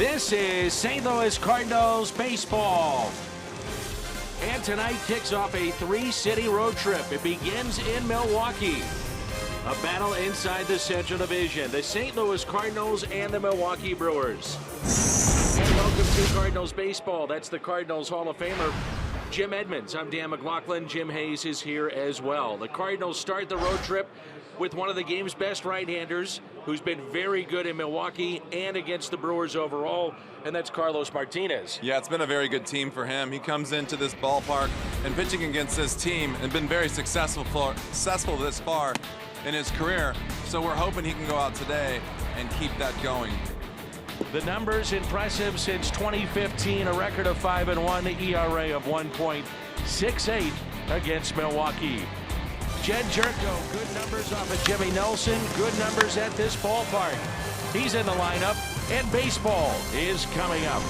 This is St. Louis Cardinals baseball. And tonight kicks off a three-city road trip. It begins in Milwaukee. A battle inside the Central Division. The St. Louis Cardinals and the Milwaukee Brewers. And welcome to Cardinals baseball. That's the Cardinals Hall of Famer, Jim Edmonds. I'm Dan McLaughlin. Jim Hayes is here as well. The Cardinals start the road trip with one of the game's best right-handers, who's been very good in Milwaukee and against the Brewers overall, and that's Carlos Martinez. Yeah, it's been a very good team for him. He comes into this ballpark and pitching against this team and been very successful this far in his career. So we're hoping he can go out today and keep that going. The numbers impressive since 2015, a record of 5-1, the ERA of 1.68 against Milwaukee. Jed Jerko, good numbers off of Jimmy Nelson, good numbers at this ballpark. He's in the lineup, and baseball is coming up.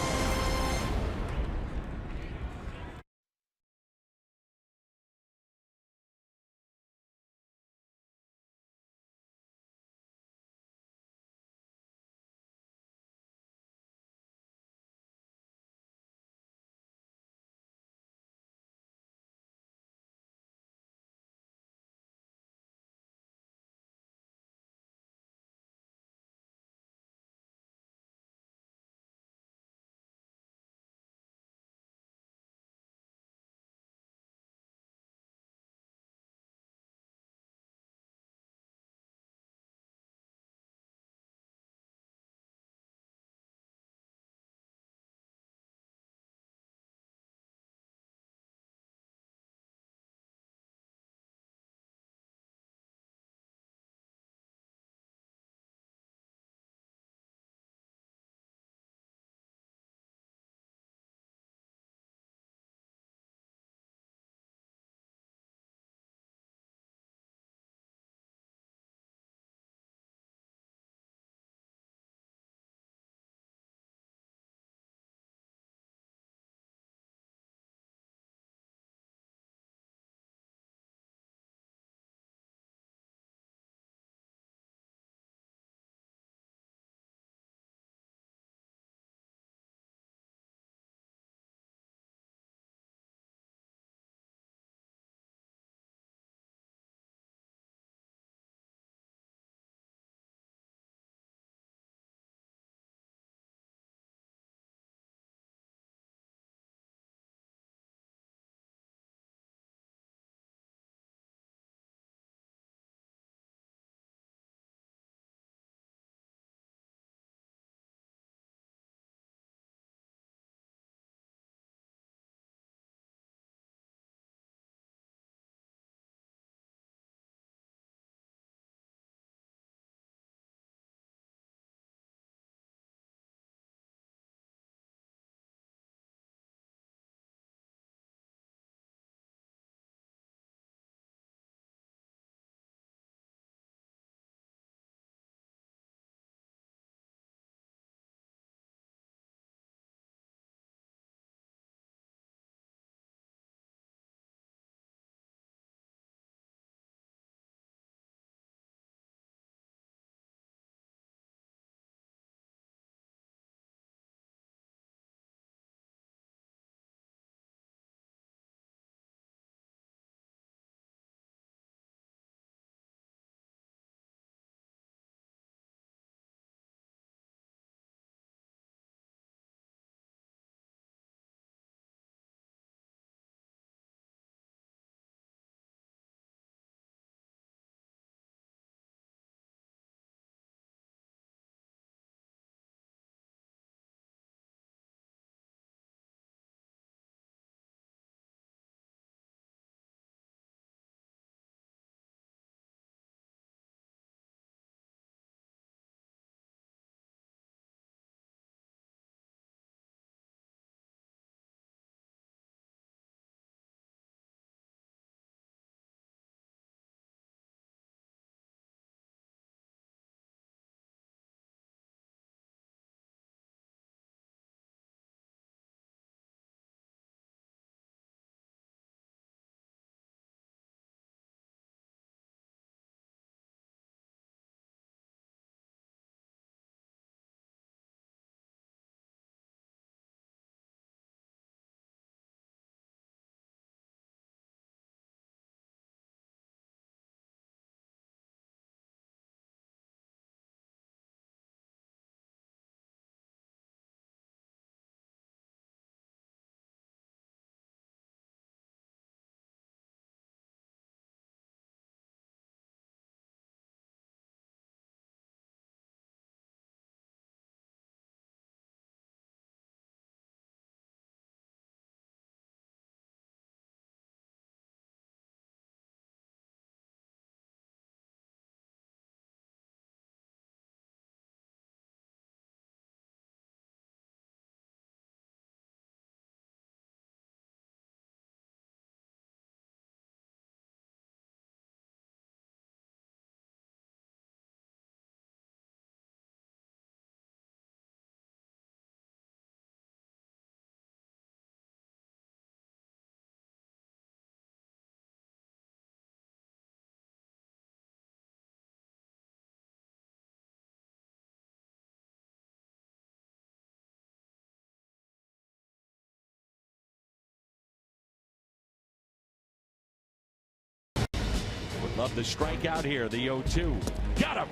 Love the strikeout here. The 0-2. Got him.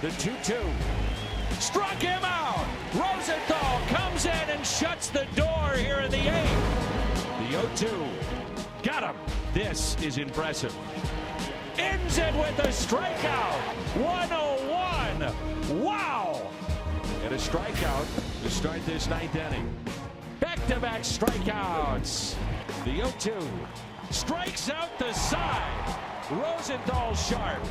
The 2-2. Struck him out. Rosenthal comes in and shuts the door here in the 8th. The 0-2. Got him. This is impressive. Ends it with a strikeout. 101. Wow. And a strikeout to start this 9th inning. Back-to-back strikeouts. The 0-2. Strikes out the side. Rosenthal sharp.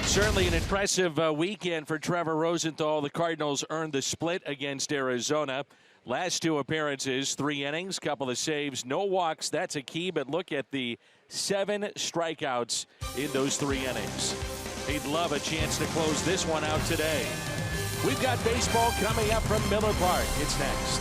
Certainly an impressive weekend for Trevor Rosenthal. The Cardinals earned the split against Arizona. Last 2 appearances, 3 innings, couple of saves, no walks. That's a key, but look at the 7 strikeouts in those 3 innings. He'd love a chance to close this one out today. We've got baseball coming up from Miller Park. It's next.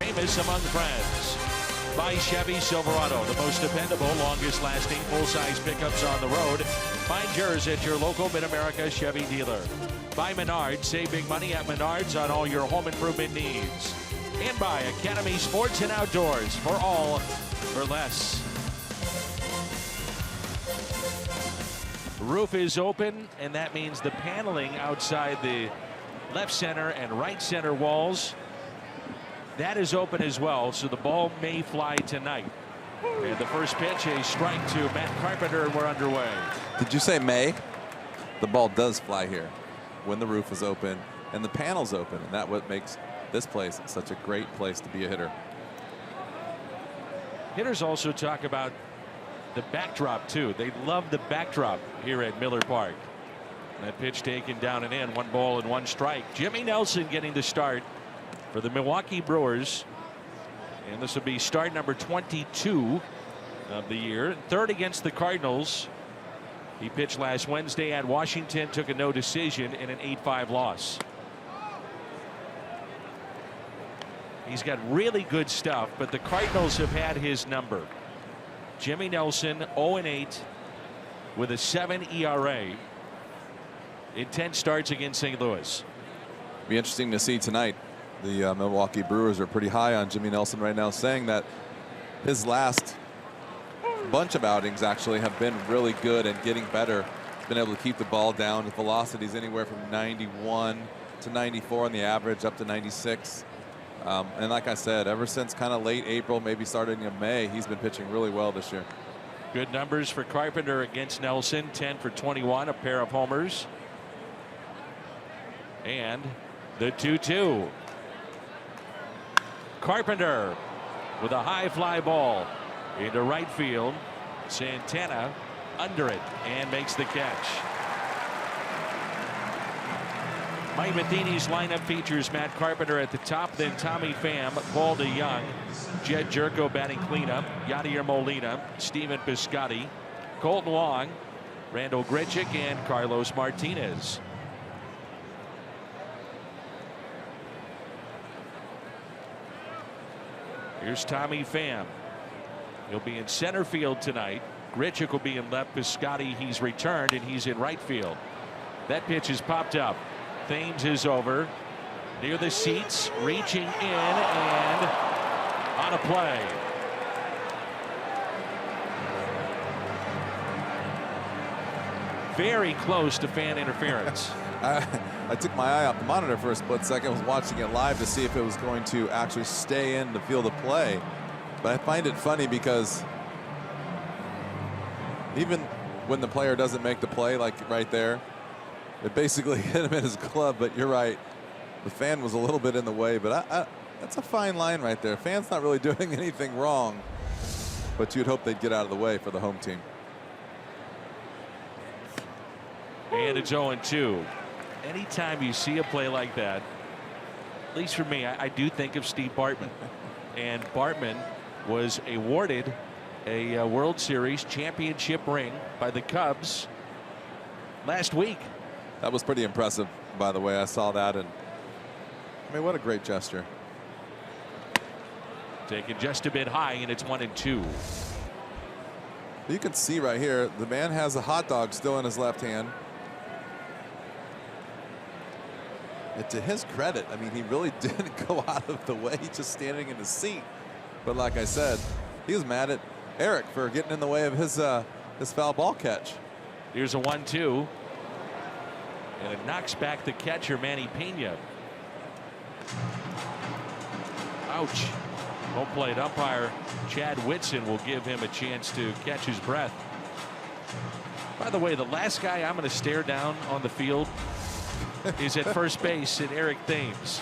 Famous among friends. Buy Chevy Silverado, the most dependable, longest lasting full-size pickups on the road. Find yours at your local Mid-America Chevy dealer. Buy Menards, save big money at Menards on all your home improvement needs. And buy Academy Sports and Outdoors, for all for less. The roof is open, and that means the paneling outside the left center and right center walls, that is open as well, so the ball may fly tonight. And the first pitch, a strike to Matt Carpenter, and we're underway. Did you say May? The ball does fly here when the roof is open and the panel's open, and that's what makes this place such a great place to be a hitter. Hitters also talk about the backdrop too. They love the backdrop here at Miller Park. That pitch taken down and in, 1 ball and 1 strike. Jimmy Nelson getting the start for the Milwaukee Brewers, and this will be start number 22 of the year. 3rd against the Cardinals. He pitched last Wednesday at Washington, took a no decision in an 8-5 loss. He's got really good stuff, but the Cardinals have had his number. Jimmy Nelson 0-8 with a 7 ERA in 10 starts against St. Louis. Be interesting to see tonight. The Milwaukee Brewers are pretty high on Jimmy Nelson right now, saying that his last bunch of outings actually have been really good and getting better. He's been able to keep the ball down. His velocities anywhere from 91 to 94 on the average, up to 96. And like I said, ever since kind of late April, maybe starting in May, he's been pitching really well this year. Good numbers for Carpenter against Nelson. 10 for 21, a pair of homers. And the 2-2. Carpenter with a high fly ball into right field. Santana under it and makes the catch. Mike Matheny's lineup features Matt Carpenter at the top, then Tommy Pham, Paul DeJong, Jed Jerko batting cleanup, Yadier Molina, Steven Piscotty, Colton Wong, Randall Grichuk, and Carlos Martinez. Here's Tommy Pham. He'll be in center field tonight. Grichuk will be in left. Piscotty, he's returned, and he's in right field. That pitch is popped up. Thames is over near the seats, reaching in and on a play. Very close to fan interference. I took my eye off the monitor for a split second, was watching it live to see if it was going to actually stay in the field of play. But I find it funny because even when the player doesn't make the play, like right there, it basically hit him in his glove. But you're right, the fan was a little bit in the way, but that's a fine line right there. Fan's not really doing anything wrong, but you'd hope they'd get out of the way for the home team. And it's 0-2. Anytime you see a play like that, at least for me, I do think of Steve Bartman. And Bartman was awarded a World Series championship ring by the Cubs last week. That was pretty impressive, by the way. I saw that, and I mean, what a great gesture. Taken just a bit high, and it's 1-2. You can see right here, the man has a hot dog still in his left hand. And to his credit, I mean, he really didn't go out of the way, just standing in the seat. But like I said, he was mad at Eric for getting in the way of his foul ball catch. Here's a 1-2. And it knocks back the catcher, Manny Pena. Ouch. Home plate umpire Chad Whitson will give him a chance to catch his breath. By the way, the last guy I'm going to stare down on the field is at first base in Eric Thames.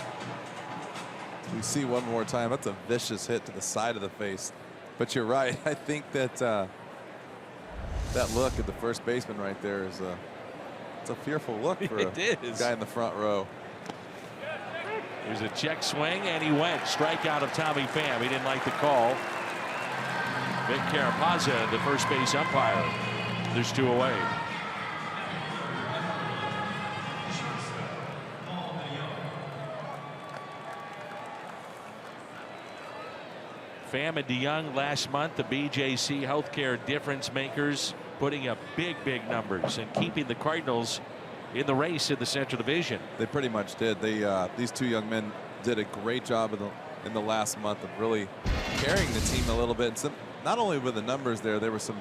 We see one more time. That's a vicious hit to the side of the face. But you're right. I think that that look at the first baseman right there is it's a fearful look for a guy in the front row. Here's a check swing, and he went. Strikeout of Tommy Pham. He didn't like the call. Vic Carapazza, the first base umpire. There's 2 away. Pham and DeJong last month, the BJC Healthcare difference makers, putting up big numbers and keeping the Cardinals in the race in the Central Division. They pretty much did. These two young men did a great job in the last month of really carrying the team a little bit. And not only with the numbers there were some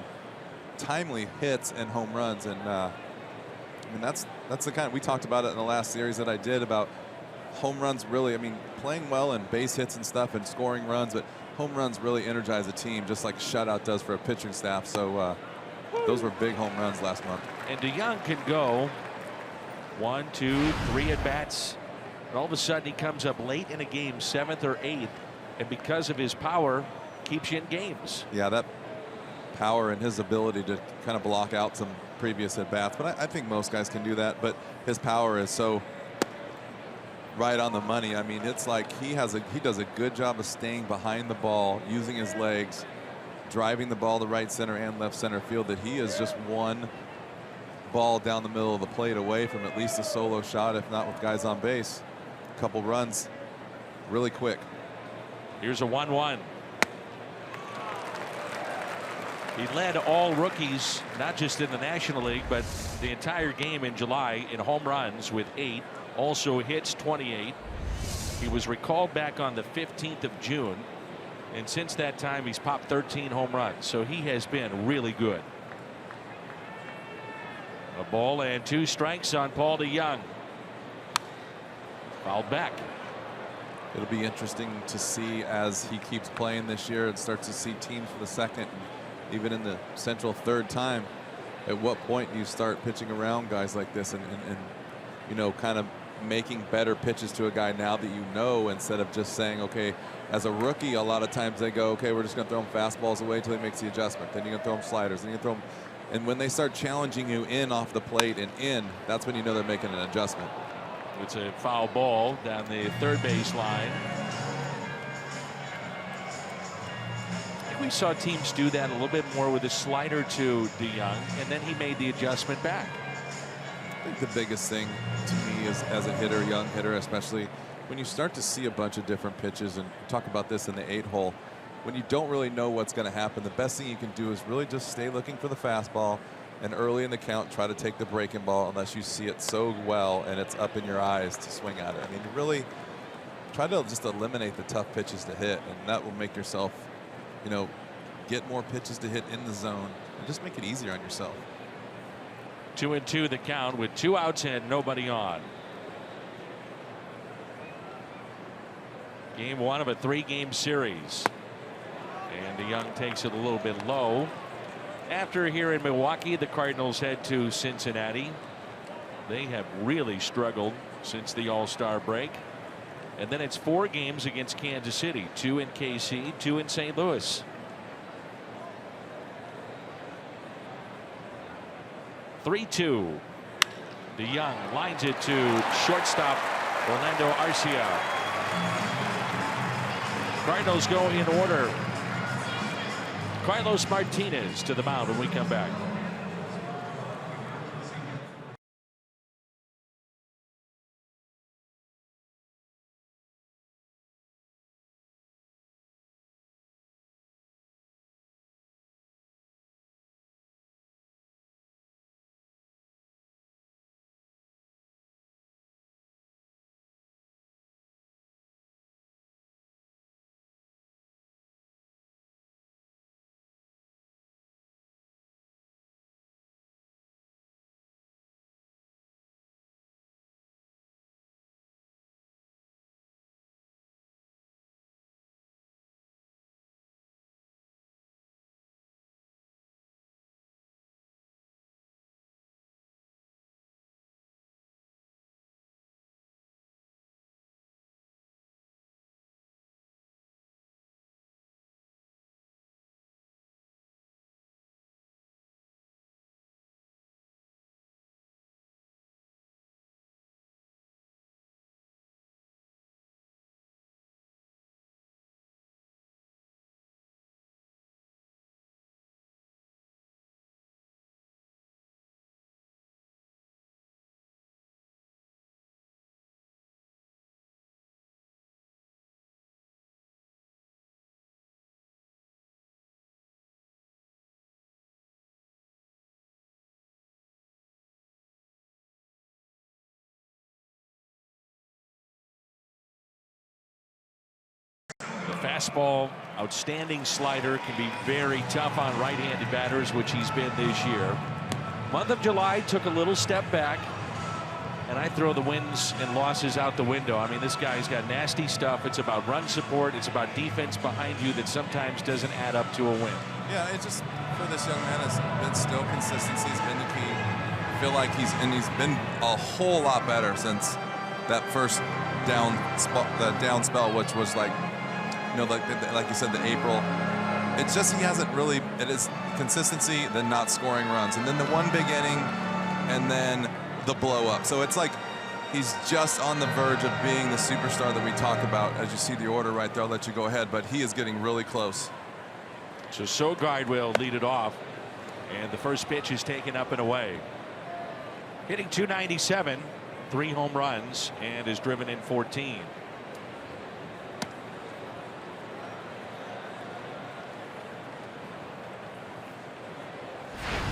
timely hits and home runs. And I mean, that's the kind we talked about it in the last series that I did about home runs. Really, I mean, playing well and base hits and stuff and scoring runs, but home runs really energize a team, just like shutout does for a pitching staff. So those were big home runs last month. And DeJong can go 1, 2, 3 at bats, and all of a sudden he comes up late in a game, 7th or 8th, and because of his power, keeps you in games. Yeah, that power and his ability to kind of block out some previous at bats, but I think most guys can do that. But his power is so right on the money. I mean, it's like he does a good job of staying behind the ball, using his legs, driving the ball to right center and left center field, that he is just one ball down the middle of the plate away from at least a solo shot, if not with guys on base. A couple runs really quick. Here's a 1-1. He led all rookies, not just in the National League, but the entire game in July in home runs with 8. Also hits 28. He was recalled back on the 15th of June. And since that time, he's popped 13 home runs. So he has been really good. A ball and 2 strikes on Paul DeJong. Fouled back. It'll be interesting to see as he keeps playing this year and starts to see teams for the second and even in the central third time, at what point do you start pitching around guys like this and you know, kind of making better pitches to a guy now that you know, instead of just saying, okay, as a rookie, a lot of times they go, okay, we're just going to throw him fastballs away until he makes the adjustment. Then you're going to throw him sliders. Then you throw him. And when they start challenging you in off the plate and in, that's when you know they're making an adjustment. It's a foul ball down the third base line. We saw teams do that a little bit more with a slider to DeYoung, and then he made the adjustment back. I think the biggest thing to me is, as a hitter, young hitter, especially when you start to see a bunch of different pitches, and talk about this in the 8-hole, when you don't really know what's going to happen, the best thing you can do is really just stay looking for the fastball, and early in the count try to take the breaking ball unless you see it so well and it's up in your eyes to swing at it. I mean, you really try to just eliminate the tough pitches to hit, and that will make yourself, you know, get more pitches to hit in the zone and just make it easier on yourself. 2-2 the count with 2 outs and nobody on. Game 1 of a 3-game series. And DeYoung takes it a little bit low. After here in Milwaukee, the Cardinals head to Cincinnati. They have really struggled since the All-Star break. And then it's 4 games against Kansas City, 2 in KC, 2 in St. Louis. 3-2. DeYoung lines it to shortstop Orlando Arcia. Cardinals go in order. Carlos Martinez to the mound when we come back. Fastball, outstanding slider, can be very tough on right-handed batters, which he's been this year. Month of July took a little step back, and I throw the wins and losses out the window. I mean, this guy's got nasty stuff. It's about run support. It's about defense behind you that sometimes doesn't add up to a win. Yeah, it just, for this young man, has been still consistency has been the key. I feel like he's been a whole lot better since that first down spell, which was like, you know, like you said, the April. It's just he hasn't really, it is consistency, then not scoring runs, and then the one big inning, and then the blow up. So it's like he's just on the verge of being the superstar that we talk about. As you see the order right there, I'll let you go ahead, but he is getting really close. So Sogard will lead it off, and the first pitch is taken up and away. Hitting .297, 3 home runs, and is driven in 14.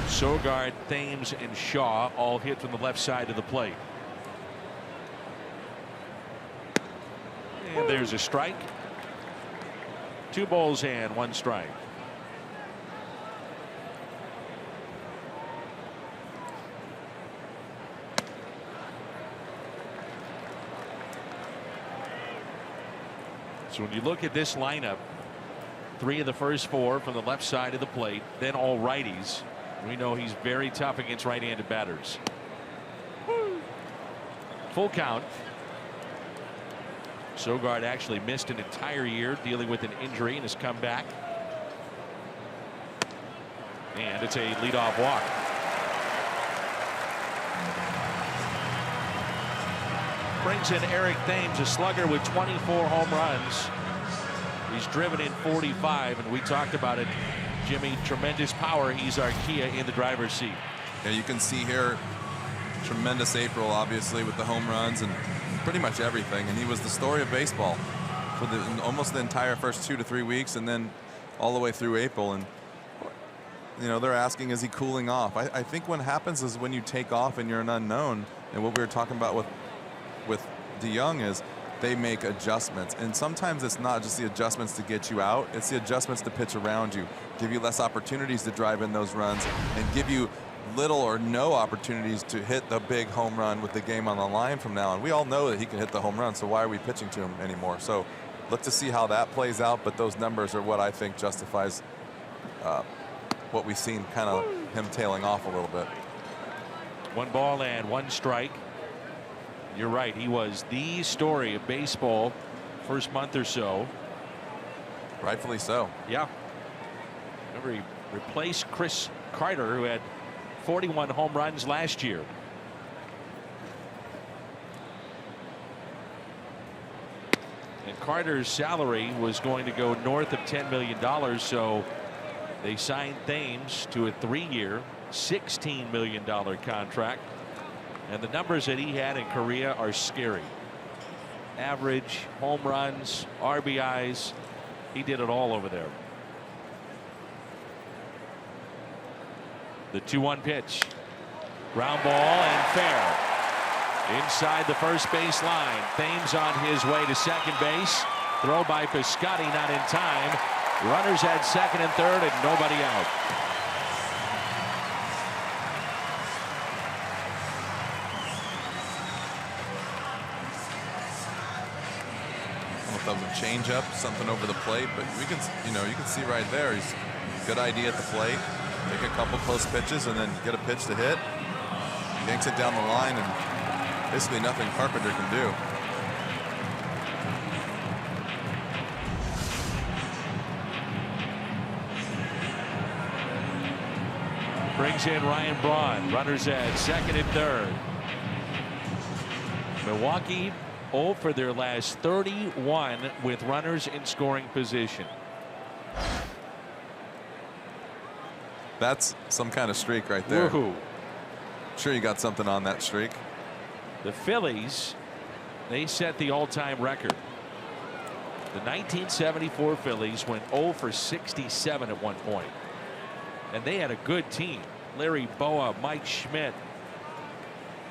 Sogard, Thames, and Shaw all hit from the left side of the plate. And there's a strike. 2 balls and 1 strike. So when you look at this lineup, 3 of the first 4 from the left side of the plate, then all righties. We know he's very tough against right-handed batters. Full count. Sogard actually missed an entire year dealing with an injury and has come back. And it's a leadoff walk. Brings in Eric Thames, a slugger with 24 home runs. He's driven in 45, and we talked about it, Jimmy. Tremendous power. He's our Kia in the driver's seat. Yeah, you can see here tremendous April, obviously, with the home runs and pretty much everything. And he was the story of baseball for almost the entire first 2 to 3 weeks, and then all the way through April. And you know, they're asking, is he cooling off? I think what happens is when you take off and you're an unknown, and what we were talking about with DeYoung is they make adjustments, and sometimes it's not just the adjustments to get you out, it's the adjustments to pitch around you, give you less opportunities to drive in those runs, and give you little or no opportunities to hit the big home run with the game on the line from now on. We all know that he can hit the home run, so why are we pitching to him anymore? So look to see how that plays out, but those numbers are what I think justifies what we've seen, kind of him tailing off a little bit. 1 ball and 1 strike. You're right, he was the story of baseball first month or so. Rightfully so. Yeah. Remember, he replaced Chris Carter, who had 41 home runs last year. And Carter's salary was going to go north of $10 million, so they signed Thames to a 3-year, $16 million contract. And the numbers that he had in Korea are scary. Average, home runs, RBIs. He did it all over there. The 2-1 pitch. Ground ball and fair. Inside the first base line. Thames on his way to second base. Throw by Piscotty, not in time. Runners at second and third and nobody out. That was a change-up, something over the plate, but we can, you can see right there, he's good idea at the plate, take a couple close pitches and then get a pitch to hit, yanks it down the line, and basically nothing Carpenter can do. Brings in Ryan Braun, runners at second and third. Milwaukee 0 for their last 31 with runners in scoring position. That's some kind of streak right there. Woohoo. Sure you got something on that streak. The Phillies, they set the all-time record. The 1974 Phillies went 0 for 67 at one point. And they had a good team. Larry Boa, Mike Schmidt,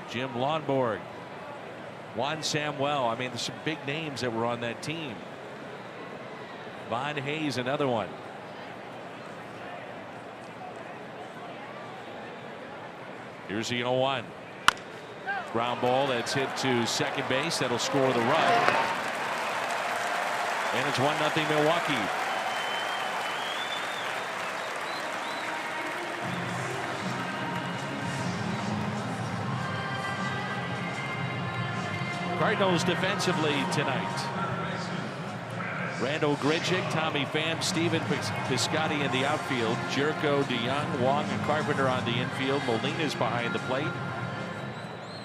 Jim Lonborg, Juan Samuel. I mean, there's some big names that were on that team. Von Hayes, another one. Here's the 0-1. Ground ball that's hit to second base. That'll score the run. And it's 1-0 Milwaukee. Cardinals defensively tonight. Randall Grichuk, Tommy Pham, Steven Piscotty in the outfield. Jerko, DeYoung, Wong, and Carpenter on the infield. Molina's behind the plate.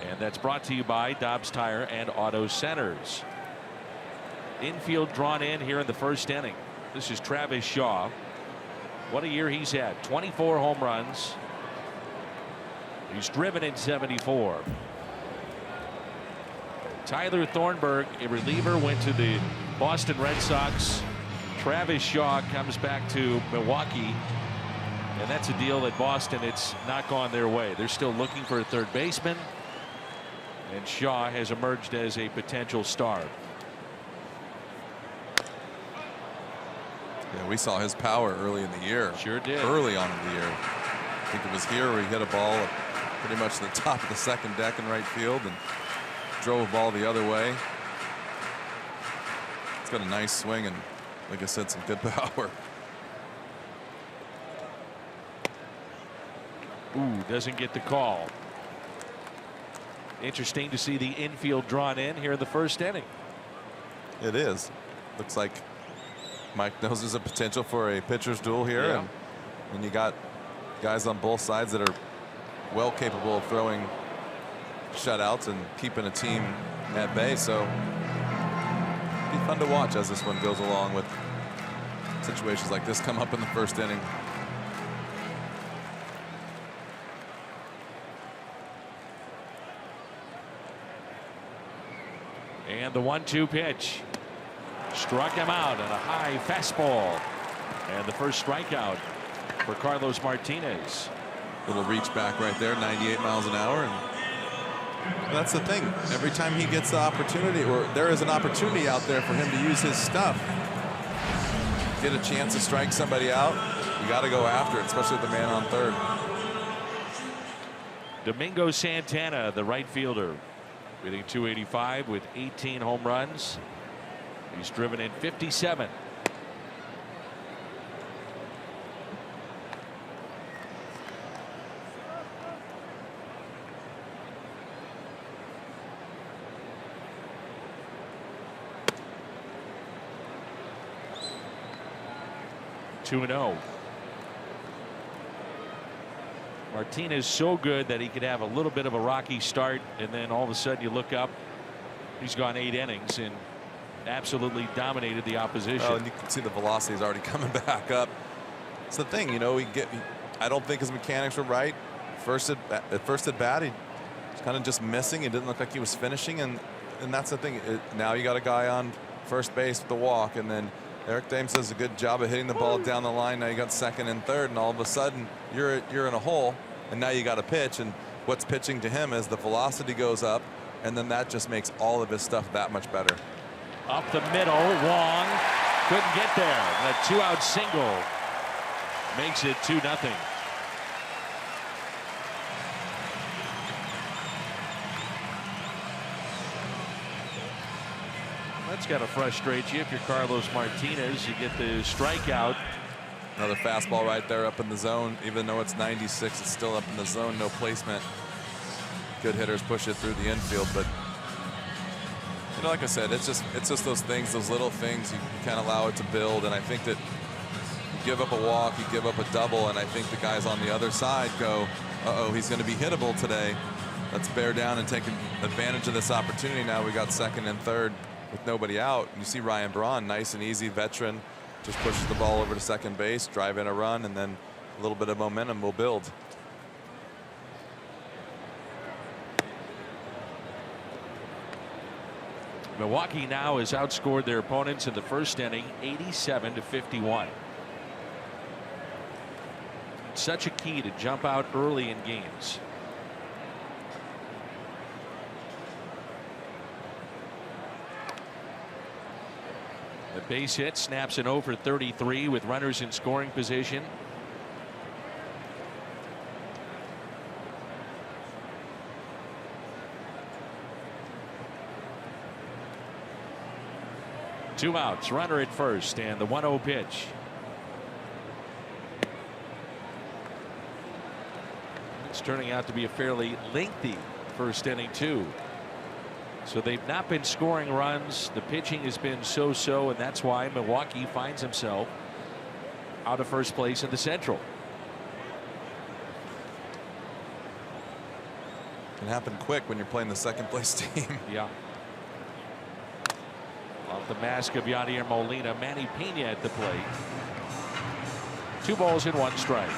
And that's brought to you by Dobbs Tire and Auto Centers. Infield drawn in here in the first inning. This is Travis Shaw. What a year he's had. 24 home runs. He's driven in 74. Tyler Thornburg, a reliever, went to the Boston Red Sox. Travis Shaw comes back to Milwaukee. And that's a deal at Boston. It's not gone their way. They're still looking for a third baseman. And Shaw has emerged as a potential star. Yeah, we saw his power early in the year. Sure did. Early on in the year. I think it was here where he hit a ball at pretty much the top of the second deck in right field and drove a ball the other way. It's got a nice swing and, like I said, some good power. Ooh, doesn't get the call. Interesting to see the infield drawn in here in the first inning. It is. Looks like Mike knows there's a potential for a pitcher's duel here. Yeah. And you got guys on both sides that are well capable of throwing shutouts and keeping a team at bay. So it'll be fun to watch as this one goes along with situations like this come up in the first inning. And the 1-2 pitch. Struck him out on a high fastball. And the first strikeout for Carlos Martinez. Little reach back right there, 98 miles an hour. And that's the thing. Every time he gets the opportunity, or there is an opportunity out there for him to use his stuff, get a chance to strike somebody out, you got to go after it, especially with the man on third. Domingo Santana, the right fielder, hitting .285 with 18 home runs. He's driven in 57. Two and 0. Martinez so good that he could have a little bit of a rocky start, and then all of a sudden you look up, he's gone 8 innings and absolutely dominated the opposition. Oh, and you can see the velocity is already coming back up. It's the thing, you know, I don't think his mechanics were right. First at bat, he was kind of just missing. It didn't look like he was finishing, and that's the thing. Now you got a guy on first base with the walk, and then Eric Dames does a good job of hitting the ball down the line. Now you got second and third, and all of a sudden you're in a hole, and now you got to pitch. And what's pitching to him is the velocity goes up, and then that just makes all of his stuff that much better. Up the middle, Wong couldn't get there. And a 2-out single makes it 2-0. That's got to frustrate you if you're Carlos Martinez. You get the strikeout. Another fastball right there up in the zone. Even though it's 96, it's still up in the zone. No placement. Good hitters push it through the infield, but you know, like I said, it's just those things, those little things. You can't allow it to build, and I think that you give up a walk, you give up a double, and I think the guys on the other side go, uh-oh, he's going to be hittable today. Let's bear down and take advantage of this opportunity. Now we got second and third with nobody out. You see Ryan Braun, nice and easy, veteran, just pushes the ball over to second base, drive in a run, and then a little bit of momentum will build. Milwaukee now has outscored their opponents in the first inning 87-51. It's such a key to jump out early in games. The base hit, snaps an 0 for 33 with runners in scoring position. Two outs, runner at first, and the 1-0 pitch. It's turning out to be a fairly lengthy first inning too. So they've not been scoring runs. The pitching has been so-so, and that's why Milwaukee finds himself out of first place in the Central. Can happen quick when you're playing the second place team. Yeah. Off the mask of Yadier Molina, Manny Pena at the plate. 2 balls and 1 strike.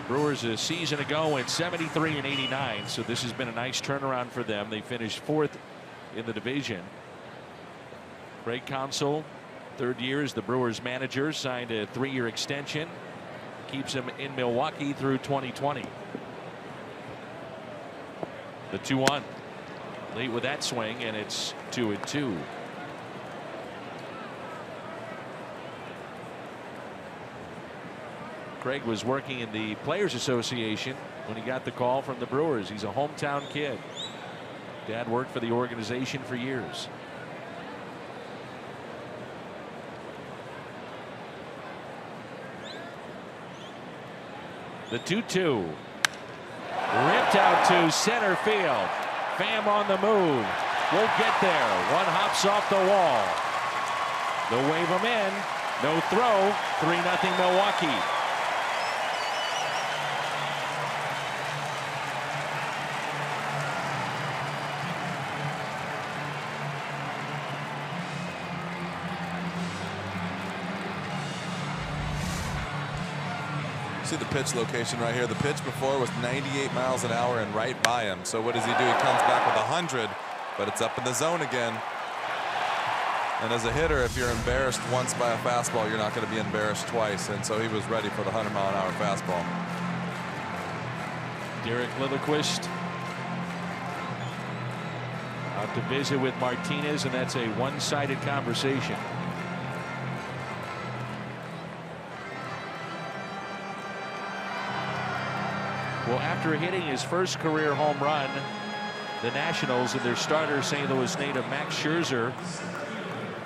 Brewers a season ago went 73-89, so this has been a nice turnaround for them. They finished 4th in the division. Craig Counsell, 3rd year as the Brewers manager, signed a 3-year extension. Keeps him in Milwaukee through 2020. The 2-1. Late with that swing, and it's 2-2. Craig was working in the Players Association when he got the call from the Brewers. He's a hometown kid. Dad worked for the organization for years. The 2-2. Ripped out to center field. Pham on the move. Won't get there. One hops off the wall. They'll wave him in. No throw. 3-0 Milwaukee. See the pitch location right here. The pitch before was 98 miles an hour and right by him. So what does he do? He comes back with 100, but it's up in the zone again. And as a hitter, if you're embarrassed once by a fastball, you're not going to be embarrassed twice. And so he was ready for the 100-mile-an-hour fastball. Derek Lilliquist out to visit with Martinez, and that's a one-sided conversation. Well, after hitting his first career home run, the Nationals and their starter, St. Louis native Max Scherzer,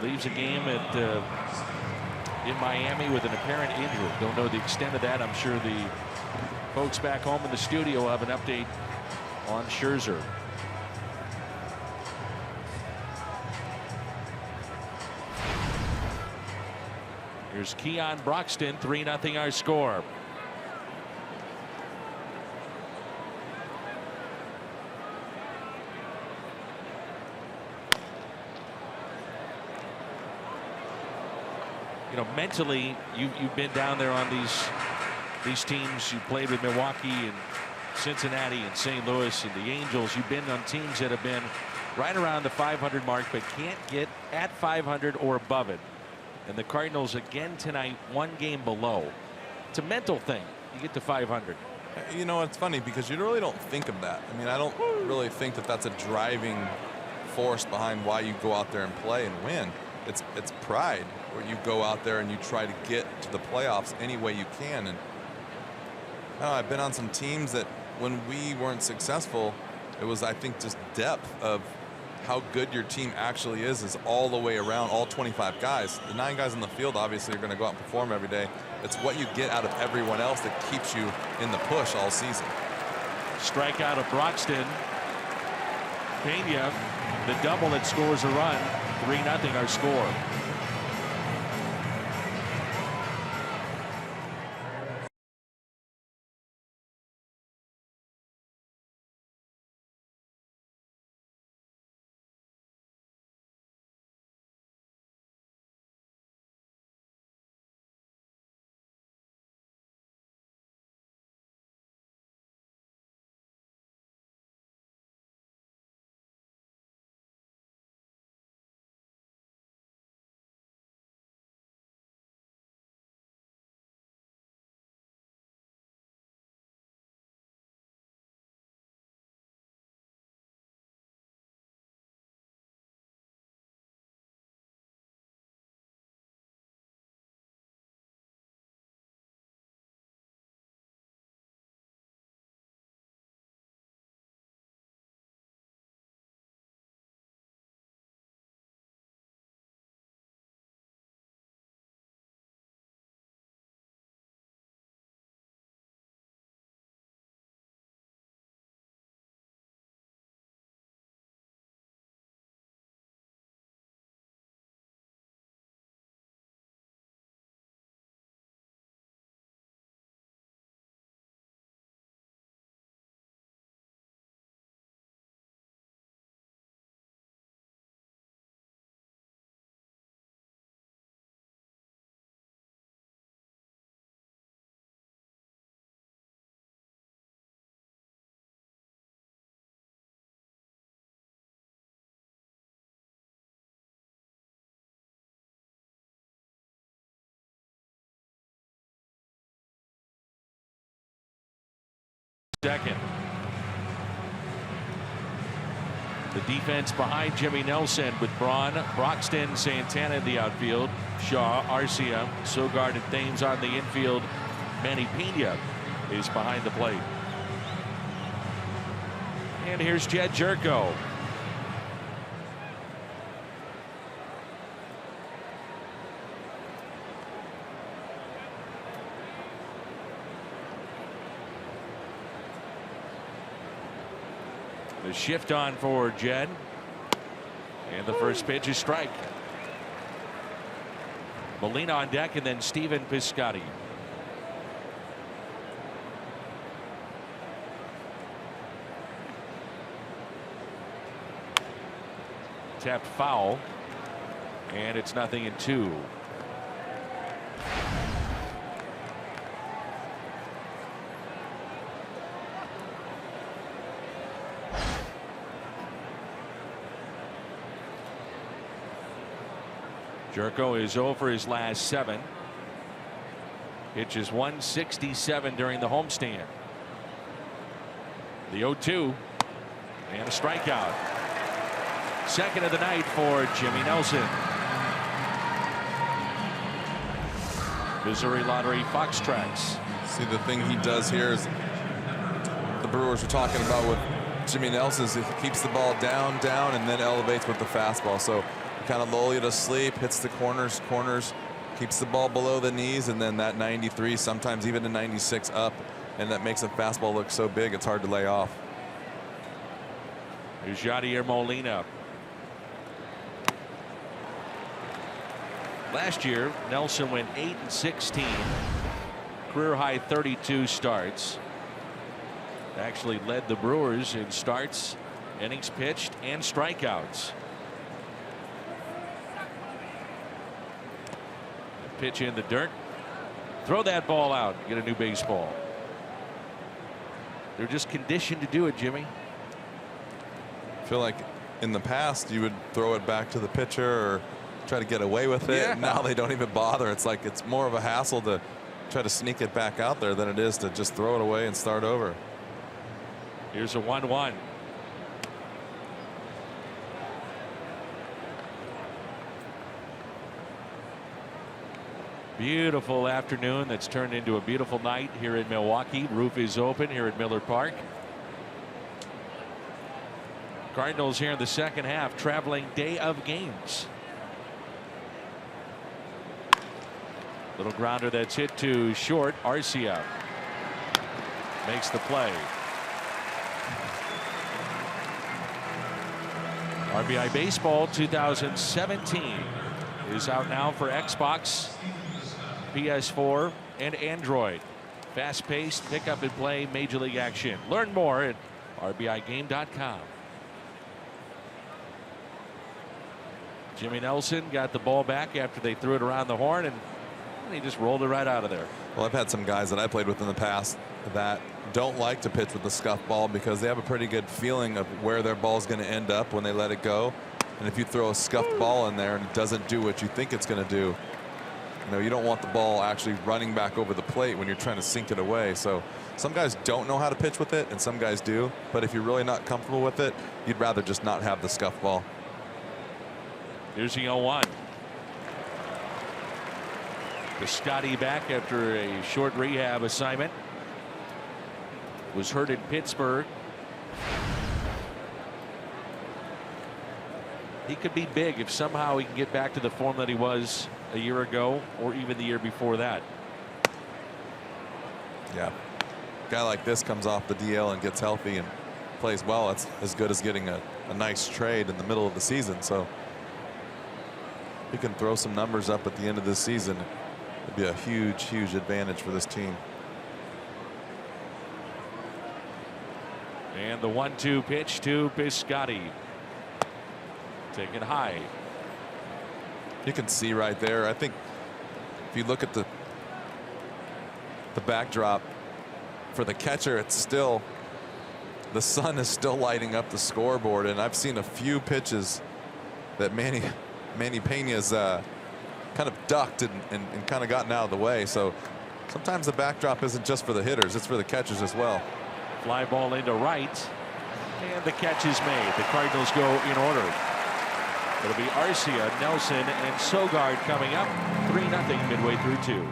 leaves a game in Miami with an apparent injury. Don't know the extent of that. I'm sure the folks back home in the studio will have an update on Scherzer. Here's Keon Broxton, 3-0 our score. You know, mentally, you've been down there on these teams. You played with Milwaukee and Cincinnati and St. Louis and the Angels. You've been on teams that have been right around the 500 mark, but can't get at 500 or above it. And the Cardinals again tonight, one game below. It's a mental thing. You get to 500. You know, it's funny because you really don't think of that. I mean, I don't really think that that's a driving force behind why you go out there and play and win. It's pride, where you go out there and you try to get to the playoffs any way you can. And I don't know, I've been on some teams that when we weren't successful, it was, I think, just depth of how good your team actually is all the way around, all 25 guys. The 9 guys in the field obviously are going to go out and perform every day. It's what you get out of everyone else that keeps you in the push all season. Strikeout of Broxton. Pena, the double that scores a run. 3-0 our score. Second. The defense behind Jimmy Nelson with Braun, Broxton, Santana in the outfield, Shaw, Arcia, Sogard, and Thames on the infield. Manny Pena is behind the plate. And here's Jed Jerko. shift on for Jed. And the first pitch is strike. Molina on deck, and then Stephen Piscotty. Tapped foul, and it's 0-2. Jerko is 0 for his last 7. Pitches 167 during the homestand. The 0-2 and a strikeout. Second of the night for Jimmy Nelson. Missouri Lottery Fox Tracks. See, the thing he does here is the Brewers were talking about with Jimmy Nelson is he keeps the ball down, and then elevates with the fastball. So kind of lull you to sleep, hits the corners, keeps the ball below the knees, and then that 93, sometimes even a 96 up, and that makes a fastball look so big it's hard to lay off. Here's Yadier Molina. Last year, Nelson went 8-16, career high 32 starts. Actually led the Brewers in starts, innings pitched, and strikeouts. Pitch in the dirt. Throw that ball out. Get a new baseball. They're just conditioned to do it, Jimmy. I feel like in the past you would throw it back to the pitcher or try to get away with it. Yeah. Now they don't even bother. It's like it's more of a hassle to try to sneak it back out there than it is to just throw it away and start over. Here's a 1-1. Beautiful afternoon that's turned into a beautiful night here in Milwaukee. Roof is open here at Miller Park. Cardinals here in the second half, traveling day of games. Little grounder that's hit to short. Arcia makes the play. RBI Baseball 2017 is out now for Xbox, PS4, and Android. Fast-paced, pick-up-and-play Major League action. Learn more at RBIGame.com. Jimmy Nelson got the ball back after they threw it around the horn, and he just rolled it right out of there. Well, I've had some guys that I played with in the past that don't like to pitch with the scuff ball because they have a pretty good feeling of where their ball's going to end up when they let it go. And if you throw a scuffed ball in there and it doesn't do what you think it's going to do, you don't want the ball actually running back over the plate when you're trying to sink it away. So some guys don't know how to pitch with it and some guys do. But if you're really not comfortable with it, you'd rather just not have the scuff ball. Here's the 0-1. Piscotty back after a short rehab assignment. Was hurt in Pittsburgh. He could be big if somehow he can get back to the form that he was a year ago or even the year before that. Yeah. A guy like this comes off the DL and gets healthy and plays well. That's as good as getting a nice trade in the middle of the season. So he can throw some numbers up at the end of this season. It'd be a huge advantage for this team. And the 1-2 pitch to Piscotty. Taken high. You can see right there. I think if you look at the backdrop for the catcher, it's still, the sun is still lighting up the scoreboard, and I've seen a few pitches that Manny Pena's kind of ducked and kind of gotten out of the way. So sometimes the backdrop isn't just for the hitters, it's for the catchers as well. Fly ball into right, and the catch is made. The Cardinals go in order. It'll be Arcia, Nelson, and Sogard coming up. 3-0 midway through 2.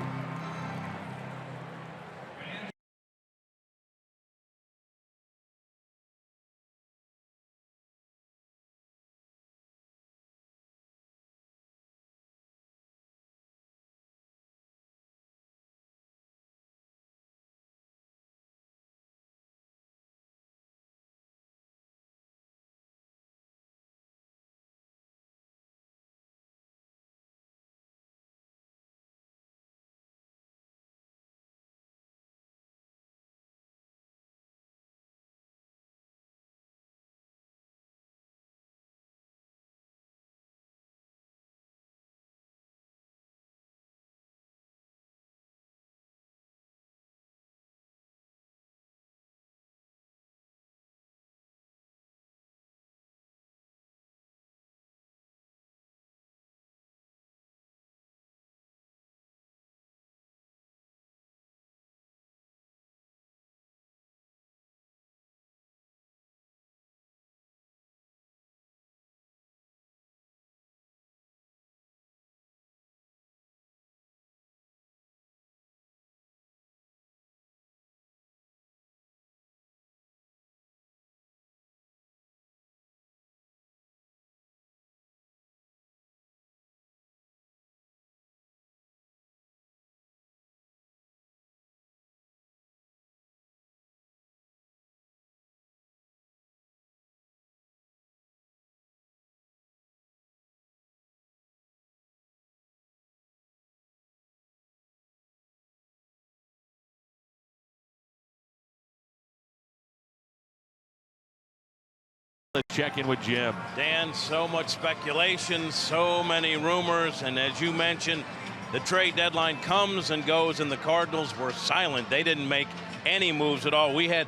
Let's check in with Jim. Dan, so much speculation, so many rumors, and as you mentioned, the trade deadline comes and goes, and the Cardinals were silent. They didn't make any moves at all. We had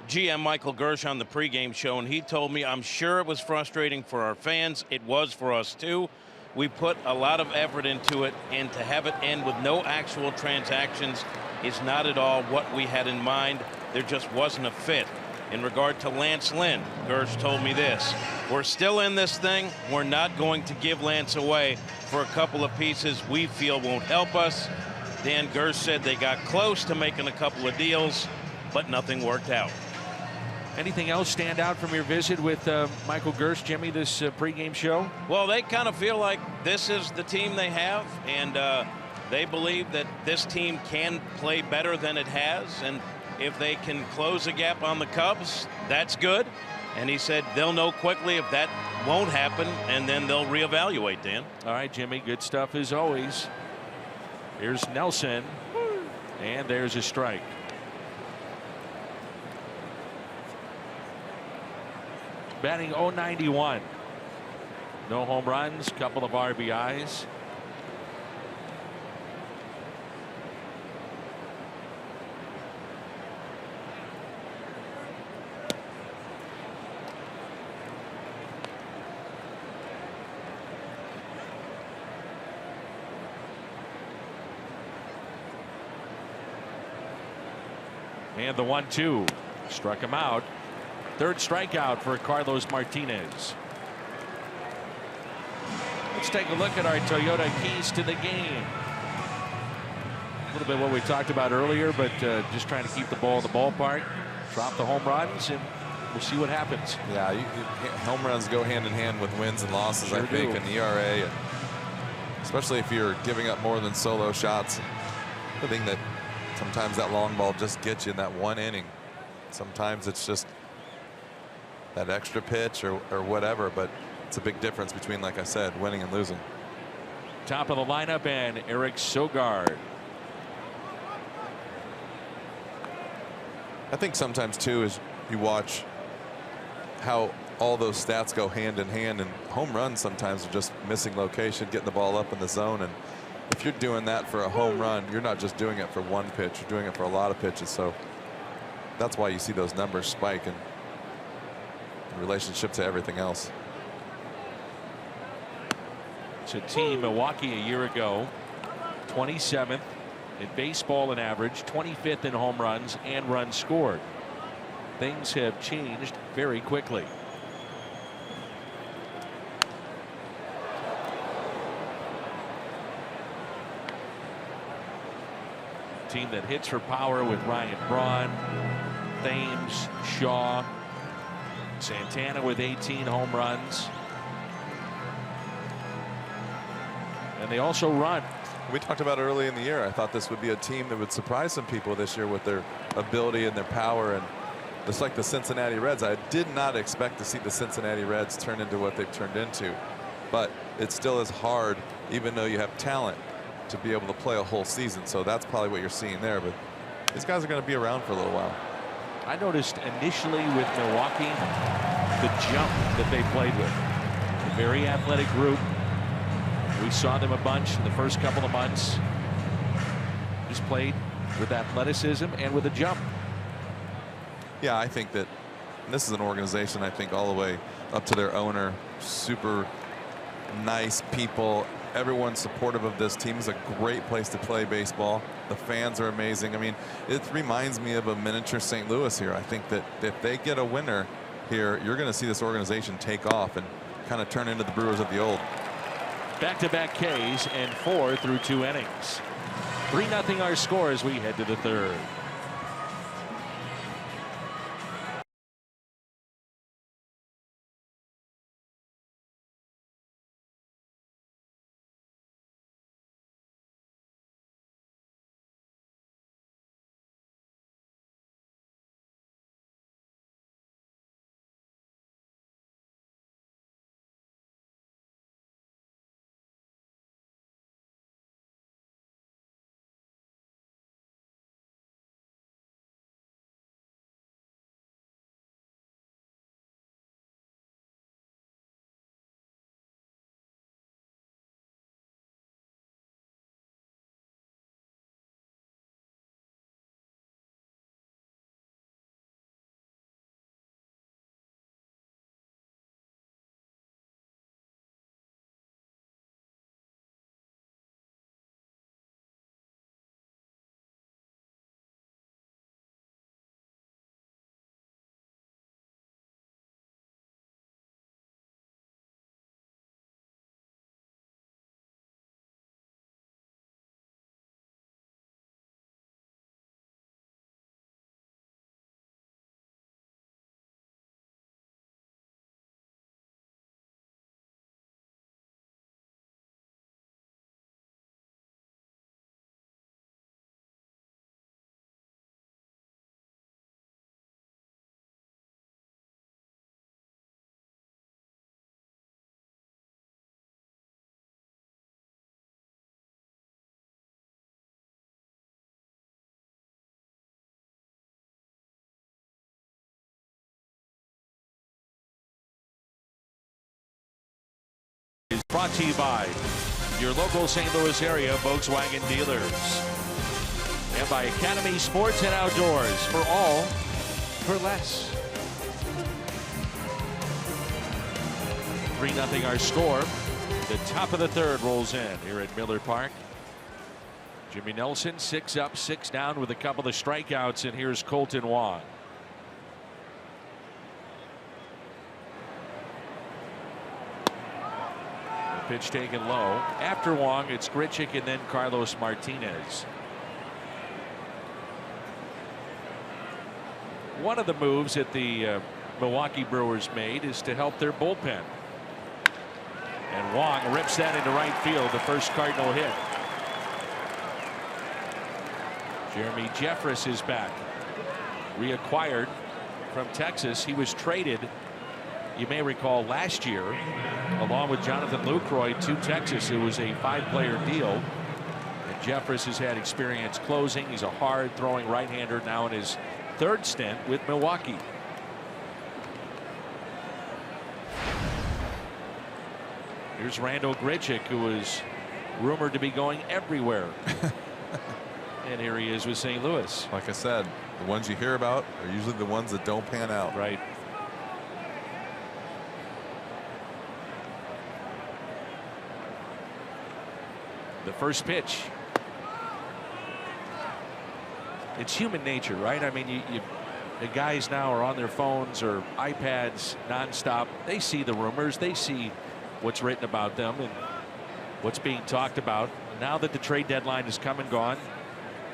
GM Michael Gersh on the pregame show, and he told me, I'm sure it was frustrating for our fans. It was for us, too. We put a lot of effort into it, and to have it end with no actual transactions is not at all what we had in mind. There just wasn't a fit. In regard to Lance Lynn, Gersh told me this: we're still in this thing. We're not going to give Lance away for a couple of pieces we feel won't help us. Dan, Gersh said they got close to making a couple of deals, but nothing worked out. Anything else stand out from your visit with Michael Gersh, Jimmy, this pregame show? Well, they kind of feel like this is the team they have, and they believe that this team can play better than it has, and if they can close the gap on the Cubs, that's good. And he said they'll know quickly if that won't happen, and then they'll reevaluate, Dan. All right, Jimmy, good stuff as always. Here's Nelson, and there's a strike. Batting .091. No home runs, couple of RBIs. And the 1-2 struck him out. Third strikeout for Carlos Martinez. Let's take a look at our Toyota keys to the game. A little bit what we talked about earlier, but just trying to keep the ball in the ballpark, drop the home runs, and we'll see what happens. Yeah, home runs go hand in hand with wins and losses, Sure I think, do. and ERA, and especially if you're giving up more than solo shots. The thing that sometimes that long ball just gets you in that one inning. Sometimes it's just that extra pitch or whatever, but it's a big difference between, like I said, winning and losing. Top of the lineup, and Eric Sogard. I think sometimes too is you watch how all those stats go hand in hand, and home runs sometimes are just missing location, getting the ball up in the zone. And if you're doing that for a home run, you're not just doing it for one pitch, you're doing it for a lot of pitches. So that's why you see those numbers spike in relationship to everything else. It's a team, Milwaukee, a year ago, 27th in baseball in average, 25th in home runs and runs scored. Things have changed very quickly. Team that hits for power with Ryan Braun, Thames, Shaw, Santana with 18 home runs. And they also run. We talked about early in the year. I thought this would be a team that would surprise some people this year with their ability and their power. And just like the Cincinnati Reds, I did not expect to see the Cincinnati Reds turn into what they've turned into. But it still is hard, even though you have talent, to be able to play a whole season. So that's probably what you're seeing there. But these guys are going to be around for a little while. I noticed initially with Milwaukee the jump that they played with. A very athletic group. We saw them a bunch in the first couple of months. Just played with athleticism and with a jump. Yeah, I think that this is an organization, I think, all the way up to their owner. Super nice people. Everyone's supportive of this team. It's a great place to play baseball. The fans are amazing. I mean, it reminds me of a miniature St. Louis here. I think that if they get a winner here, you're going to see this organization take off and kind of turn into the Brewers of the old. Back-to-back Ks and 4 through 2 innings. 3-0 our score as we head to the third. brought to you by your local St. Louis area Volkswagen dealers. And by Academy Sports and Outdoors, for all for less. 3-0 our score. The top of the third rolls in here at Miller Park. Jimmy Nelson 6 up, 6 down with a couple of strikeouts, and here's Colton Wong. The pitch taken low. After Wong, it's Grichuk and then Carlos Martinez. One of the moves that the Milwaukee Brewers made is to help their bullpen. And Wong rips that into right field, the first Cardinal hit. Jeremy Jeffress is back. Reacquired from Texas. He was traded, you may recall, last year, along with Jonathan Lucroy to Texas. It was a 5-player deal. And Jeffress has had experience closing. He's a hard throwing right-hander now in his 3rd stint with Milwaukee. Here's Randall Grichuk, who was rumored to be going everywhere. And here he is with St. Louis. Like I said, the ones you hear about are usually the ones that don't pan out. Right. The first pitch. It's human nature, right? I mean, the guys now are on their phones or iPads nonstop. They see the rumors. They see what's written about them and what's being talked about. Now that the trade deadline has come and gone,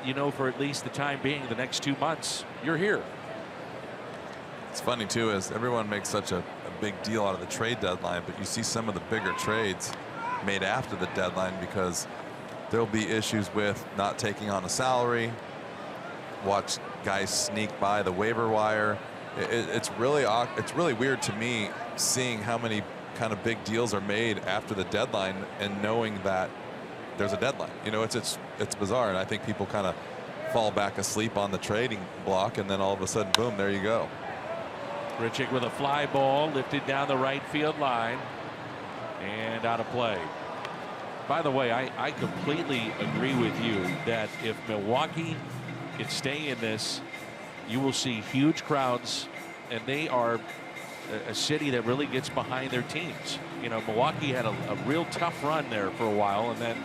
you know, for at least the time being, the next 2 months, you're here. It's funny too, is everyone makes such a big deal out of the trade deadline, but you see some of the bigger trades made after the deadline because there'll be issues with not taking on a salary. Watch guys sneak by the waiver wire. It's really weird to me seeing how many kind of big deals are made after the deadline and knowing that there's a deadline. You know, it's bizarre, and I think people kind of fall back asleep on the trading block, and then all of a sudden, boom, there you go. Grichuk with a fly ball lifted down the right field line and out of play. By the way, I completely agree with you that if Milwaukee can stay in this, you will see huge crowds, and they are a city that really gets behind their teams. You know, Milwaukee had a real tough run there for a while, and then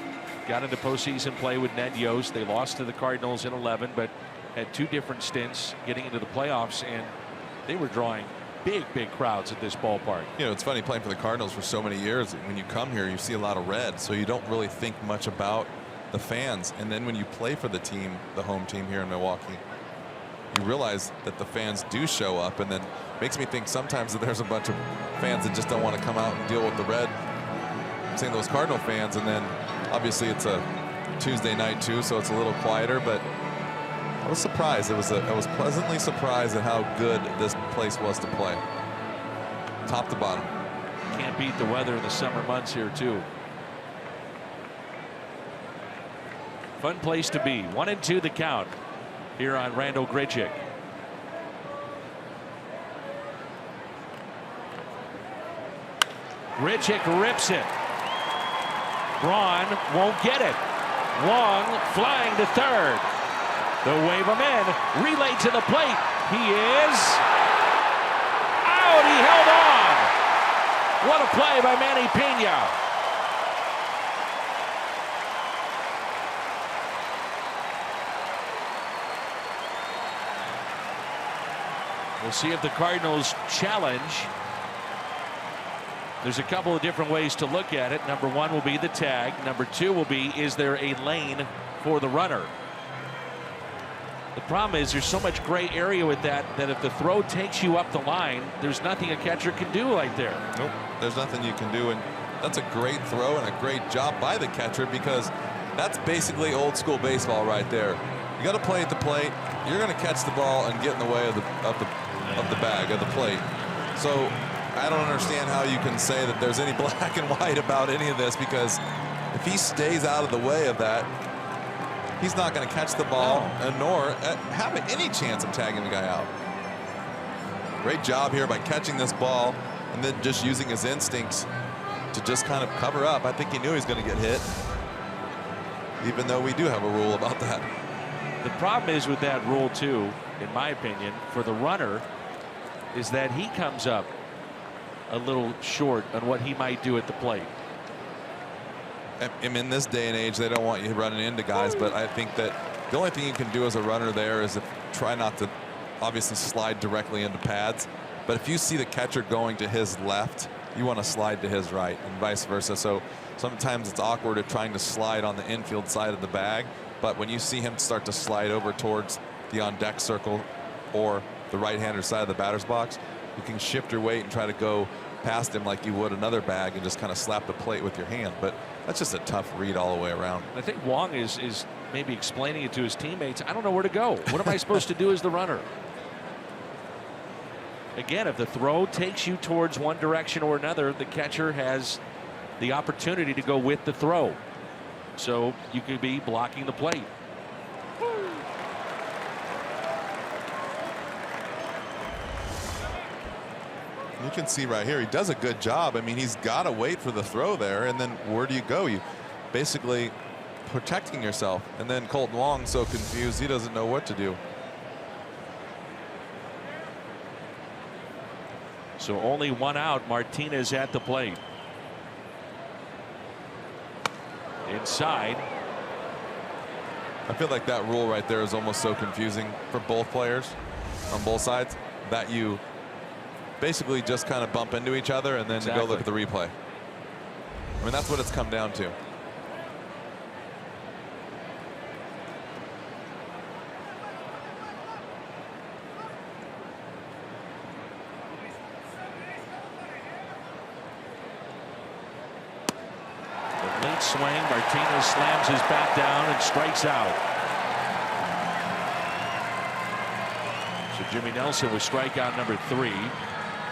got into postseason play with Ned Yost. They lost to the Cardinals in 11, but had 2 different stints getting into the playoffs, and they were drawing big crowds at this ballpark. You know, it's funny playing for the Cardinals for so many years. When you come here, you see a lot of red, so you don't really think much about the fans. And then when you play for the team, the home team here in Milwaukee, you realize that the fans do show up, and then makes me think sometimes that there's a bunch of fans that just don't want to come out and deal with the red St. Louis Cardinal fans. And then obviously it's a Tuesday night too, so it's a little quieter, but I was surprised. I was pleasantly surprised at how good this place was to play, top to bottom. Can't beat the weather in the summer months here too. Fun place to be. 1-2 the count here on Randall Grichuk. Grichuk rips it. Braun won't get it. Wong flying to third. They'll wave him in. Relay to the plate. He is out. He held on. What a play by Manny Pena. We'll see if the Cardinals challenge. There's a couple of different ways to look at it. Number 1 will be the tag. Number 2 will be, is there a lane for the runner? The problem is there's so much gray area with that if the throw takes you up the line, there's nothing a catcher can do right there. Nope, there's nothing you can do, and that's a great throw and a great job by the catcher, because that's basically old school baseball right there. You got to play at the plate. You're going to catch the ball and get in the way of the bag, of the plate. So I don't understand how you can say that there's any black and white about any of this, because if he stays out of the way of that, he's not going to catch the ball and nor have any chance of tagging the guy out. Great job here by catching this ball and then just using his instincts to just kind of cover up. I think he knew he was going to get hit, even though we do have a rule about that. The problem is with that rule too, in my opinion, for the runner, is that he comes up a little short on what he might do at the plate. In this day and age, they don't want you running into guys, but I think that the only thing you can do as a runner there is try not to obviously slide directly into pads. But if you see the catcher going to his left, you want to slide to his right and vice versa. So sometimes it's awkward at trying to slide on the infield side of the bag. But when you see him start to slide over towards the on deck circle or the right-hander side of the batter's box, you can shift your weight and try to go past him like you would another bag and just kind of slap the plate with your hand. But that's just a tough read all the way around. I think Wong is maybe explaining it to his teammates. I don't know where to go. What am I supposed to do as the runner? Again, if the throw takes you towards one direction or another, the catcher has the opportunity to go with the throw. So you could be blocking the plate. You can see right here, he does a good job. I mean, he's got to wait for the throw there, and then where do you go? You basically protecting yourself. And then Colton Wong so confused, he doesn't know what to do. So only one out. Martinez at the plate. Inside. I feel like that rule right there is almost so confusing for both players on both sides that you basically just kind of bump into each other and then you go look at the replay. I mean, that's what it's come down to. The late swing. Martinez slams his bat down and strikes out. So Jimmy Nelson with strikeout number 3.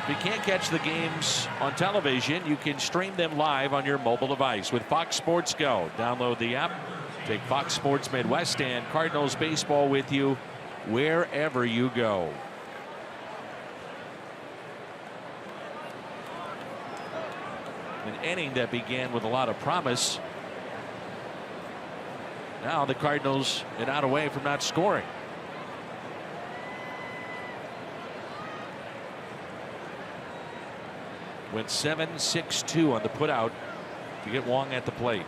If you can't catch the games on television, you can stream them live on your mobile device with Fox Sports Go. Download the app, take Fox Sports Midwest and Cardinals baseball with you wherever you go. An inning that began with a lot of promise. Now the Cardinals are not away from not scoring. Went 7-6-2 on the putout to get Wong at the plate.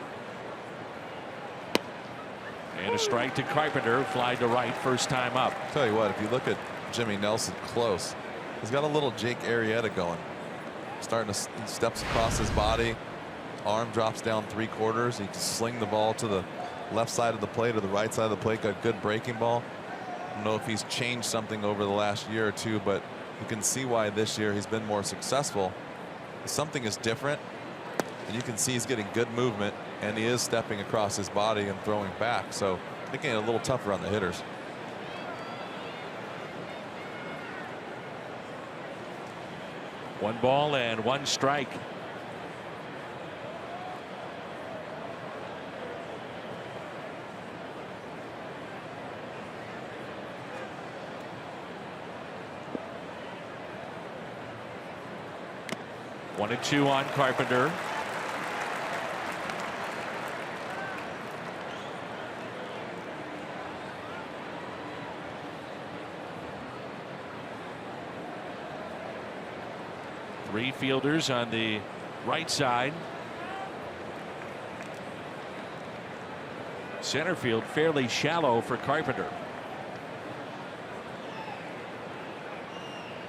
And a strike to Carpenter, fly to right, first time up. Tell you what, if you look at Jimmy Nelson close, he's got a little Jake Arrieta going. Starting to he steps across his body, arm drops down 3/4. He can sling the ball to the left side of the plate or the right side of the plate. Got good breaking ball. I don't know if he's changed something over the last year or two, but you can see why this year he's been more successful. Something is different, and you can see he's getting good movement, and he is stepping across his body and throwing back, so making it a little tougher on the hitters. One ball and one strike. One and two on Carpenter. Three fielders on the right side. Center field fairly shallow for Carpenter.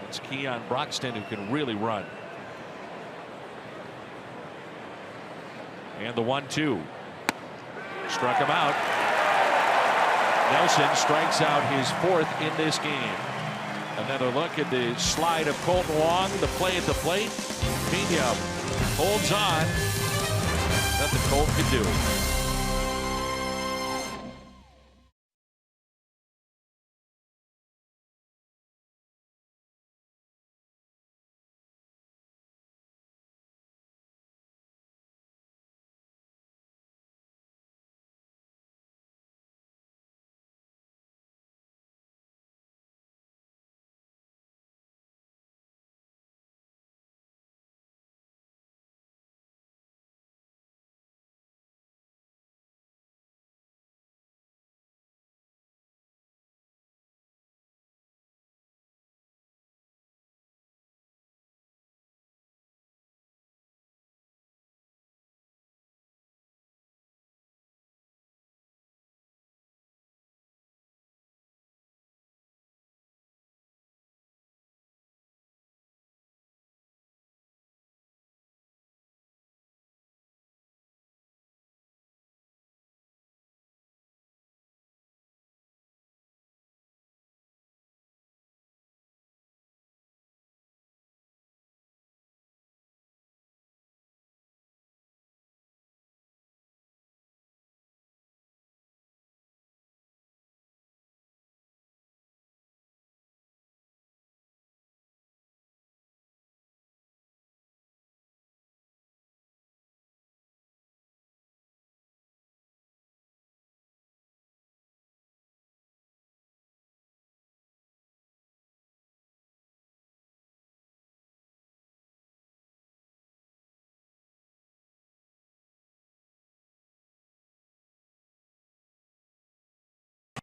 It's Keon Broxton who can really run. And the 1-2 struck him out. Nelson strikes out his 4th in this game. Another look at the slide of Colton Wong, the play at the plate. Pena holds on. Nothing Colt can do.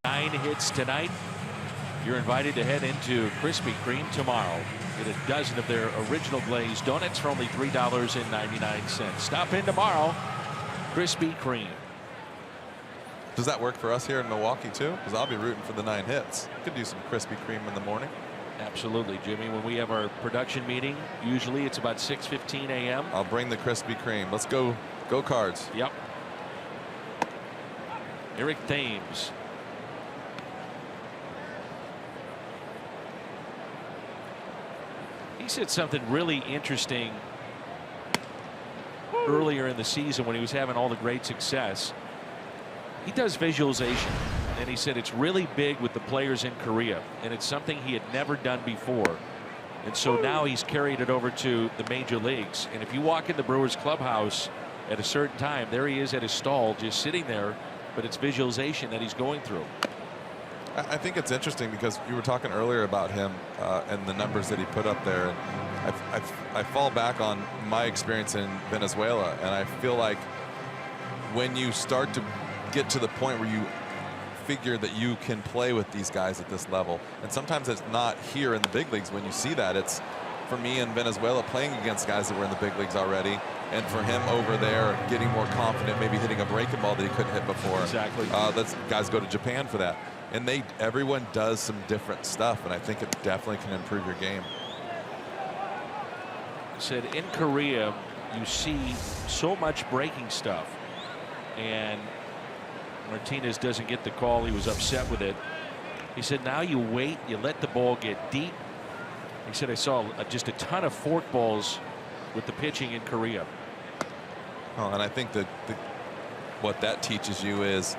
9 hits tonight. You're invited to head into Krispy Kreme tomorrow. Get a dozen of their original glazed donuts for only $3.99. Stop in tomorrow. Krispy Kreme. Does that work for us here in Milwaukee too? Because I'll be rooting for the 9 hits. Could do some Krispy Kreme in the morning. Absolutely, Jimmy. When we have our production meeting, usually it's about 6:15 a.m. I'll bring the Krispy Kreme. Let's go. Go Cards. Yep. Eric Thames. He said something really interesting earlier in the season when he was having all the great success. He does visualization, and he said it's really big with the players in Korea, and it's something he had never done before. And so now he's carried it over to the major leagues. And if you walk in the Brewers clubhouse at a certain time, there he is at his stall just sitting there, but it's visualization that he's going through. I think it's interesting because you were talking earlier about him and the numbers that he put up there. And I fall back on my experience in Venezuela, and I feel like when you start to get to the point where you figure that you can play with these guys at this level, and sometimes it's not here in the big leagues. When you see that, it's for me in Venezuela playing against guys that were in the big leagues already, and for him over there getting more confident, maybe hitting a breaking ball that he couldn't hit before. Exactly. Let's guys go to Japan for that, and everyone does some different stuff, and I think it definitely can improve your game. Said in Korea you see so much breaking stuff, and Martinez doesn't get the call. He was upset with it. He said now you wait, you let the ball get deep. He said I saw just a ton of fork balls with the pitching in Korea. Oh, and I think that what that teaches you is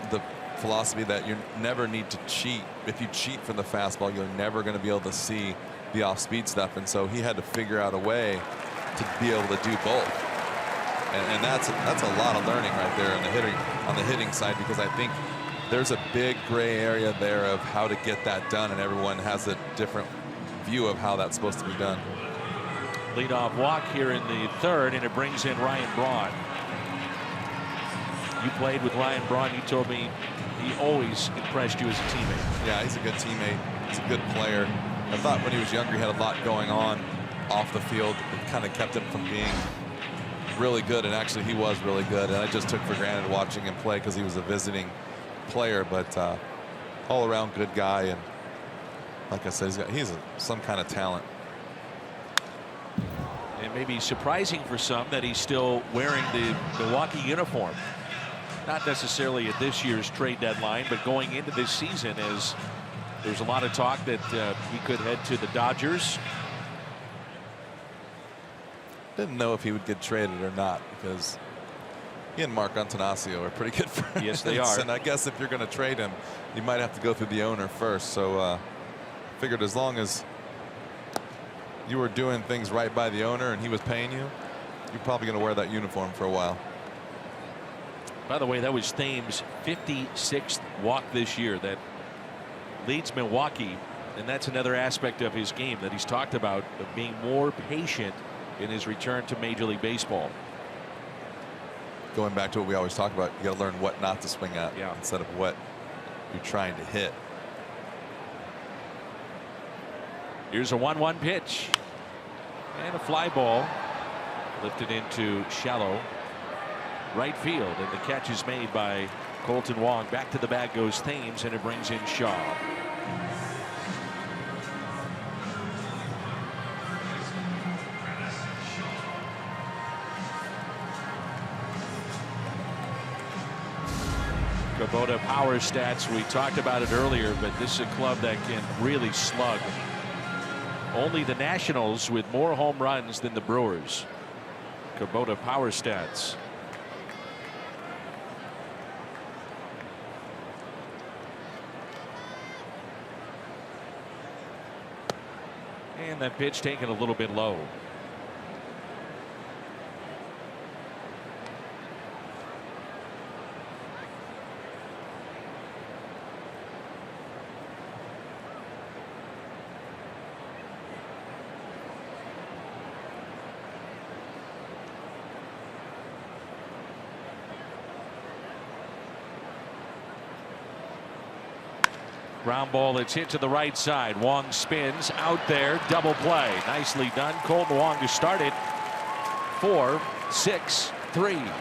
the philosophy that you never need to cheat. If you cheat from the fastball, you're never going to be able to see the off-speed stuff, and so he had to figure out a way to be able to do both. And that's a lot of learning right there on the hitting side, because I think there's a big gray area there of how to get that done, and everyone has a different view of how that's supposed to be done. Leadoff walk here in the third, and it brings in Ryan Braun. You played with Ryan Braun. You told me he always impressed you as a teammate. Yeah, he's a good teammate. He's a good player. I thought when he was younger he had a lot going on off the field. It kind of kept him from being really good, and actually he was really good, and I just took for granted watching him play because he was a visiting player, but all around good guy, and like I said, he's some kind of talent. It may be surprising for some that he's still wearing the Milwaukee uniform. Not necessarily at this year's trade deadline, but going into this season, as there's a lot of talk that he could head to the Dodgers. Didn't know if he would get traded or not, because he and Mark Antanasio are pretty good friends. Yes, they are. And I guess if you're going to trade him, you might have to go through the owner first. So figured as long as you were doing things right by the owner and he was paying you, you're probably going to wear that uniform for a while. By the way, that was Thames' 56th walk this year. That leads Milwaukee, and that's another aspect of his game that he's talked about, of being more patient in his return to Major League Baseball. Going back to what we always talk about, you got to learn what not to swing at instead of what you're trying to hit. Here's a 1-1 pitch, and a fly ball lifted into shallow right field, and the catch is made by Colton Wong. Back to the bag goes Thames, and it brings in Shaw. Kubota power stats, we talked about it earlier, but this is a club that can really slug. Only the Nationals with more home runs than the Brewers. Kubota power stats. And that pitch taken a little bit low. Ground ball that's hit to the right side. Wong spins out there. Double play. Nicely done. Colton Wong to start it. 4-6-3.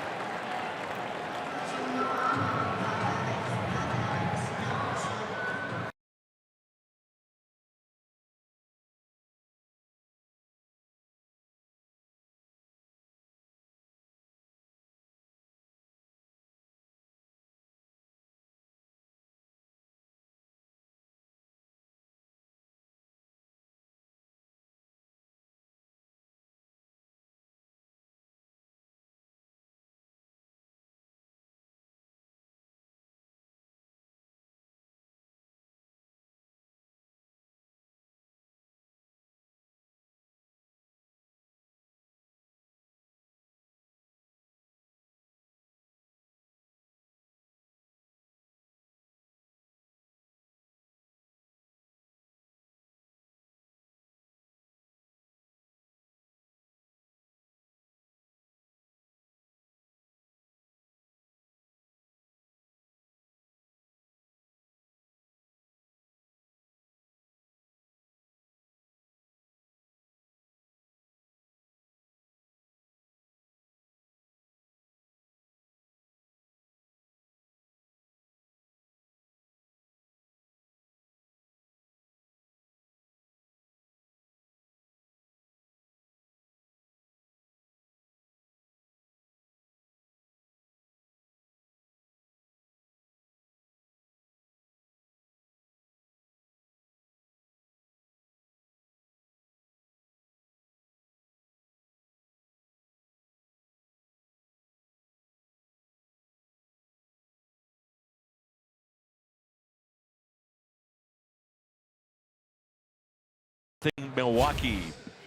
Milwaukee,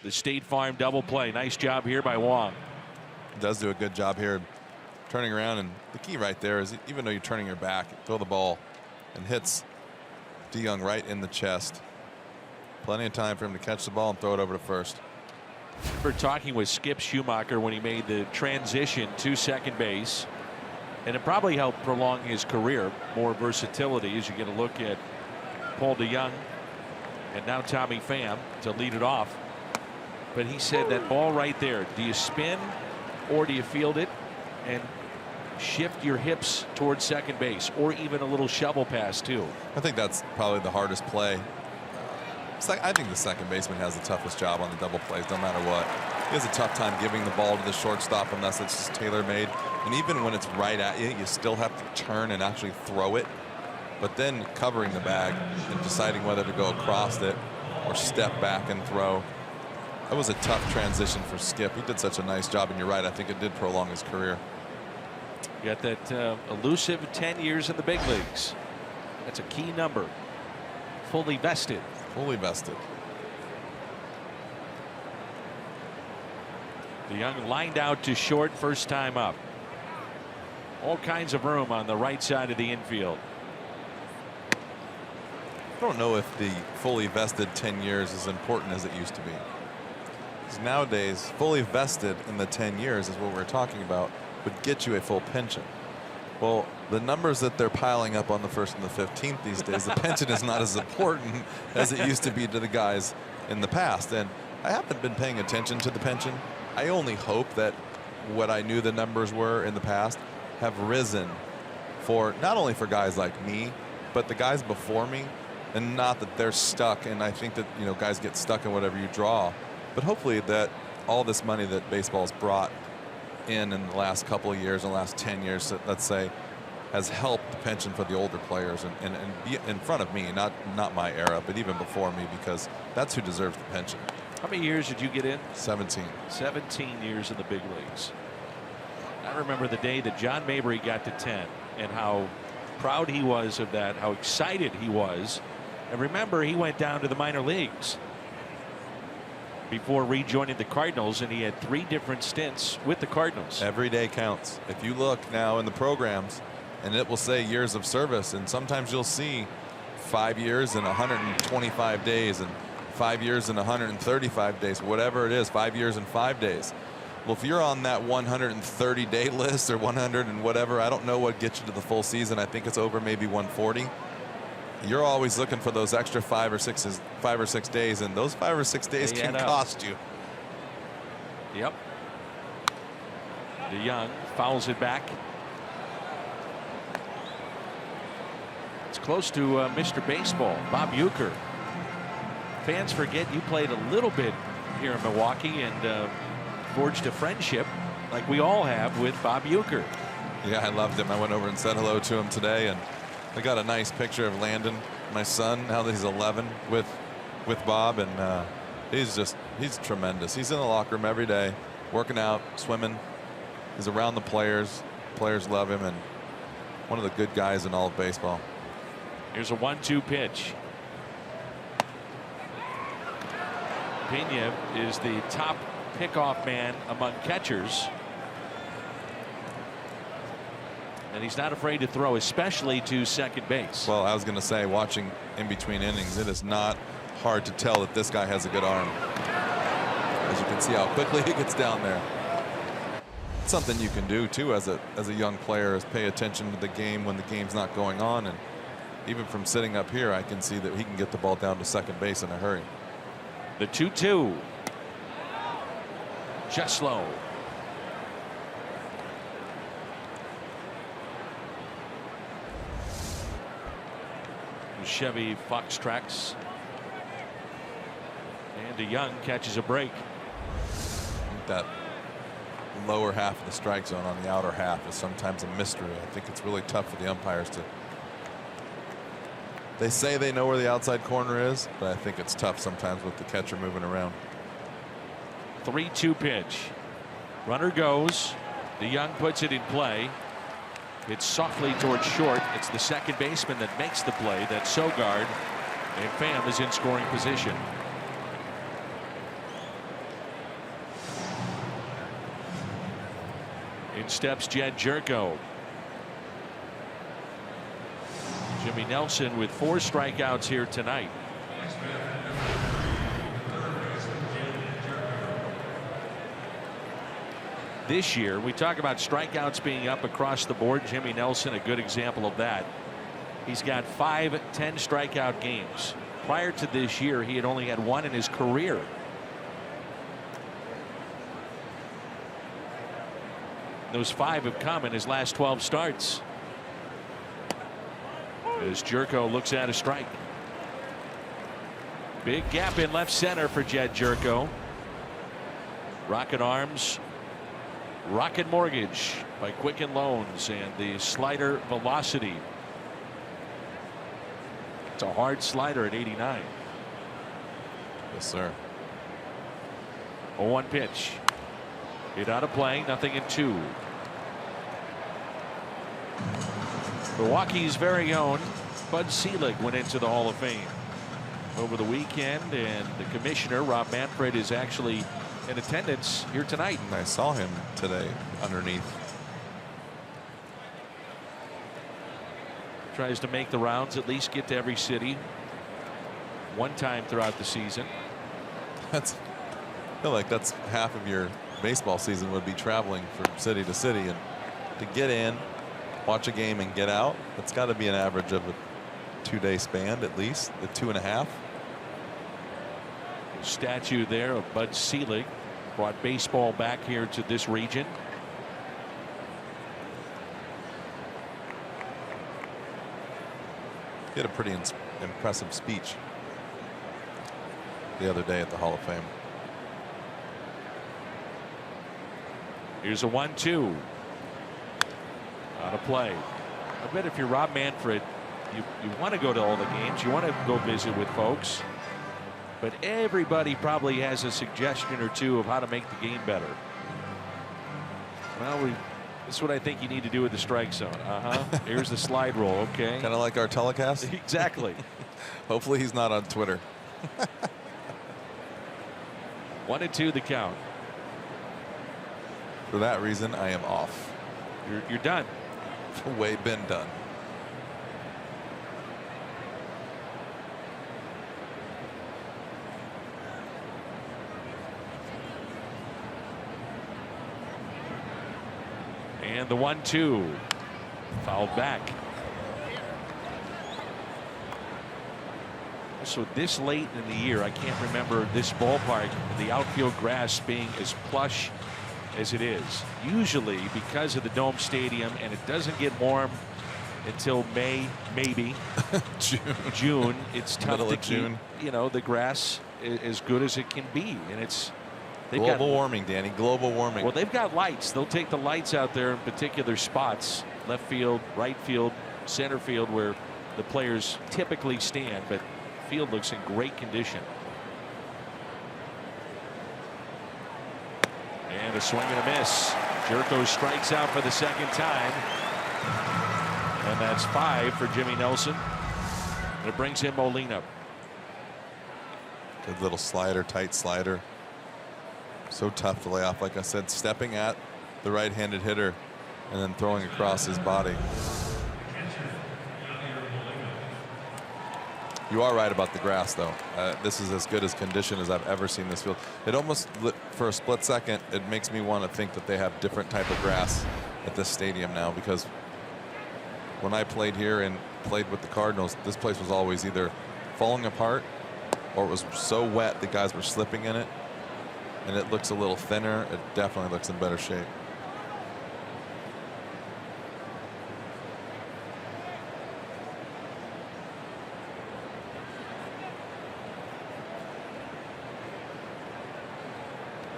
the State Farm double play. Nice job here by Wong. Does do a good job here turning around, and the key right there is even though you're turning your back, throw the ball and hits DeYoung right in the chest. Plenty of time for him to catch the ball and throw it over to first. For talking with Skip Schumacher when he made the transition to second base, and it probably helped prolong his career. More versatility as you get a look at Paul DeYoung and now Tommy Pham to lead it off. But he said that ball right there, do you spin or do you field it and shift your hips towards second base, or even a little shovel pass too? I think that's probably the hardest play. I think the second baseman has the toughest job on the double plays no matter what. He has a tough time giving the ball to the shortstop unless it's tailor-made. And even when it's right at you, you still have to turn and actually throw it. But then covering the bag and deciding whether to go across it or step back and throw. That was a tough transition for Skip. He did such a nice job, and you're right, I think it did prolong his career. You got that elusive 10 years in the big leagues. That's a key number. Fully vested. Fully vested. DeYoung lined out to short first time up. All kinds of room on the right side of the infield. I don't know if the fully vested 10 years is important as it used to be. Because nowadays, fully vested in the 10 years is what we're talking about, would get you a full pension. Well, the numbers that they're piling up on the 1st and the 15th these days, the pension is not as important as it used to be to the guys in the past. And I haven't been paying attention to the pension. I only hope that what I knew the numbers were in the past have risen for not only for guys like me, but the guys before me. And not that they're stuck, and I think that, you know, guys get stuck in whatever you draw. But hopefully that all this money that baseball's brought in the last couple of years, in the last 10 years, let's say, has helped the pension for the older players and be in front of me, not my era, but even before me, because that's who deserves the pension. How many years did you get in? 17. 17 years in the big leagues. I remember the day that John Mabry got to 10 and how proud he was of that, how excited he was. And remember, he went down to the minor leagues before rejoining the Cardinals, and he had 3 different stints with the Cardinals. Every day counts. If you look now in the programs, and it will say years of service, and sometimes you'll see 5 years and 125 days and 5 years and 135 days, whatever it is, 5 years and 5 days. Well, if you're on that 130-day list or 100 and whatever, I don't know what gets you to the full season. I think it's over maybe 140. you're always looking for those extra 5 or 6 days, and those 5 or 6 days can cost you. Yep. DeYoung fouls it back. It's close to Mr. Baseball, Bob Uecker. Fans forget you played a little bit here in Milwaukee and forged a friendship like we all have with Bob Uecker. Yeah, I loved him. I went over and said hello to him today, and I got a nice picture of Landon, my son, now that he's 11, with Bob, and he's tremendous. He's in the locker room every day, working out, swimming. He's around the players. Players love him, and one of the good guys in all of baseball. Here's a 1-2 pitch. Pena is the top pickoff man among catchers. And he's not afraid to throw, especially to second base. Well, I was going to say, watching in between innings, it is not hard to tell that this guy has a good arm. As you can see how quickly he gets down there. Something you can do too as a young player is pay attention to the game when the game's not going on, and even from sitting up here, I can see that he can get the ball down to second base in a hurry. The 2-2. Just low. Chevy Fox tracks. And DeYoung catches a break. That lower half of the strike zone on the outer half is sometimes a mystery. I think it's really tough for the umpires to. They say they know where the outside corner is, but I think it's tough sometimes with the catcher moving around. 3-2 pitch. Runner goes. DeYoung puts it in play. It's softly towards short. It's the second baseman that makes the play. That's Sogard, and Pham is in scoring position. In steps Jed Jerko. Jimmy Nelson with 4 strikeouts here tonight. This year, we talk about strikeouts being up across the board. Jimmy Nelson, a good example of that. He's got 5 10 strikeout games. Prior to this year, he had only had 1 in his career. Those 5 have come in his last 12 starts. As Jerko looks at a strike. Big gap in left center for Jed Jerko. Rocket Arms, Rocket Mortgage by Quicken Loans, and the slider velocity. It's a hard slider at 89. Yes, sir. 0-1 pitch. Hit out of play, nothing in 2. Milwaukee's very own Bud Selig went into the Hall of Fame over the weekend, and the commissioner, Rob Manfred, is actually in attendance here tonight. And I saw him today underneath. Tries to make the rounds, at least get to every city one time throughout the season. I feel like that's half of your baseball season would be traveling from city to city, and to get in, watch a game, and get out, that's got to be an average of a 2-day span, at least the 2.5. Statue there of Bud Selig brought baseball back here to this region. He had a pretty impressive speech the other day at the Hall of Fame. Here's a 1-2. Out of play. I bet if you're Rob Manfred, you want to go to all the games. You want to go visit with folks. But everybody probably has a suggestion or two of how to make the game better. Well, this is what I think you need to do with the strike zone. Here's the slide roll. Okay. Kind of like our telecast. Exactly. Hopefully he's not on Twitter. 1-2 the count. For that reason, I am off. You're done. Way been done. And the 1-2 fouled back. Also, this late in the year, I can't remember this ballpark, the outfield grass being as plush as it is. Usually, because of the dome stadium, and it doesn't get warm until May, maybe June. It's tough Middle to of keep, June. you know, the grass as good as it can be, and it's Global warming, Danny. Global warming. Well, they've got lights. They'll take the lights out there in particular spots, left field, right field, center field, where the players typically stand, but the field looks in great condition. And a swing and a miss. Jerko strikes out for the second time. And that's 5 for Jimmy Nelson. And it brings in Molina. Good little slider, tight slider. So tough to lay off. Like I said, stepping at the right-handed hitter and then throwing across his body. You are right about the grass, though. This is as good as condition as I've ever seen this field. It almost, for a split second, it makes me want to think that they have different type of grass at this stadium now, because when I played here and played with the Cardinals, this place was always either falling apart or it was so wet the guys were slipping in it, and it looks a little thinner. It definitely looks in better shape.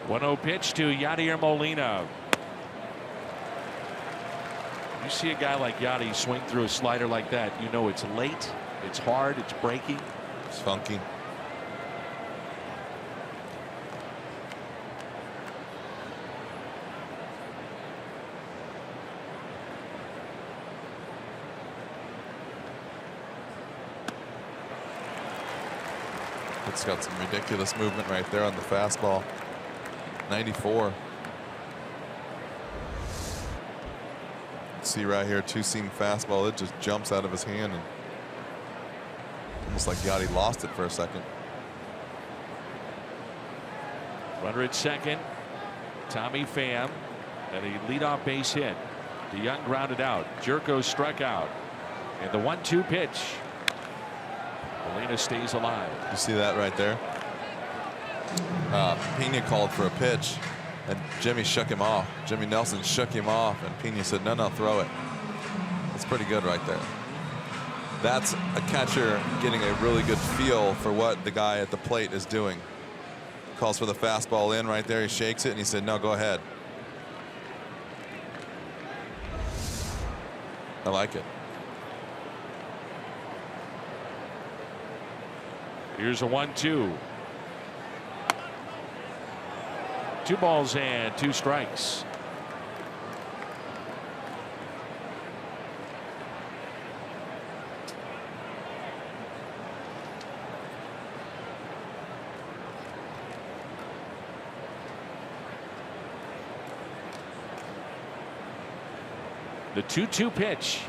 One-0 pitch to Yadier Molina. You see a guy like Yadi swing through a slider like that, you know it's late, it's hard, it's breaking. It's funky. It's got some ridiculous movement right there on the fastball. 94. See right here, two-seam fastball. It just jumps out of his hand, and almost like Yachty lost it for a second. Runner at second, Tommy Pham, and a leadoff base hit. DeYoung grounded out. Jerko struck out, and the 1-2 pitch. Molina stays alive. You see that right there? Pena called for a pitch, and Jimmy shook him off. Jimmy Nelson shook him off, and Pena said, no, throw it. That's pretty good right there. That's a catcher getting a really good feel for what the guy at the plate is doing. Calls for the fastball in right there. He shakes it, and he said, no, go ahead. I like it. Here's a 1-2. 2 balls and 2 strikes. The 2-2 pitch.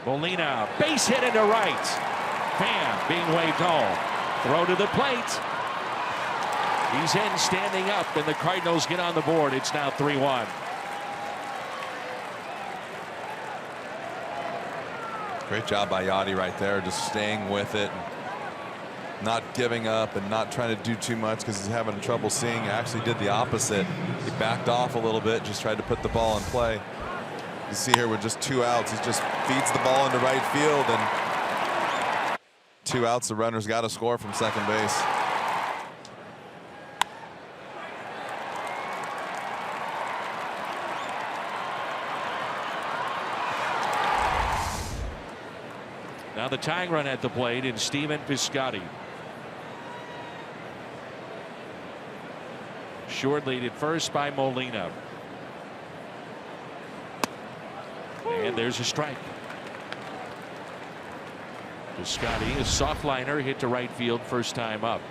Molina, base hit into right. Pham being waved home. Throw to the plate. He's in, standing up, and the Cardinals get on the board. It's now 3-1. Great job by Yachty right there, just staying with it, not giving up and not trying to do too much because he's having trouble seeing. He actually did the opposite. He backed off a little bit, just tried to put the ball in play. You see here with just 2 outs, he just feeds the ball into right field, and 2 outs, the runner's got to score from second base. Now the tying run at the plate in Steven Piscotty. Short lead at first by Molina. And there's a strike. Piscotty, a soft liner, hit to right field first time up.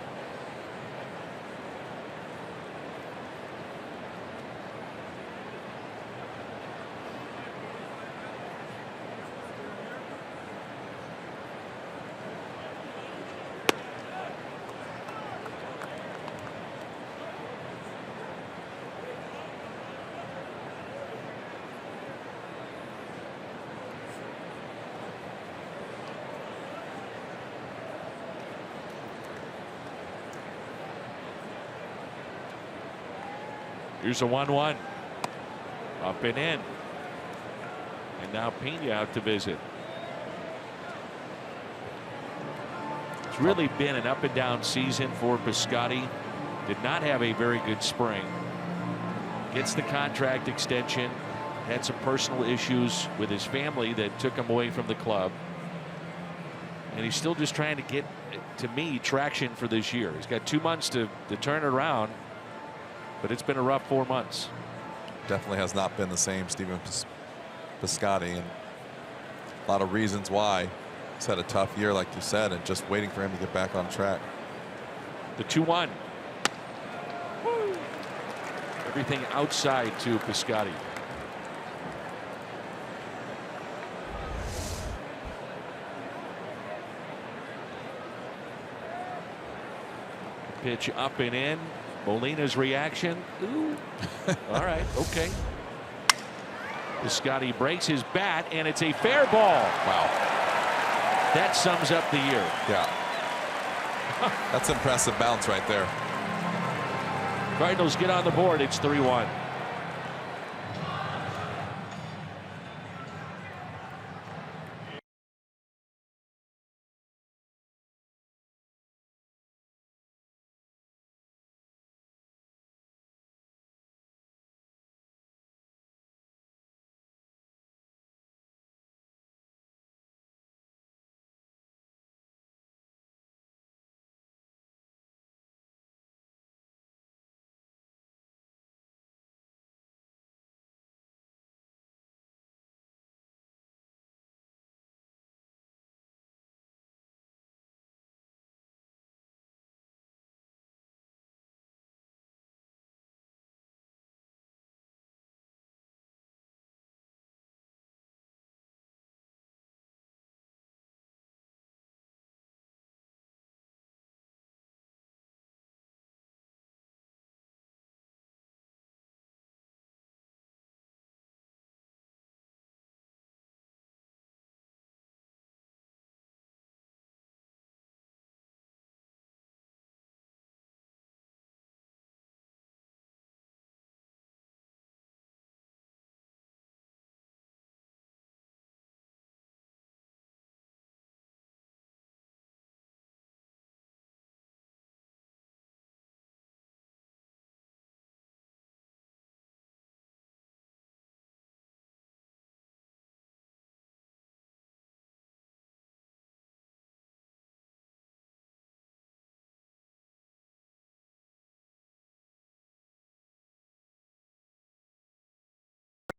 Here's a 1-1. Up and in. And now Pena out to visit. It's really been an up and down season for Piscotty. Did not have a very good spring. Gets the contract extension. Had some personal issues with his family that took him away from the club. And he's still just trying to get, to me, traction for this year. He's got 2 months to turn it around. But it's been a rough 4 months. Definitely has not been the same Stephen Piscotty, and a lot of reasons why. He's had a tough year, like you said, and just waiting for him to get back on track. The 2-1. Everything outside to Piscotty. Pitch up and in. Molina's reaction. Ooh. All right. Okay. Piscotty breaks his bat, and it's a fair ball. Wow. That sums up the year. Yeah. That's impressive bounce right there. Cardinals get on the board. It's 3-1.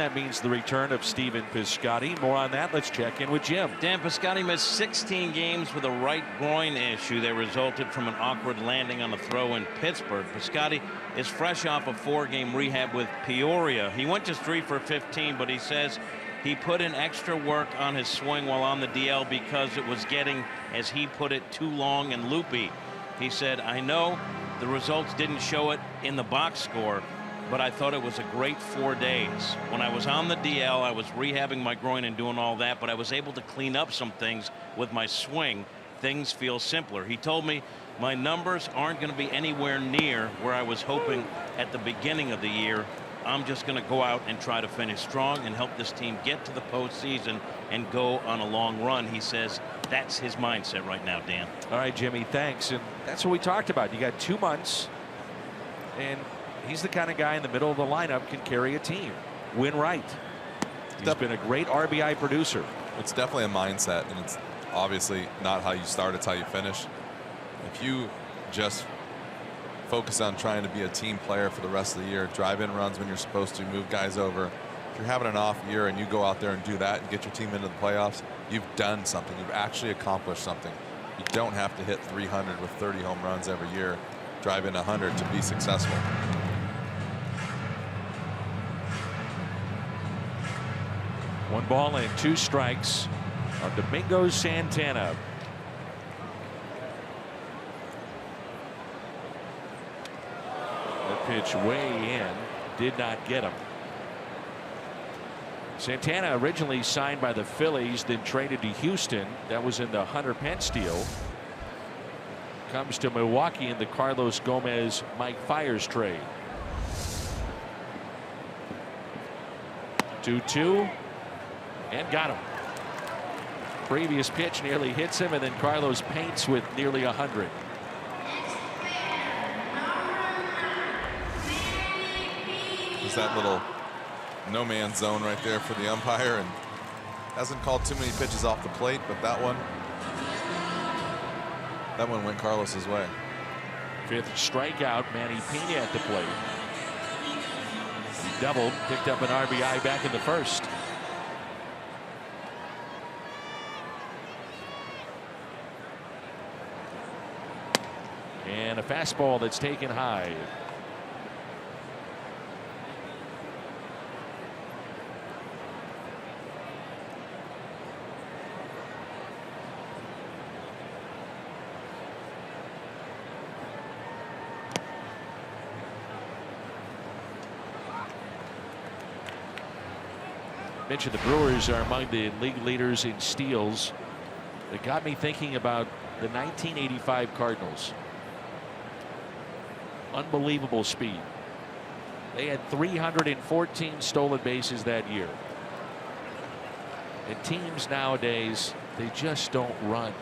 That means the return of Stephen Piscotty. More on that. Let's check in with Jim. Dan Piscotty missed 16 games with a right groin issue that resulted from an awkward landing on a throw in Pittsburgh. Piscotty is fresh off a 4-game rehab with Peoria. He went just 3 for 15, but he says he put in extra work on his swing while on the DL because it was getting, as he put it, too long and loopy. He said, I know the results didn't show it in the box score, but I thought it was a great 4 days. When I was on the DL, I was rehabbing my groin and doing all that, but I was able to clean up some things with my swing. Things feel simpler. He told me my numbers aren't going to be anywhere near where I was hoping at the beginning of the year. I'm just going to go out and try to finish strong and help this team get to the postseason and go on a long run. He says that's his mindset right now, Dan. All right, Jimmy, thanks. And that's what we talked about. You got 2 months, and he's the kind of guy in the middle of the lineup can carry a team. Win right. He's been a great RBI producer. It's definitely a mindset, and it's obviously not how you start, it's how you finish. If you just focus on trying to be a team player for the rest of the year, drive in runs when you're supposed to, move guys over. If you're having an off year and you go out there and do that and get your team into the playoffs, you've done something. You've actually accomplished something. You don't have to hit 300 with 30 home runs every year, drive in 100 to be successful. One ball and 2 strikes on Domingo Santana. The pitch way in, did not get him. Santana originally signed by the Phillies, then traded to Houston. That was in the Hunter Pence deal. Comes to Milwaukee in the Carlos Gomez Mike Fiers trade. 2-2 and got him. Previous pitch nearly hits him, and then Carlos paints with nearly 100. There's that little no man's zone right there for the umpire, and hasn't called too many pitches off the plate, but that one went Carlos's way. 5th strikeout, Manny Pena at the plate. He doubled, picked up an RBI back in the 1st. And a fastball that's taken high. Mentioned the Brewers are among the league leaders in steals. It got me thinking about the 1985 Cardinals. Unbelievable speed. They had 314 stolen bases that year. And teams nowadays, they just don't run.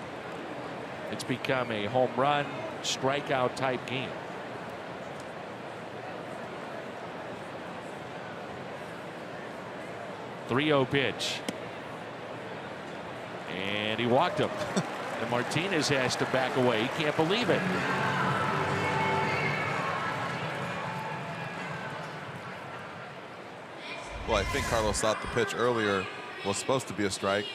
It's become a home run, strikeout type game. .30 pitch. And he walked him. And Martinez has to back away. He can't believe it. Well, I think Carlos thought the pitch earlier was supposed to be a strike.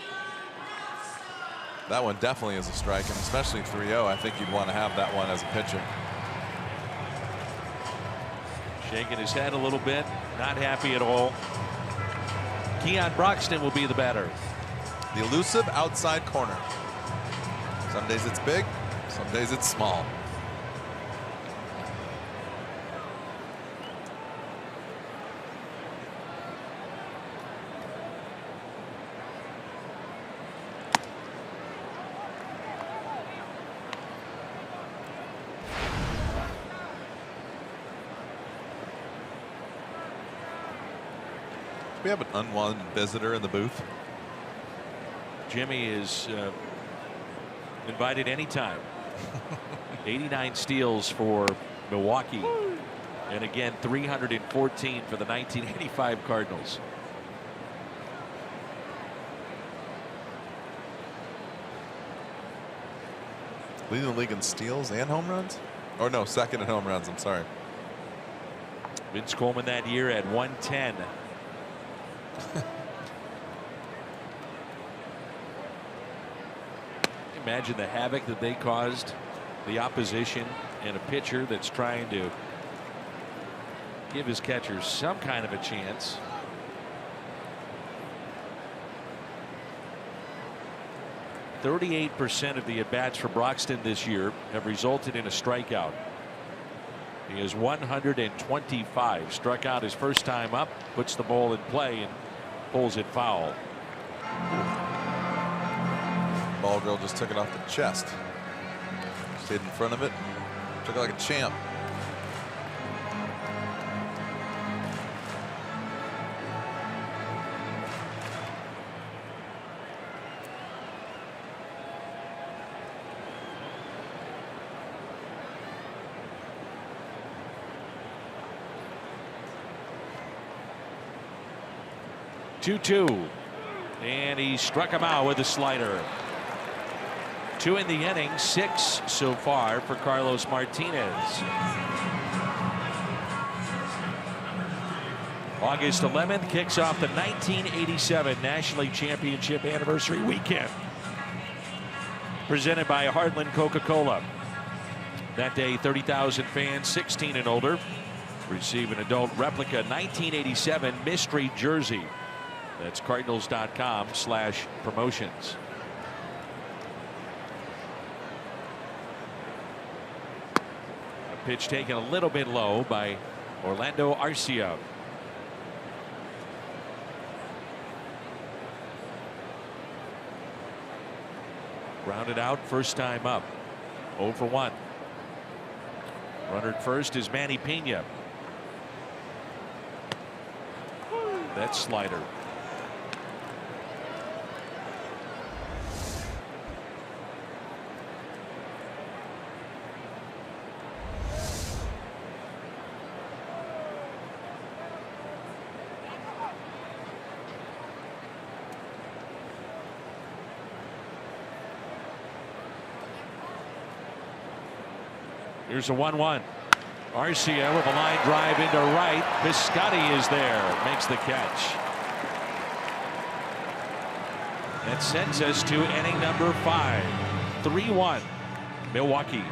That one definitely is a strike, and especially 3-0. I think you'd want to have that one as a pitcher. Shaking his head a little bit, not happy at all. Keon Broxton will be the batter. The elusive outside corner. Some days it's big, some days it's small. We have an unwanted visitor in the booth. Jimmy is invited anytime. 89 steals for Milwaukee. And again, 314 for the 1985 Cardinals. Leading the league in steals and home runs? Or no, second in home runs, I'm sorry. Vince Coleman that year at 110. Imagine the havoc that they caused the opposition and a pitcher that's trying to give his catcher some kind of a chance. .38% of the at-bats for Broxton this year have resulted in a strikeout. He has 125. Struck out his first time up, puts the ball in play and pulls it foul. Ball girl just took it off the chest. Stayed in front of it. Took it like a champ. Two, and he struck him out with a slider. 2 in the inning, 6 so far for Carlos Martinez. August 11th kicks off the 1987 National League Championship Anniversary Weekend. Presented by Heartland Coca-Cola. That day, 30,000 fans 16 and older receive an adult replica 1987 mystery jersey. That's Cardinals.com/promotions. A pitch taken a little bit low by Orlando Arcia. Grounded out first time up. 0 for 1. Runner at first is Manny Pena. that slider. Here's a 1-1. Arcia with a line drive into right. Piscotty is there, makes the catch. That sends us to inning number 5. 3-1 Milwaukee.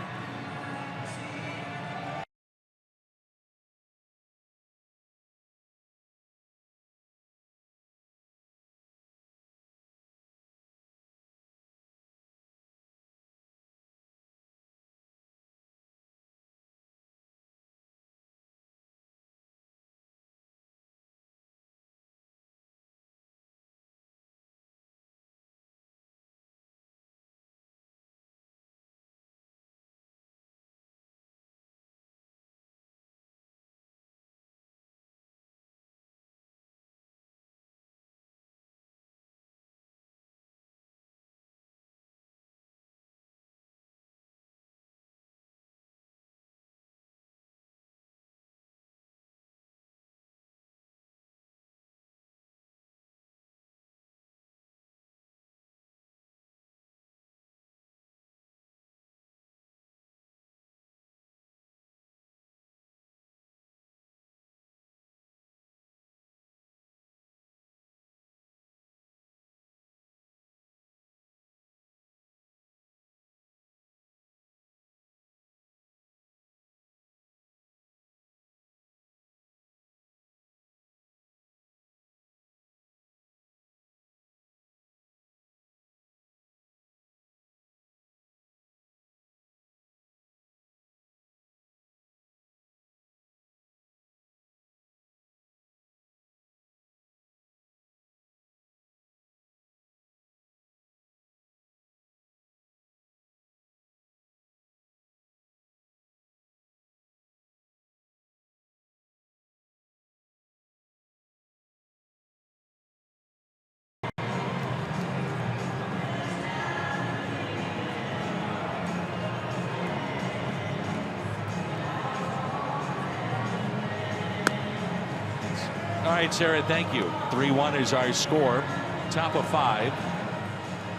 All right, Sarah, thank you. 3-1 is our score. Top of 5.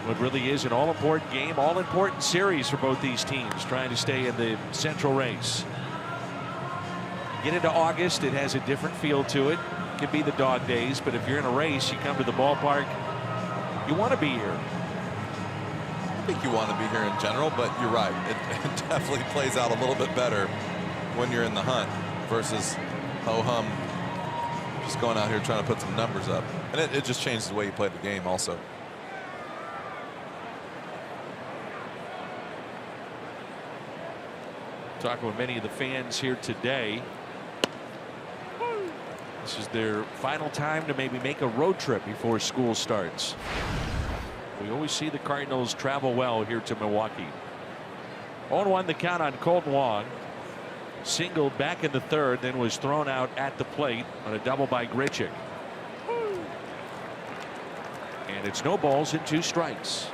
What really is an all-important game, all-important series for both these teams, trying to stay in the central race. Get into August, it has a different feel to it. It can be the dog days, but if you're in a race, you come to the ballpark, you want to be here. I think you want to be here in general, but you're right. It definitely plays out a little bit better when you're in the hunt versus ho-hum, just going out here trying to put some numbers up. And it just changes the way you play the game also. Talking with many of the fans here today. This is their final time to maybe make a road trip before school starts. We always see the Cardinals travel well here to Milwaukee. 0-1 the count on Colton Wong. Singled back in the third, then was thrown out at the plate on a double by Grichuk. And it's no balls and 2 strikes.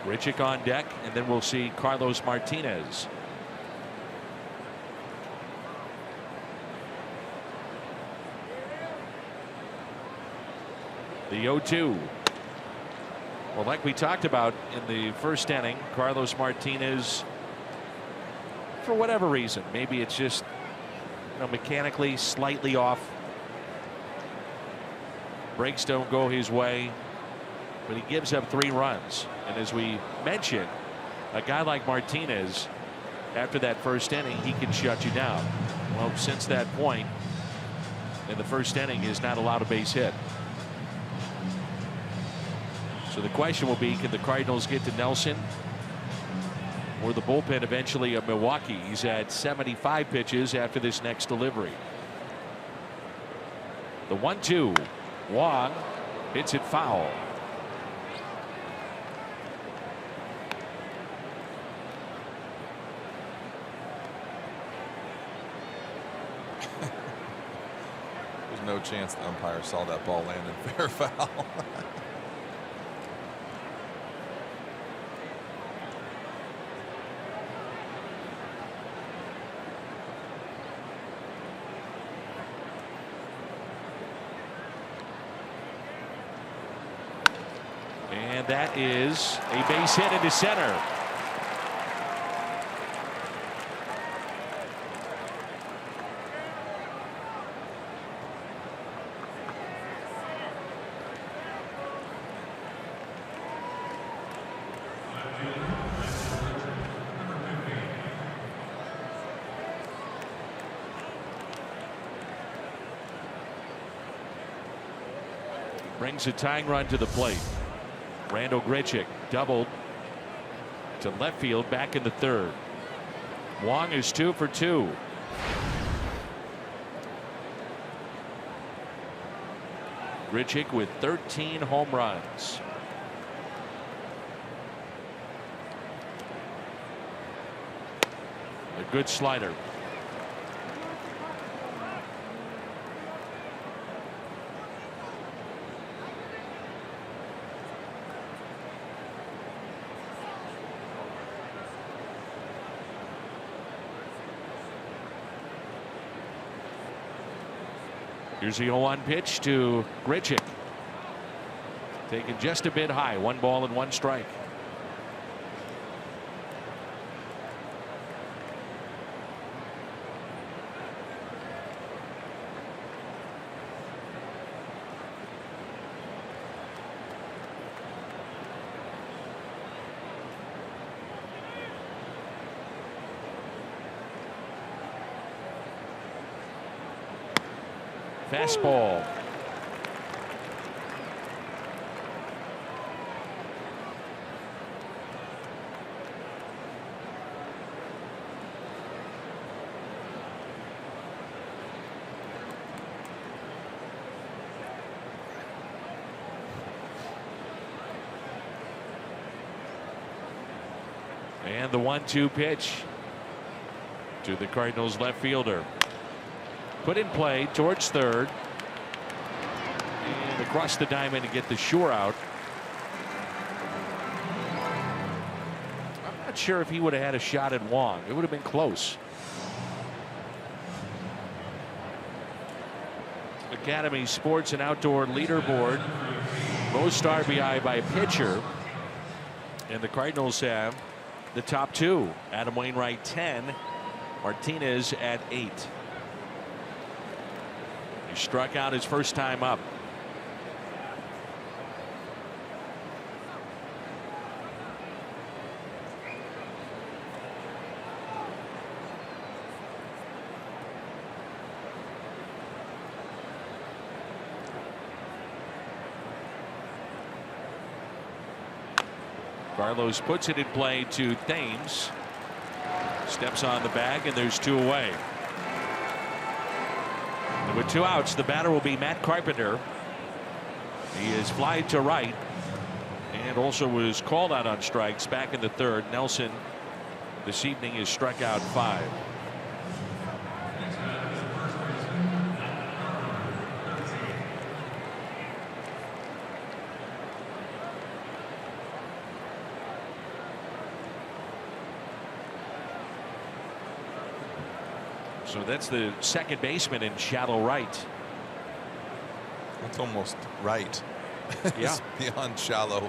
Grichuk on deck, and then we'll see Carlos Martinez. The 0-2. Well, like we talked about in the first inning, Carlos Martinez, for whatever reason, maybe it's just, you know, mechanically slightly off. Breaks don't go his way, but he gives up 3 runs. And as we mentioned, a guy like Martinez, after that first inning, he can shut you down. Well, since that point in the first inning, he has not allowed a base hit. So the question will be, can the Cardinals get to Nelson or the bullpen eventually of Milwaukee? He's at 75 pitches after this next delivery. The 1-2. Wong hits it foul. no chance the umpire saw that ball land in fair foul. And that is a base hit into center. Brings a tying run to the plate. Randall Grichuk doubled to left field back in the third. Wong is 2 for 2. Grichuk with 13 home runs. A good slider. Here's the 0-1 pitch to Grichuk. Taken just a bit high. 1 ball and 1 strike. Fastball. And the 1-2 pitch to the Cardinals left fielder. Put in play towards third. And across the diamond to get the shore out. I'm not sure if he would have had a shot at Wong. It would have been close. Academy Sports and Outdoor Leaderboard. Most RBI by pitcher. And the Cardinals have the top 2. Adam Wainwright 10. Martinez at 8. He struck out his first time up. Carlos puts it in play to Thames. Steps on the bag, and there's 2 away. With 2 outs, the batter will be Matt Carpenter. He is flied to right and also was called out on strikes back in the third. Nelson this evening is struck out 5. So that's the second baseman in shallow right. That's almost right. Yeah. Beyond shallow.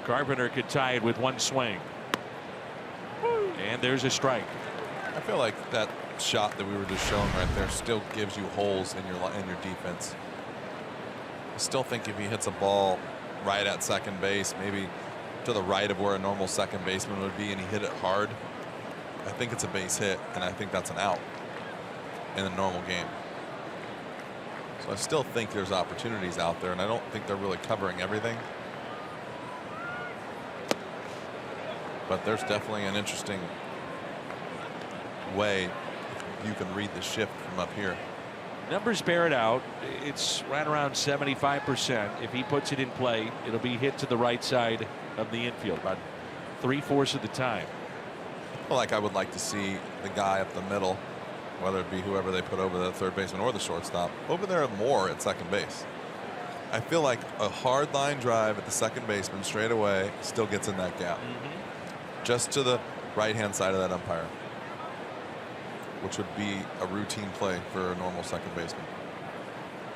Carpenter could tie it with 1 swing. And there's a strike. I feel like that shot that we were just showing right there still gives you holes in your defense. I still think if he hits a ball right at second base, maybe to the right of where a normal second baseman would be, and he hit it hard, I think it's a base hit, and I think that's an out in a normal game. So I still think there's opportunities out there, and I don't think they're really covering everything. But there's definitely an interesting way you can read the shift from up here. Numbers bear it out. It's right around 75%. If he puts it in play, it'll be hit to the right side of the infield about 3/4 of the time. Like I would like to see the guy up the middle, whether it be whoever they put over the third baseman or the shortstop, over there more at second base. I feel like a hard line drive at the second baseman straight away still gets in that gap. Just to the right-hand side of that umpire, which would be a routine play for a normal second baseman.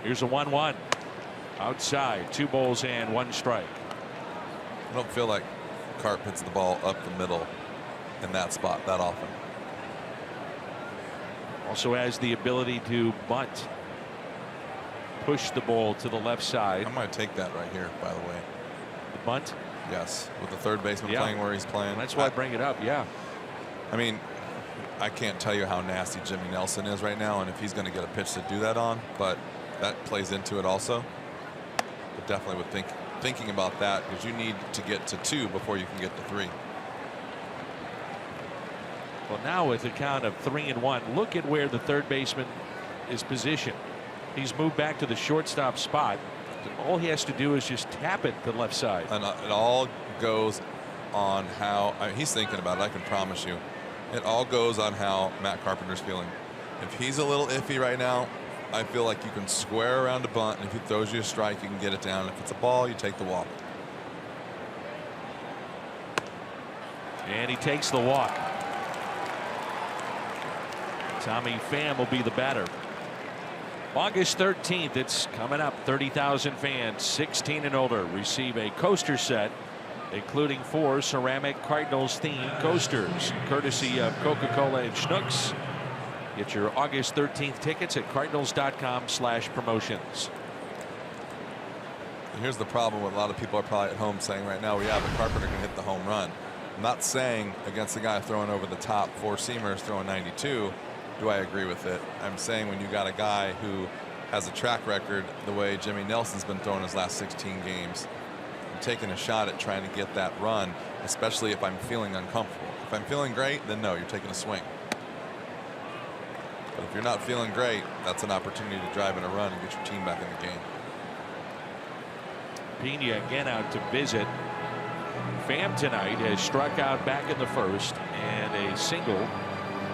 Here's a 1-1. Outside, 2 balls and 1 strike. I don't feel like Carp hits the ball up the middle in that spot that often. Also has the ability to bunt. Push the ball to the left side. I might take that right here, by the way. The bunt? Yes, with the third baseman playing where he's playing. That's why I bring it up, yeah. I mean, I can't tell you how nasty Jimmy Nelson is right now and if he's going to get a pitch to do that on, but that plays into it also. But definitely would thinking about that, because you need to get to 2 before you can get to 3. Well, now with a count of 3-1, look at where the third baseman is positioned. He's moved back to the shortstop spot. All he has to do is just tap it to the left side. And it all goes on how he's thinking about it. I can promise you. It all goes on how Matt Carpenter's feeling. If he's a little iffy right now, I feel like you can square around a bunt, and if he throws you a strike, you can get it down. If it's a ball, you take the walk. And he takes the walk. Tommy Pham will be the batter. August 13th, it's coming up. 30,000 fans 16 and older receive a coaster set, including 4 ceramic Cardinals themed coasters, courtesy of Coca-Cola and Schnucks. Get your August 13th tickets at cardinals.com/promotions. Here's the problem with a lot of people are probably at home saying right now, yeah, but Carpenter can hit the home run. I'm not saying against the guy throwing over the top 4 seamers throwing 92 do I agree with it. I'm saying when you got a guy who has a track record the way Jimmy Nelson's been throwing his last 16 games, I'm taking a shot at trying to get that run, especially if I'm feeling uncomfortable. If I'm feeling great, then no, you're taking a swing. But if you're not feeling great, that's an opportunity to drive in a run and get your team back in the game. Pena again out to visit. Pham tonight has struck out back in the first, and a single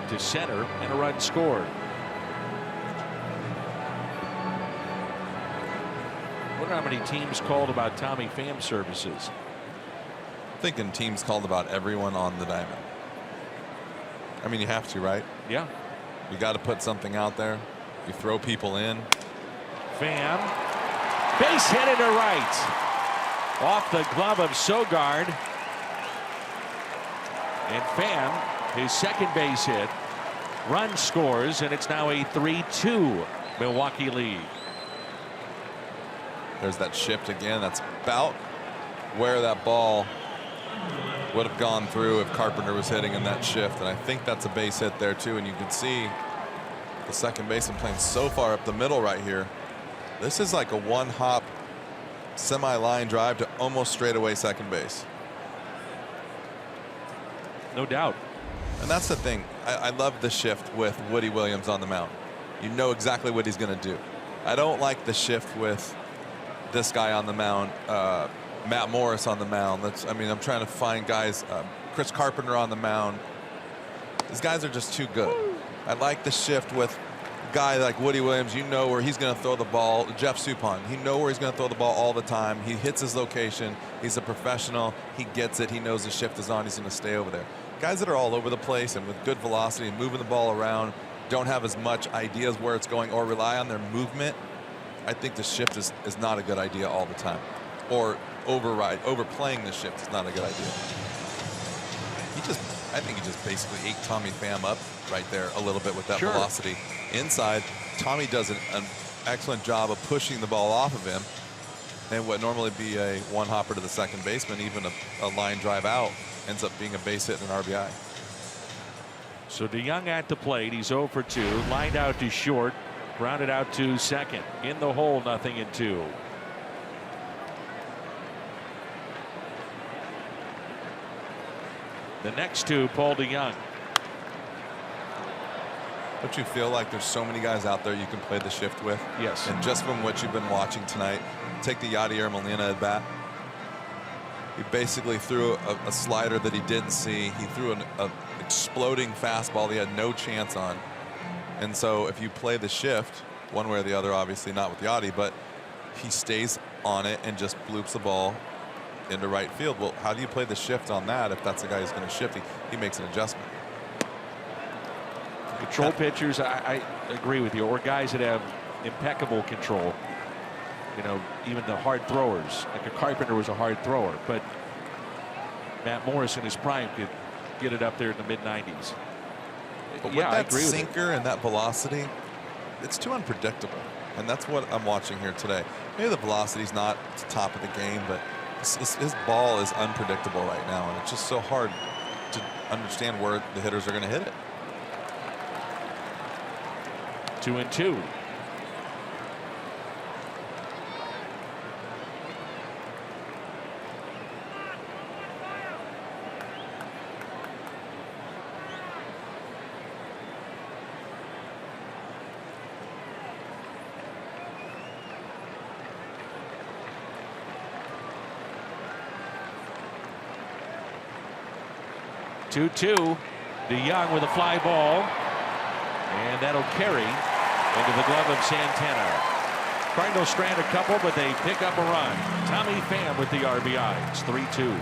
to center and a run scored. Wonder how many teams called about Tommy Pham services. I'm thinking teams called about everyone on the diamond. I mean, you have to, right? Yeah. You got to put something out there. You throw people in. Pham, base hit into right, off the glove of Sogard, and Pham, his second base hit, run scores, and it's now a 3-2 Milwaukee lead. There's that shift again. That's about where that ball would have gone through if Carpenter was hitting in that shift, and I think that's a base hit there too. And you can see the second baseman playing so far up the middle right here. This is like a 1-hop semi-line drive to almost straightaway second base. No doubt. And that's the thing. I love the shift with Woody Williams on the mound. You know exactly what he's going to do. I don't like the shift with this guy on the mound, Matt Morris on the mound. I mean, I'm trying to find guys, Chris Carpenter on the mound. These guys are just too good. I like the shift with a guy like Woody Williams. You know where he's going to throw the ball. Jeff Suppan, you know where he's going to throw the ball all the time. He hits his location. He's a professional. He gets it. He knows the shift is on. He's going to stay over there. Guys that are all over the place and with good velocity and moving the ball around, don't have as much ideas where it's going or rely on their movement. I think the shift is not a good idea all the time. Or overplaying the shift is not a good idea. I think he just basically ate Tommy Pham up right there a little bit with that velocity inside. Tommy does an excellent job of pushing the ball off of him, and what normally be a 1-hopper to the second baseman, even a line drive out, ends up being a base hit and an RBI. So DeYoung at the plate. He's 0 for 2. Lined out to short. Grounded out to second. In the hole, 0-2. The next 2, Paul DeYoung. Don't you feel like there's so many guys out there you can play the shift with? Yes. And just from what you've been watching tonight, take the Yadier Molina at bat. He basically threw a slider that he didn't see. He threw an exploding fastball he had no chance on. And so if you play the shift, one way or the other, obviously not with Yachty, but he stays on it and just bloops the ball into right field. Well, how do you play the shift on that if that's the guy who's going to shift? He makes an adjustment. Control pitchers, I agree with you, or guys that have impeccable control. You know, even the hard throwers, like a Carpenter was a hard thrower, but Matt Morris in his prime could get it up there in the mid-90s. But yeah, with that I agree sinker and that velocity, it's too unpredictable. And that's what I'm watching here today. Maybe the velocity's not at the top of the game, but his ball is unpredictable right now, and it's just so hard to understand where the hitters are going to hit it. 2-2. DeYoung with a fly ball, and that'll carry into the glove of Santana. Cardinals strand a couple, but they pick up a run. Tommy Pham with the RBI. It's 3-2.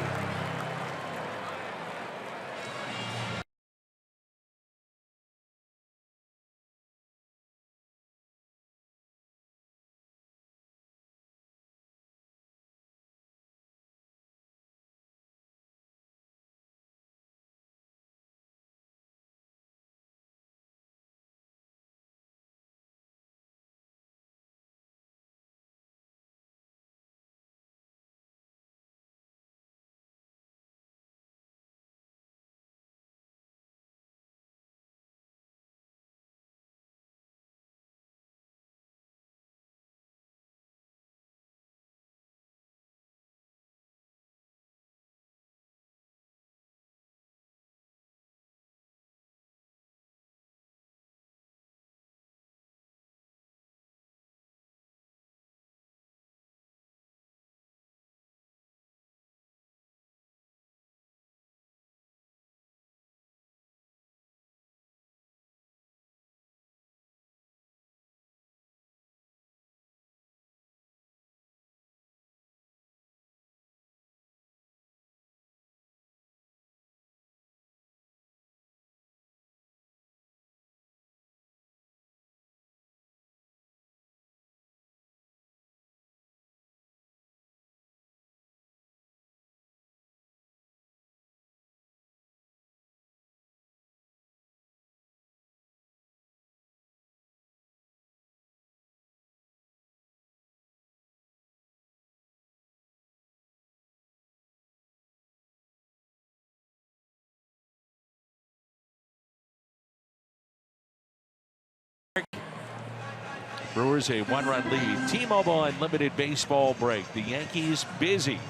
Brewers a one-run lead. T-Mobile Unlimited baseball break. The Yankees busy.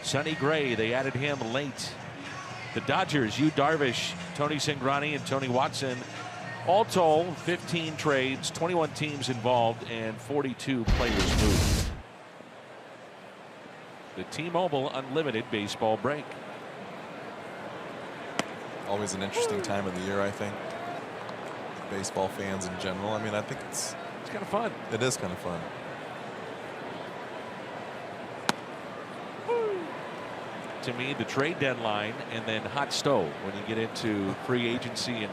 Sonny Gray, they added him late. The Dodgers, Yu Darvish, Tony Cingrani, and Tony Watson. All told, 15 trades, 21 teams involved, and 42 players moved. The T-Mobile Unlimited baseball break. Always an interesting time of the year, I think. Baseball fans in general. I mean, I think it's kind of fun. It is kind of fun. To me, the trade deadline and then hot stove when you get into free agency and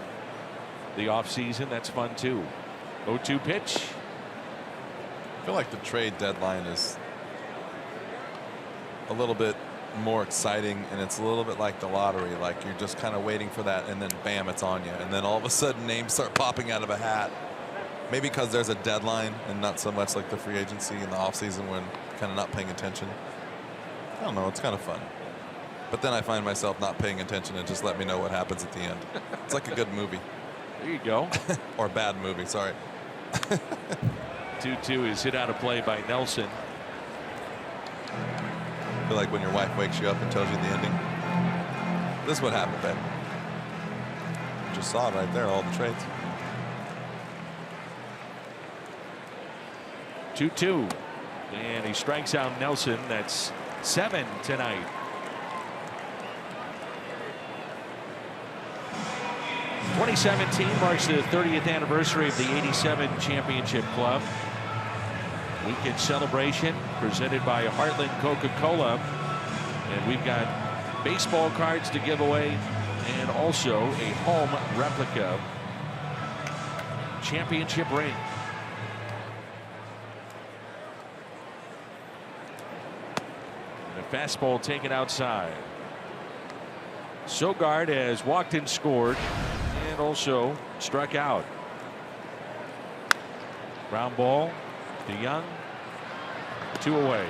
the offseason, that's fun too. 0-2 pitch. I feel like the trade deadline is a little bit more exciting, and it's a little bit like the lottery. Like you're just kind of waiting for that, and then bam, it's on you. And then all of a sudden names start popping out of a hat. Maybe because there's a deadline and not so much like the free agency in the offseason when kind of not paying attention. I don't know. It's kind of fun. But then I find myself not paying attention and just let me know what happens at the end. It's like a good movie. There you go. Or a bad movie. Sorry. 2-2 is hit out of play by Nelson. I feel like when your wife wakes you up and tells you the ending. This is what happened, babe. You just saw it right there, all the trades. 2-2. And he strikes out Nelson. That's 7 tonight 2017 marks the 30th anniversary of the '87 championship club. Weekend celebration presented by Heartland Coca-Cola. And we've got baseball cards to give away and also a home replica championship ring. And a fastball taken outside. Sogard has walked and scored and also struck out. Ground ball to Young. 2 away.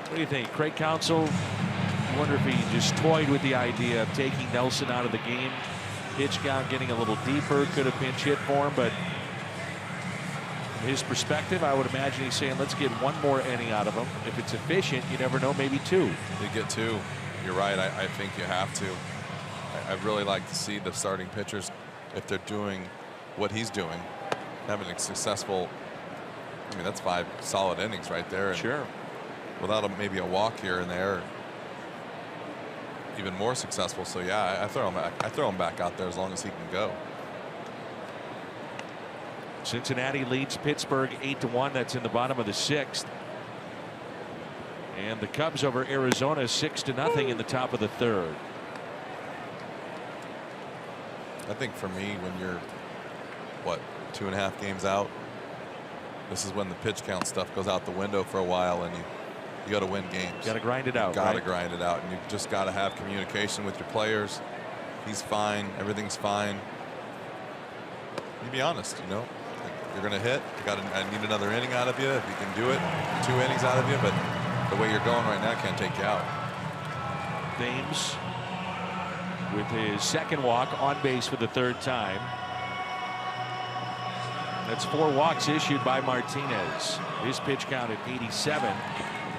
What do you think, Craig Counsell? I wonder if he just toyed with the idea of taking Nelson out of the game. Pitch count getting a little deeper, could have pinch hit for him, but from his perspective, I would imagine he's saying, let's get one more inning out of him. If it's efficient, you never know, maybe 2. You get 2. You're right. I think you have to. I'd really like to see the starting pitchers, if they're doing what he's doing, having a successful. I mean, that's 5 solid innings right there. And sure. Without maybe a walk here and there, even more successful. So yeah, I throw him back out there as long as he can go. Cincinnati leads Pittsburgh 8-1. That's in the bottom of the 6th. And the Cubs over Arizona 6-0 in the top of the 3rd. I think for me, when you're what, 2.5 games out, this is when the pitch count stuff goes out the window for a while, and you got to win games. Got to grind it out. Got to grind it out, and you've just got to have communication with your players. He's fine. Everything's fine. You be honest. You know, you're going to hit. I need another inning out of you. If you can do it, 2 innings out of you. But the way you're going right now can't take you out. Thames with his 2nd walk, on base for the 3rd time. That's 4 walks issued by Martinez. His pitch count at 87.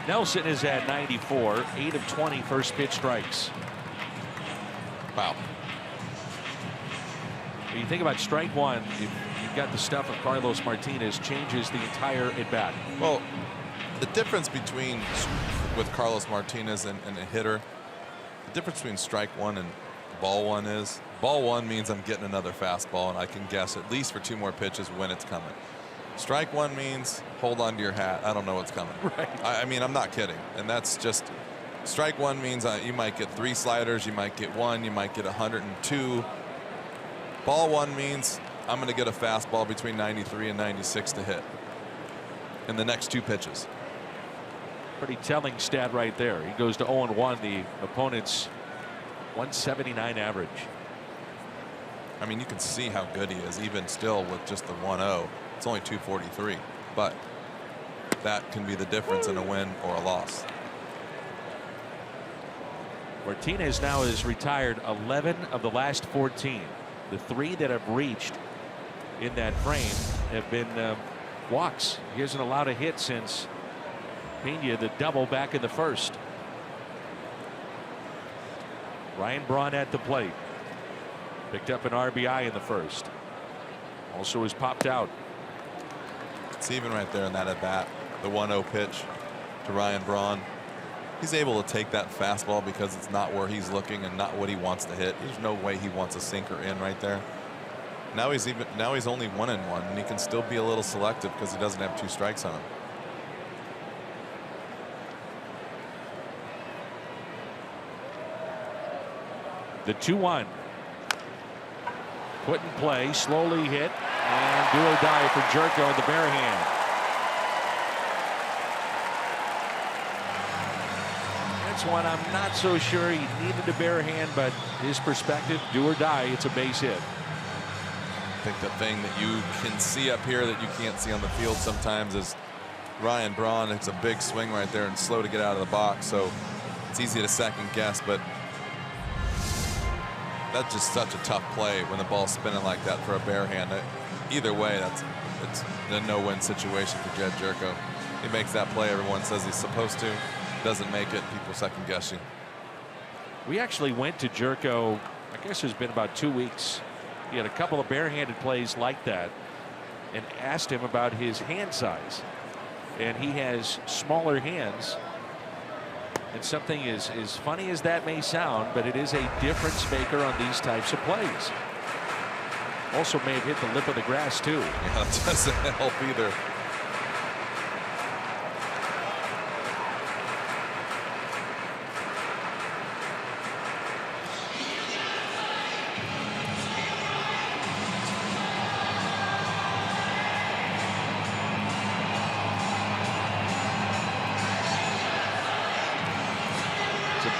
Nelson is at 94, 8 of 20 first pitch strikes. Wow. When you think about strike one, if you've got the stuff of Carlos Martinez, changes the entire at bat. Well, the difference between with Carlos Martinez and a hitter, the difference between strike 1 and ball 1 is ball 1 means I'm getting another fastball and I can guess at least for 2 more pitches when it's coming. Strike 1 means hold on to your hat. I don't know what's coming. Right. I mean, I'm not kidding. And that's just strike 1 means you might get 3 sliders. You might get 1. You might get 102. Ball 1 means I'm going to get a fastball between 93 and 96 to hit in the next 2 pitches. Pretty telling stat right there. He goes to 0-1, the opponent's 179 average. I mean, you can see how good he is, even still with just the 1-0. It's only 243, but that can be the difference in a win or a loss. Martinez now has retired 11 of the last 14. The 3 that have reached in that frame have been walks. He hasn't allowed a hit since Pena, the double back in the 1st. Ryan Braun at the plate. Picked up an RBI in the 1st. Also was popped out. It's even right there in that at bat. The 1-0 pitch to Ryan Braun. He's able to take that fastball because it's not where he's looking and not what he wants to hit. There's no way he wants a sinker in right there. Now he's only 1-1, and he can still be a little selective because he doesn't have 2 strikes on him. The 2-1. Put in play, slowly hit, and do or die for Jerko in the bare hand. That's one I'm not so sure he needed a bare hand, but his perspective, do or die, it's a base hit. I think the thing that you can see up here that you can't see on the field sometimes is Ryan Braun. It's a big swing right there and slow to get out of the box, so it's easy to second guess, but that's just such a tough play when the ball's spinning like that for a bare hand. Either way, it's a no-win situation for Jed Jerko. He makes that play. Everyone says he's supposed to. Doesn't make it. People second guessing. We actually went to Jerko, I guess it's been about 2 weeks. He had a couple of barehanded plays like that and asked him about his hand size. And he has smaller hands And something as funny as that may sound, but it is a difference maker on these types of plays. Also may have hit the lip of the grass too. Yeah, that doesn't help either.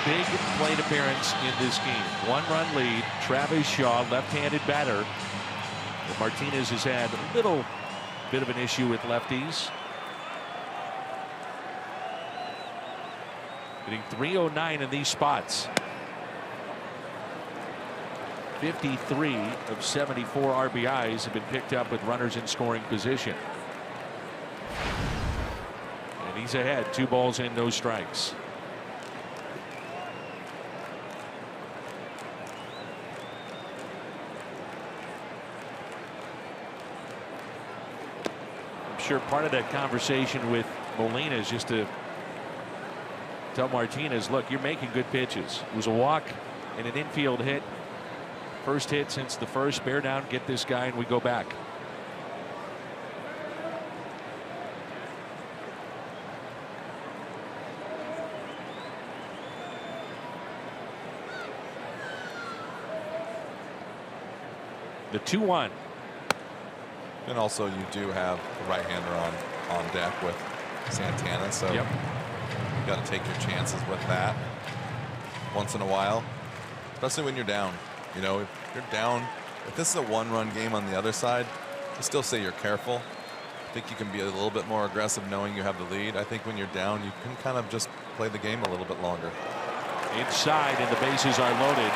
Big plate appearance in this game. 1-run lead. Travis Shaw, left-handed batter. But Martinez has had a little bit of an issue with lefties. Hitting .309 in these spots. 53 of 74 RBIs have been picked up with runners in scoring position. And he's ahead. 2 balls in, no strikes. Sure, part of that conversation with Molina is just to tell Martinez, look, you're making good pitches. It was a walk and an infield hit. First hit since the first. Bear down, get this guy, and we go back. The 2-1. And also you do have a right-hander on deck with Santana, so yep. You got to take your chances with that once in a while, especially when you're down. You know, if you're down, if this is a 1-run game on the other side, I still say you're careful. I think you can be a little bit more aggressive knowing you have the lead. I think when you're down, you can kind of just play the game a little bit longer. Inside, and the bases are loaded.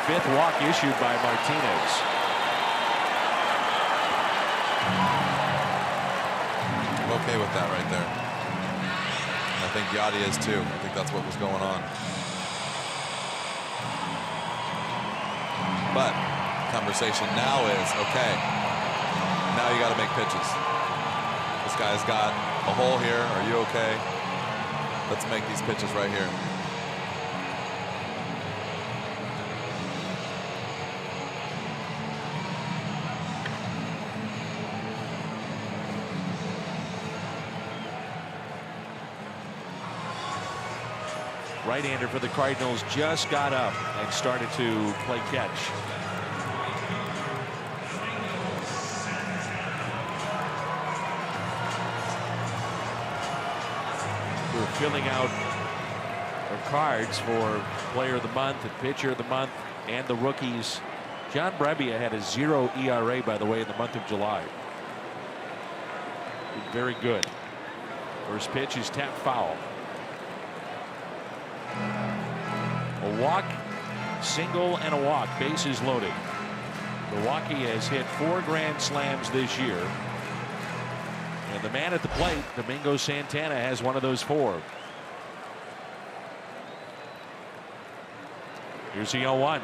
5th walk issued by Martinez. I'm okay with that right there. I think Yachty is too. I think that's what was going on. But conversation now is, okay, now you got to make pitches. This guy's got a hole here. Are you okay? Let's make these pitches right here. Right-hander for the Cardinals just got up and started to play catch. We're filling out our cards for Player of the Month and Pitcher of the Month and the rookies. John Brebbia had a 0 ERA, by the way, in the month of July. Very good. First pitch is tapped foul. A walk, single, and a walk. Bases loaded. Milwaukee has hit 4 grand slams this year. And the man at the plate, Domingo Santana, has one of those 4. Here's the 0-1.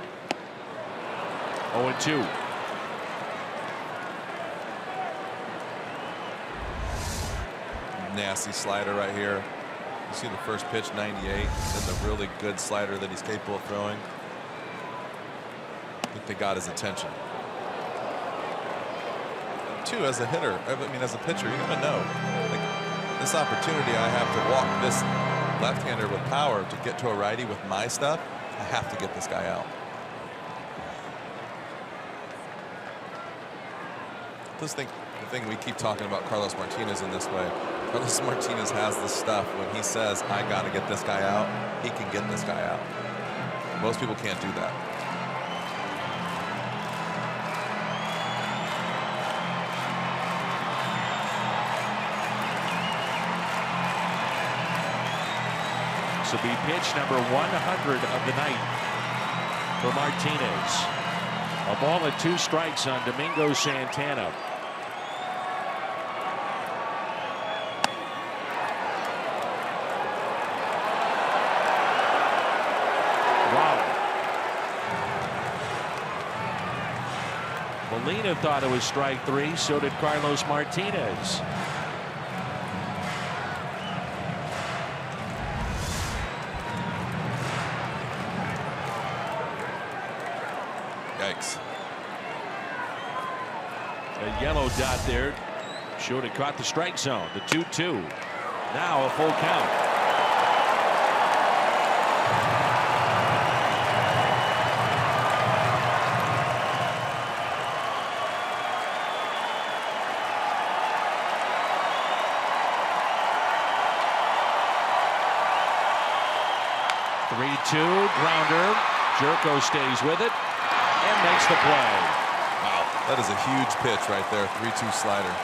0-2. Nasty slider right here. You see the first pitch, 98, and the really good slider that he's capable of throwing. I think they got his attention. Too, as a hitter, I mean, as a pitcher, you gotta know, like, this opportunity I have to walk this left-hander with power to get to a righty with my stuff. I have to get this guy out. The thing we keep talking about Carlos Martinez in this way. Carlos Martinez has the stuff. When he says, I got to get this guy out, he can get this guy out. Most people can't do that. This will be pitch number 100 of the night for Martinez. A ball and 2 strikes on Domingo Santana. Molina thought it was strike 3. So did Carlos Martinez. A yellow dot there showed it caught the strike zone. The 2-2. Now a full count. Two grounder. Jerko stays with it and makes the play. Wow, that is a huge pitch right there. 3-2 slider.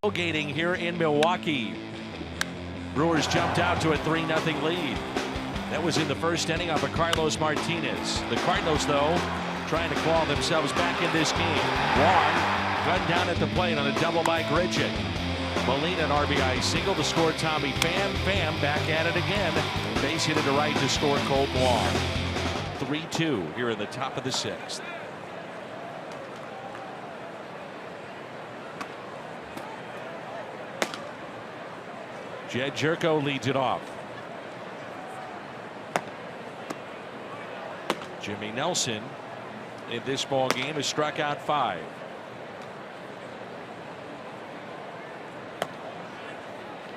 Tailgating here in Milwaukee. Brewers jumped out to a 3-0 lead. That was in the first inning off of Carlos Martinez. The Cardinals, though, trying to claw themselves back in this game. Wong gunned down at the plate on a double by Grichuk. Molina an RBI single to score Tommy Pham. Pham back at it again. Base hit to right to score Colt Wong. 3-2 here in the top of the sixth. Jed Jerko leads it off. Jimmy Nelson in this ball game has struck out 5.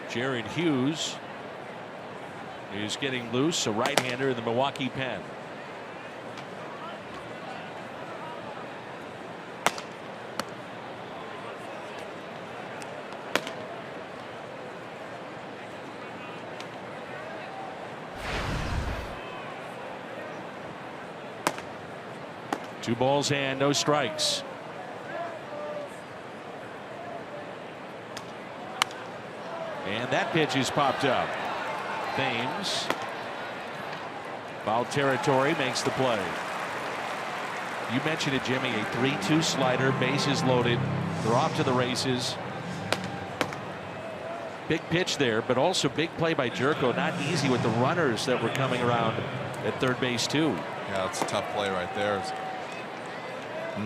Jared Hughes is getting loose, a right-hander in the Milwaukee pen. Two balls and no strikes. And that pitch is popped up. Thames. Foul territory, makes the play. You mentioned it, Jimmy, a 3-2 slider, bases loaded. They're off to the races. Big pitch there, but also big play by Jerko. Not easy with the runners that were coming around at third base, too. Yeah, it's a tough play right there.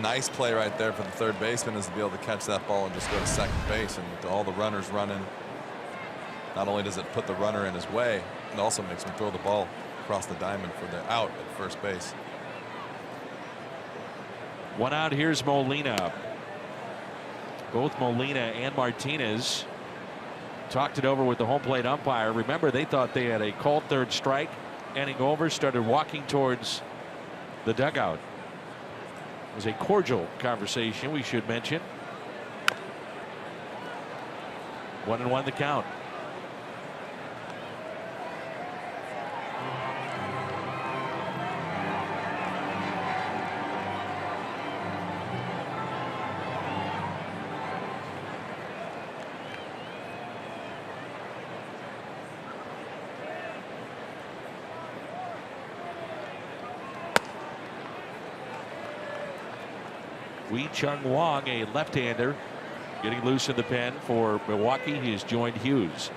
Nice play right there for the third baseman is to be able to catch that ball and just go to second base. And with all the runners running, not only does it put the runner in his way, it also makes him throw the ball across the diamond for the out at first base. One out. Here's Molina. Both Molina and Martinez talked it over with the home plate umpire. Remember, they thought they had a called third strike. Inning over, started walking towards the dugout. It was a cordial conversation, we should mention. 1-1 the count. Wei-Chung Wong, a left-hander, getting loose in the pen for Milwaukee. He has joined Hughes.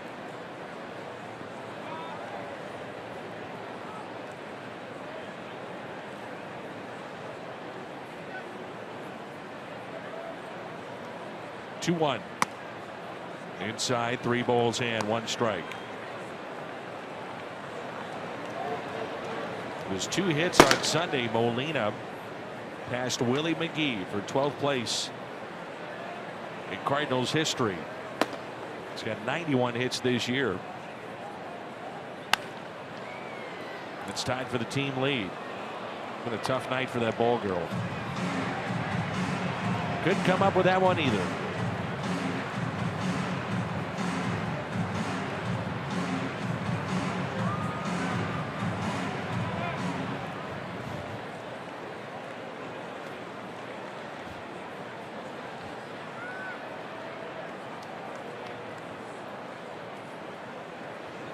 Two-one. Inside, 3 balls and 1 strike. There's 2 hits on Sunday. Molina passed Willie McGee for 12th place in Cardinals history. He's got 91 hits this year. It's tied for the team lead. Been a tough night for that ball girl. Couldn't come up with that one either.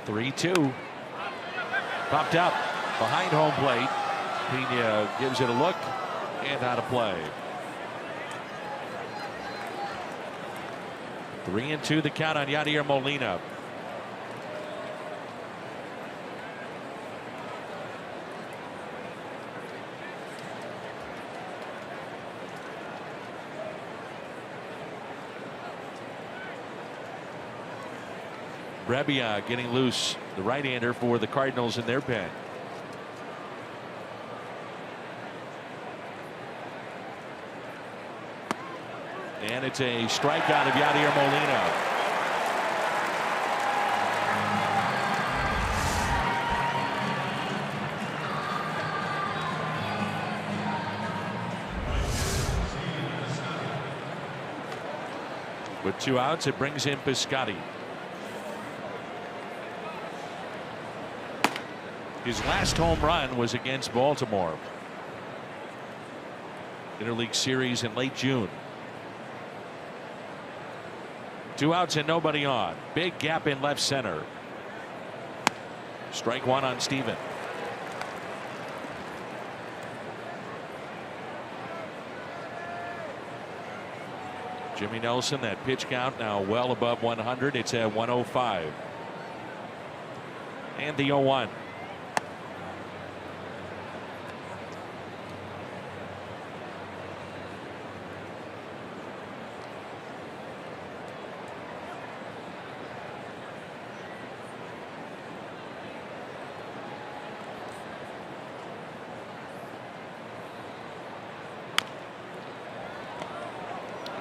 Three-two. Popped up behind home plate. Pena gives it a look and out of play. 3-2 the count on Yadier Molina. Brebbia getting loose, the right-hander for the Cardinals in their pen. And it's a strikeout of Yadier Molina. With 2 outs, it brings in Piscotty. His last home run was against Baltimore. Interleague series in late June. 2 outs and nobody on. Big gap in left center. Strike 1 on Steven. Jimmy Nelson, that pitch count now well above 100. It's at 105. And the 0-1.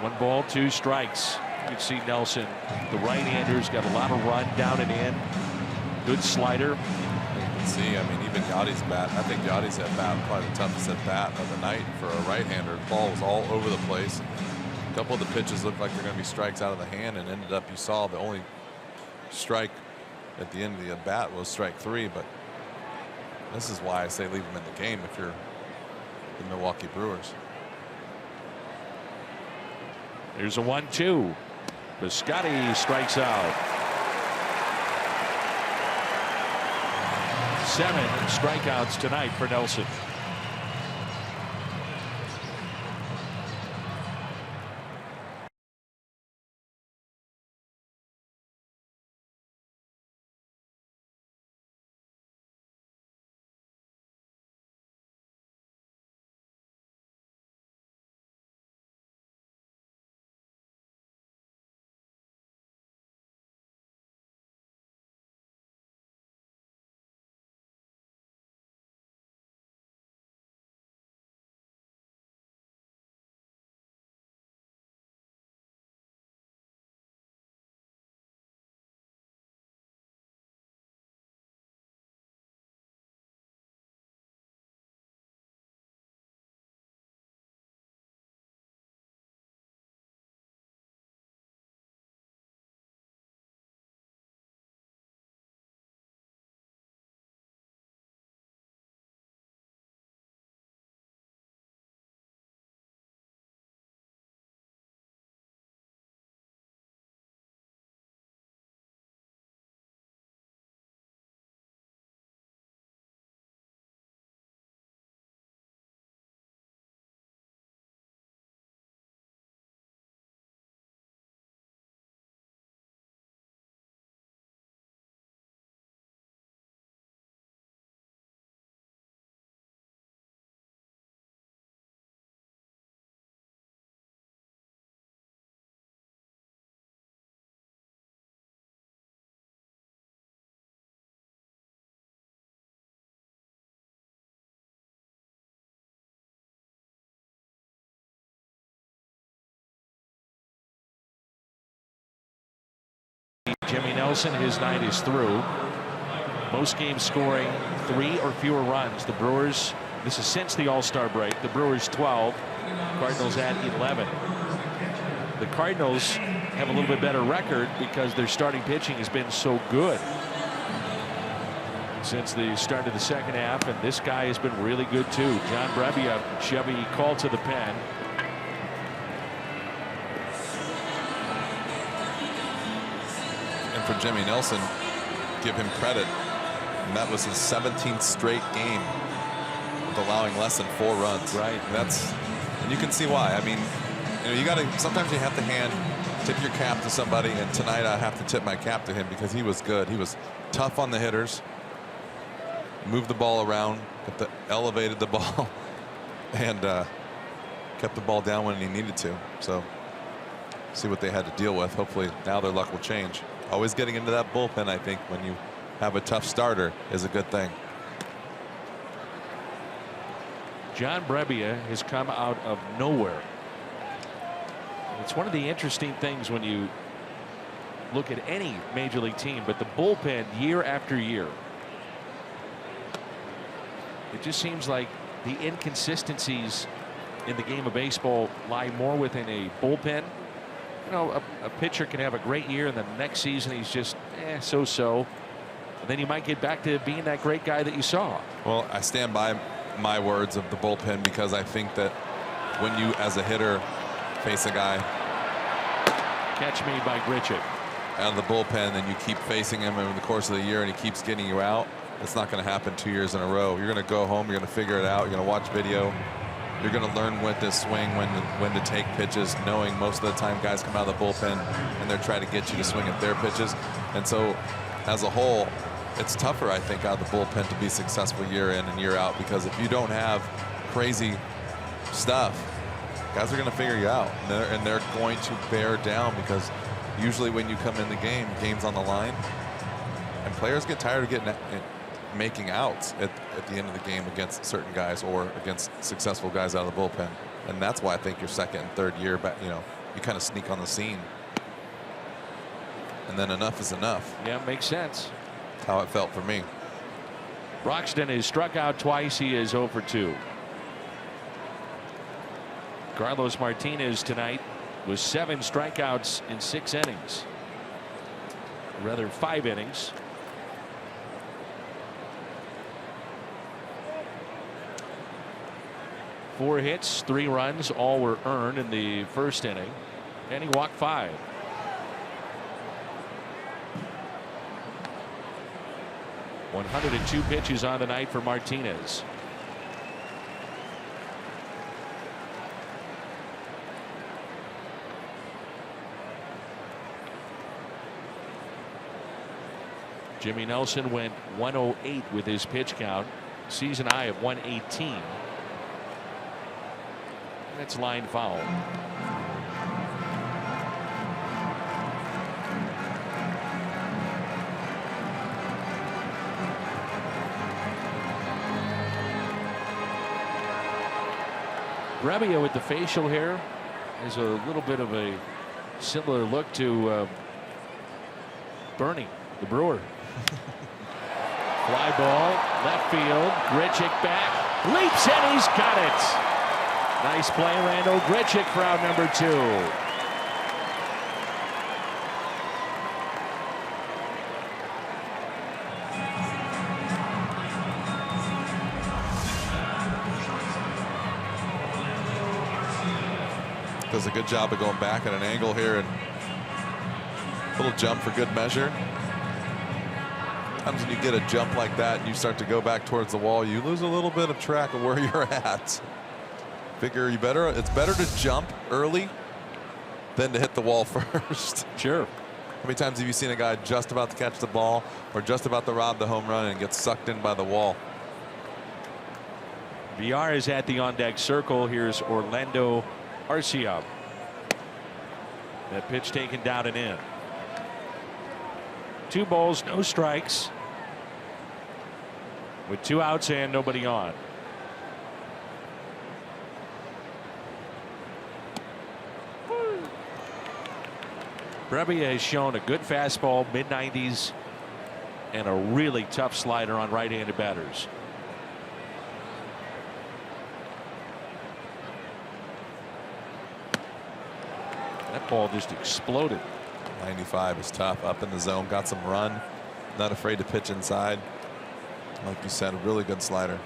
One ball, 2 strikes. You can see Nelson, the right-hander's got a lot of run down and in. Good slider. You can see, I mean, even Yachty's bat, I think Yachty's at bat, probably the toughest at bat of the night for a right-hander. The ball was all over the place. A couple of the pitches looked like they're going to be strikes out of the hand, and ended up, you saw the only strike at the end of the bat was strike 3. But this is why I say leave him in the game if you're the Milwaukee Brewers. Here's a 1-2. Piscotty strikes out. 7 strikeouts tonight for Nelson. Nelson, his night is through. Most games scoring 3 or fewer runs. The Brewers, this is since the All-Star break, the Brewers 12, Cardinals at 11. The Cardinals have a little bit better record because their starting pitching has been so good since the start of the second half, and this guy has been really good too. John Brebbia, Chevy called to the pen. And for Jimmy Nelson, give him credit. And that was his 17th straight game with allowing less than 4 runs. Right. And you can see why. I mean, you got to, sometimes you have to tip your cap to somebody, and tonight I have to tip my cap to him because he was good. He was tough on the hitters, moved the ball around, elevated the ball, and kept the ball down when he needed to. So see what they had to deal with. Hopefully now their luck will change. Always getting into that bullpen, I think, when you have a tough starter is a good thing. John Brebbia has come out of nowhere. It's one of the interesting things when you look at any major league team, but the bullpen year after year, it just seems like the inconsistencies in the game of baseball lie more within a bullpen. You know, a pitcher can have a great year and the next season he's just so-so. And then you might get back to being that great guy that you saw. Well, I stand by my words of the bullpen because I think that when you, as a hitter, face a guy, catch me by Grichuk, out of the bullpen, and you keep facing him over the course of the year and he keeps getting you out, it's not going to happen 2 years in a row. You're going to go home, you're going to figure it out, you're going to watch video, you're going to learn when to swing, when to take pitches, knowing most of the time guys come out of the bullpen and they're trying to get you to swing at their pitches. And so as a whole, it's tougher, I think, out of the bullpen to be successful year in and year out, because if you don't have crazy stuff, guys are going to figure you out, and they're going to bear down, because usually when you come in the game's on the line, and players get tired of making outs at the end of the game against certain guys or against successful guys out of the bullpen. And that's why I think your second and third year back, you kind of sneak on the scene, and then enough is enough. Yeah, makes sense. How it felt for me. Broxton has struck out twice. He is 0 for 2. Carlos Martinez tonight with 7 strikeouts in 6 innings. Rather 5 innings. Four hits, 3 runs, all were earned in the first inning, and he walked 5. .102 pitches on the night for Martinez. Jimmy Nelson went 108 with his pitch count, season high of 118. That's line foul. Brebbia with the facial hair has a little bit of a similar look to Bernie, the Brewer. Fly ball, left field. Grichuk back, leaps, and he's got it. Nice play, Randall Grichuk for out number 2. Does a good job of going back at an angle here, and a little jump for good measure. Sometimes when you get a jump like that and you start to go back towards the wall, you lose a little bit of track of where you're at. Figure it's better to jump early than to hit the wall first. Sure. How many times have you seen a guy just about to catch the ball or just about to rob the home run and get sucked in by the wall? VR is at the on-deck circle. Here's Orlando Arcia. That pitch taken down and in. 2 balls, no strikes, with 2 outs and nobody on. Brebbia has shown a good fastball, mid-90s, and a really tough slider on right-handed batters. That ball just exploded. 95 is tough. Up in the zone, got some run. Not afraid to pitch inside. Like you said, a really good slider.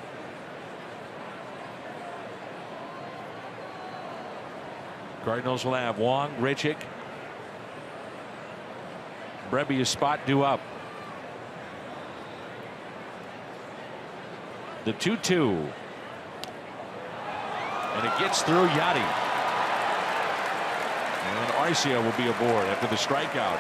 Cardinals will have Wong, Richick. Brebbia's spot due up. The 2-2. And it gets through Yachty. And Arcia will be aboard after the strikeout.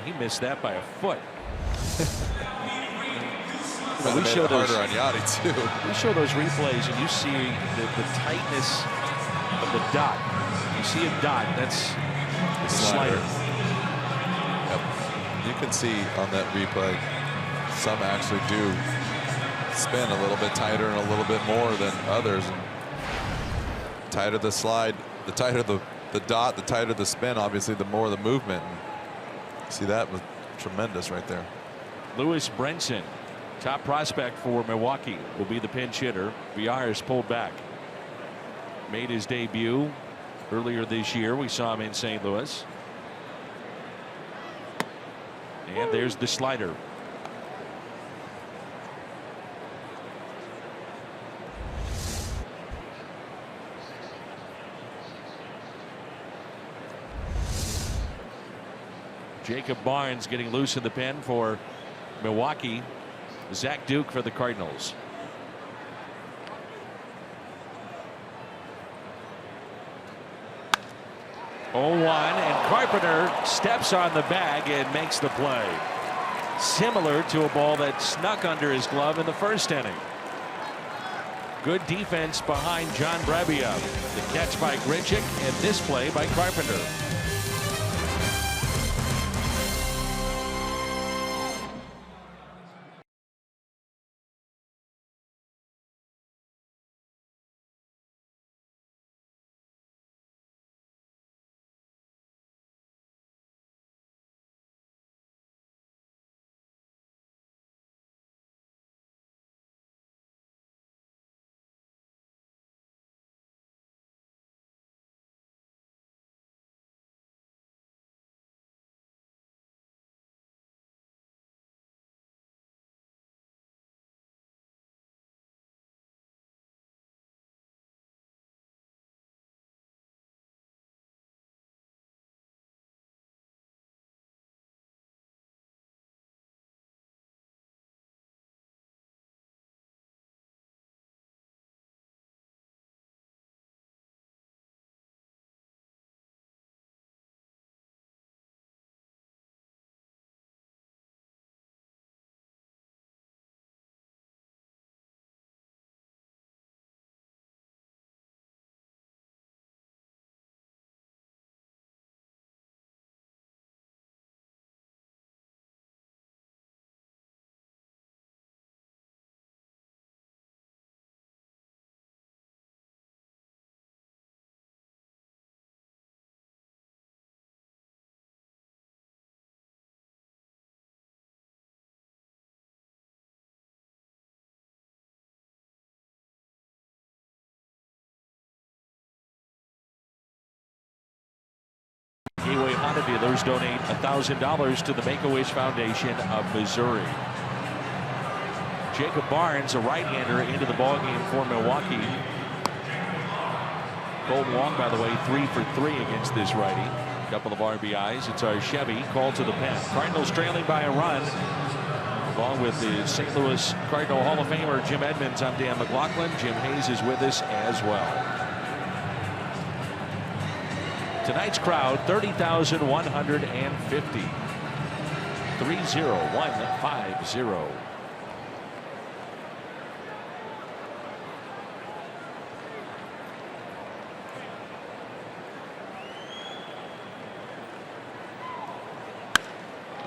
He missed that by a foot. We show those on Yachty too. We show those replays, and you see the tightness of the dot. You see a dot. That's the slider. Yep. You can see on that replay, some actually do spin a little bit tighter and a little bit more than others. And tighter the slide, the tighter the dot, the tighter the spin. Obviously, the more the movement. See, that was tremendous right there. Lewis Brinson, top prospect for Milwaukee, will be the pinch hitter. Villar is pulled back. Made his debut earlier this year. We saw him in St. Louis. And there's the slider. Jacob Barnes getting loose in the pen for Milwaukee. Zach Duke for the Cardinals. Oh, 1, and Carpenter steps on the bag and makes the play. Similar to a ball that snuck under his glove in the first inning. Good defense behind John Brebbia. The catch by Grichuk and this play by Carpenter. Gateway Honda dealers donate $1,000 to the Make-A-Wish Foundation of Missouri. Jacob Barnes, a right-hander, into the ballgame for Milwaukee. Golden Wong, by the way, 3 for 3 against this righty. Couple of RBIs. It's our Chevy called to the pen. Cardinals trailing by a run. Along with the St. Louis Cardinal Hall of Famer Jim Edmonds, I'm Dan McLaughlin. Jim Hayes is with us as well. Tonight's crowd, 30,150. 30150.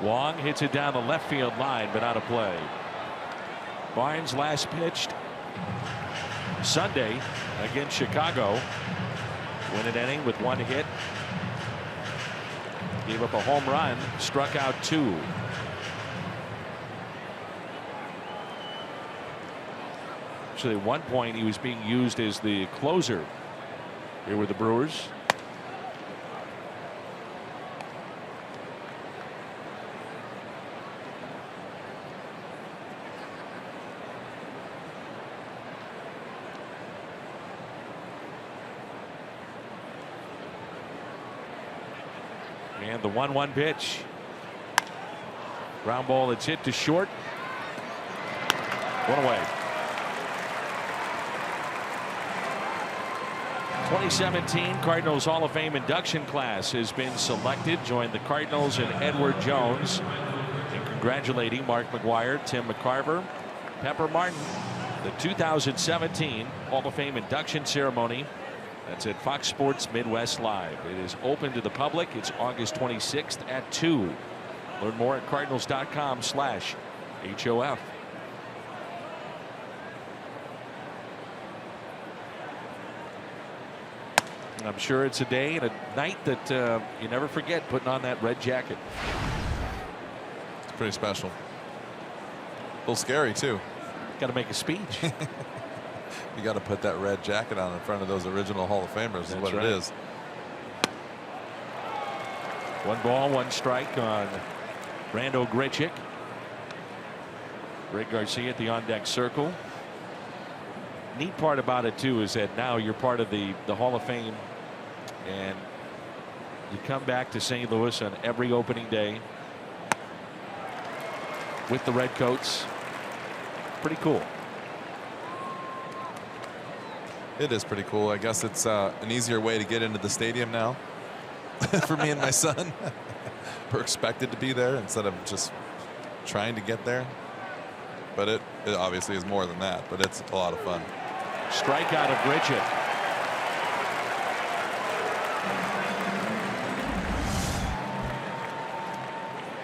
Wong hits it down the left field line, but out of play. Barnes last pitched Sunday against Chicago. Win an inning with 1 hit. Gave up a home run, struck out 2. Actually, at one point he was being used as the closer here with the Brewers. And the 1-1 pitch. Ground ball that's hit to short. 1 away. 2017 Cardinals Hall of Fame induction class has been selected. Joined the Cardinals and Edward Jones in congratulating Mark McGwire, Tim McCarver, Pepper Martin. The 2017 Hall of Fame induction ceremony. That's at Fox Sports Midwest Live. It is open to the public. It's August 26th at 2. Learn more at cardinals.com/HOF. I'm sure it's a day and a night that you never forget, putting on that red jacket. It's pretty special. A little scary too. Got to make a speech. You got to put that red jacket on in front of those original Hall of Famers. Is what right. it is. 1 ball, 1 strike on Randall Grichuk. Greg Garcia at the on-deck circle. Neat part about it too is that now you're part of the Hall of Fame, and you come back to St. Louis on every opening day with the red coats. Pretty cool. It is pretty cool. I guess it's an easier way to get into the stadium now for me and my son. We're expected to be there instead of just trying to get there. But it obviously is more than that, but it's a lot of fun. Strikeout of Grichuk.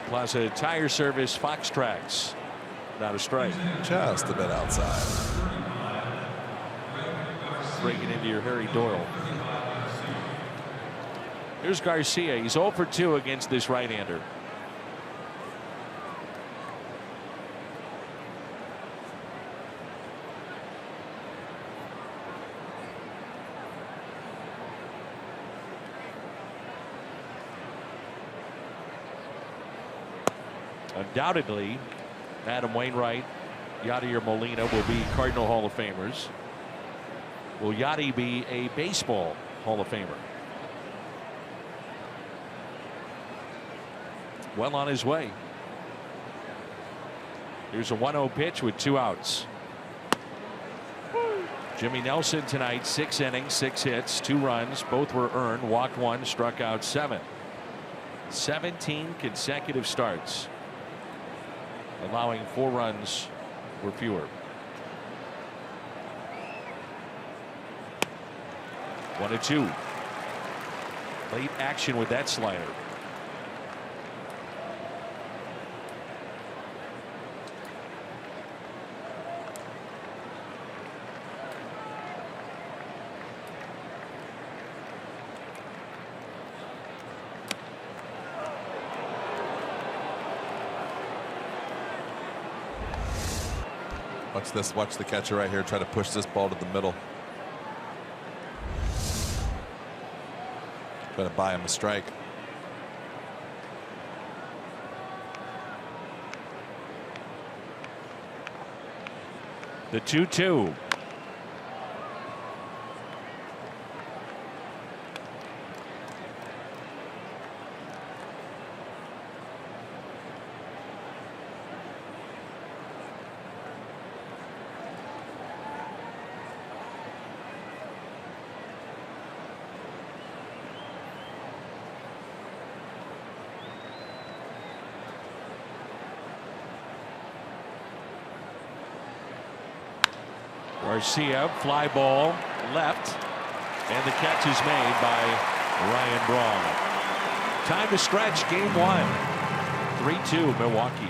Plaza Tire Service, Fox Tracks. Not a strike. Just a bit outside. Breaking into your Harry Doyle. Here's Garcia. He's 0 for 2 against this right-hander. Undoubtedly, Adam Wainwright, Yadier Molina will be Cardinal Hall of Famers. Will Yadi be a baseball Hall of Famer? Well on his way. Here's a 1-0 pitch with 2 outs. Jimmy Nelson tonight, 6 innings, 6 hits, 2 runs. Both were earned. Walked 1, struck out 7. 17 consecutive starts, allowing 4 runs or fewer. 1-2. Late action with that slider. Watch this. Watch the catcher right here try to push this ball to the middle. Try to buy him a strike. The 2-2. Garcia, fly ball left, and the catch is made by Ryan Braun. Time to stretch game 1. 3-2 Milwaukee.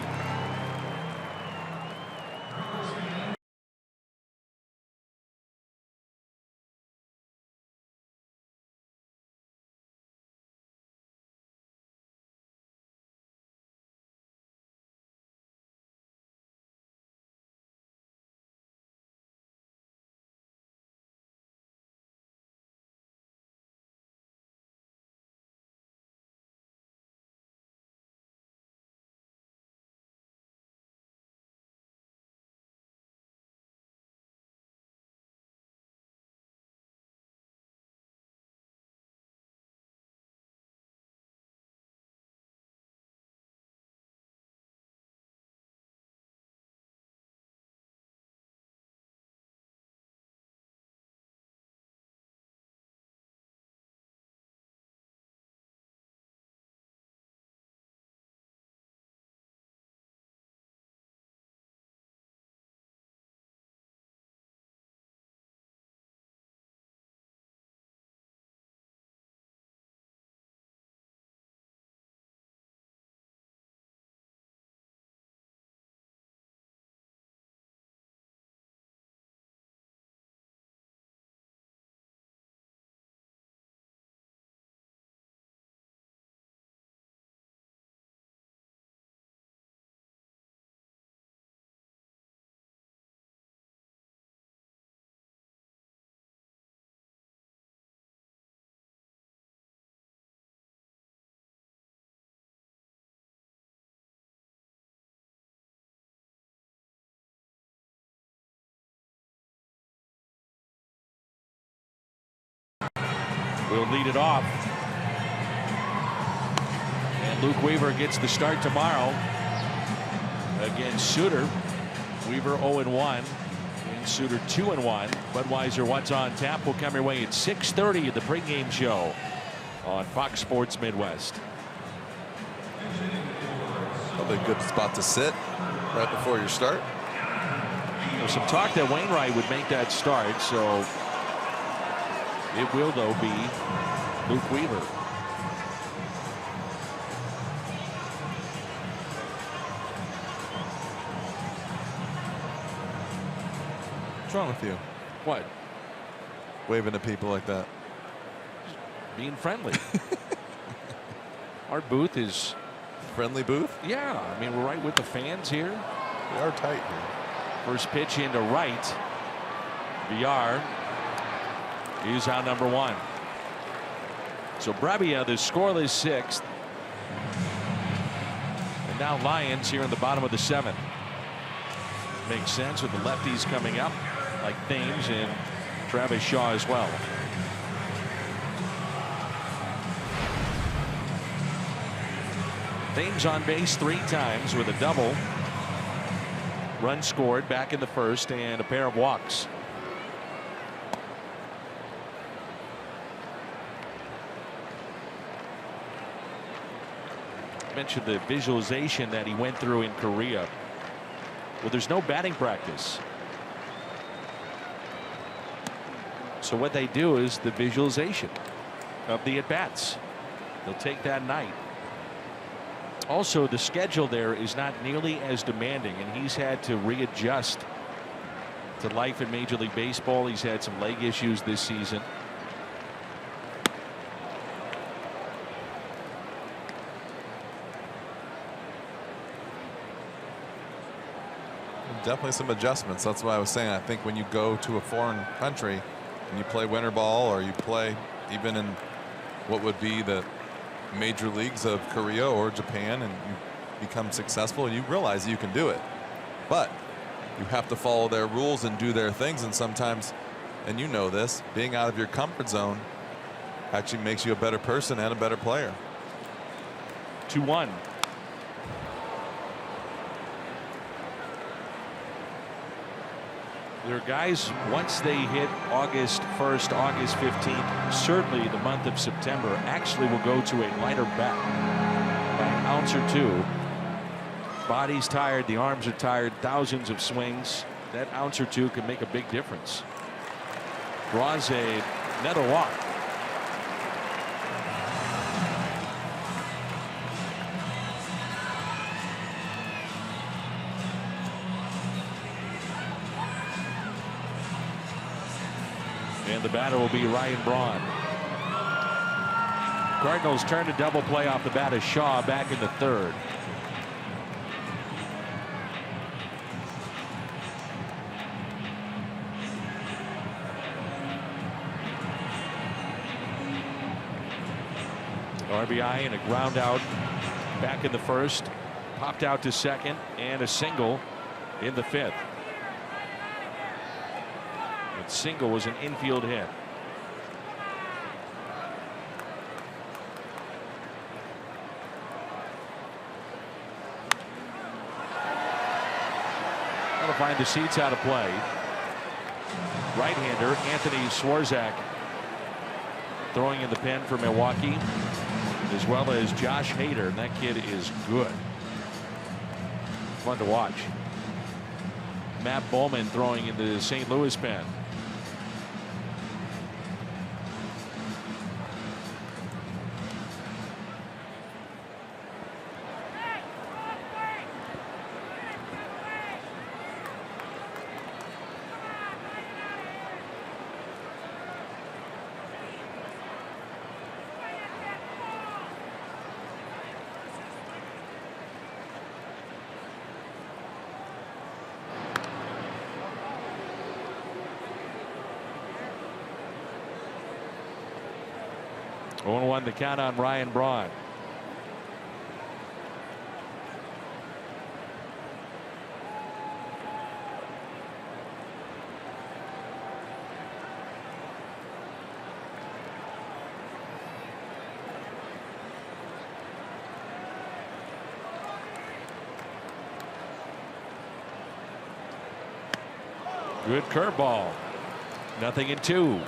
Will lead it off. And Luke Weaver gets the start tomorrow against Suter. Weaver 0-1 and Suter 2-1. Budweiser, what's on tap will come your way at 6:30 at the pregame show on Fox Sports Midwest. Probably a good spot to sit right before your start. There's some talk that Wainwright would make that start, so it will, though, be Luke Weaver. What's wrong with you? What? Waving at people like that. Being friendly. Our booth is... Friendly booth? Yeah, I mean, we're right with the fans here. We are tight here. First pitch into right. VR is out number 1. So Brabia, the scoreless 6th. And now Lions here in the bottom of the 7th. Makes sense with the lefties coming up like Thames and Travis Shaw as well. Thames on base 3 times with a double. Run scored back in the first and a pair of walks. Mentioned the visualization that he went through in Korea. Well, there's no batting practice. So what they do is the visualization of the at-bats. They'll take that night. Also, the schedule there is not nearly as demanding, and he's had to readjust to life in Major League Baseball. He's had some leg issues this season. Definitely some adjustments. That's why I was saying I think when you go to a foreign country and you play winter ball, or you play even in what would be the major leagues of Korea or Japan, and you become successful, and you realize you can do it, but you have to follow their rules and do their things. And sometimes, and you know this, being out of your comfort zone actually makes you a better person and a better player. 2-1. There are guys, once they hit August 1st, August 15th, certainly the month of September, actually will go to a lighter bat by an ounce or 2. Body's tired, the arms are tired, thousands of swings. That ounce or 2 can make a big difference. Draws another walk. And the batter will be Ryan Braun. Cardinals turn to double play off the bat of Shaw back in the third. RBI and a ground out back in the first, popped out to second, and a single in the fifth. That single was an infield hit. That'll find the seats out of play. Right-hander Anthony Swarzak throwing in the pen for Milwaukee, as well as Josh Hader, and that kid is good. Fun to watch. Matt Bowman throwing in the St. Louis pen. One the count on Ryan Braun. Good curveball. 0-2.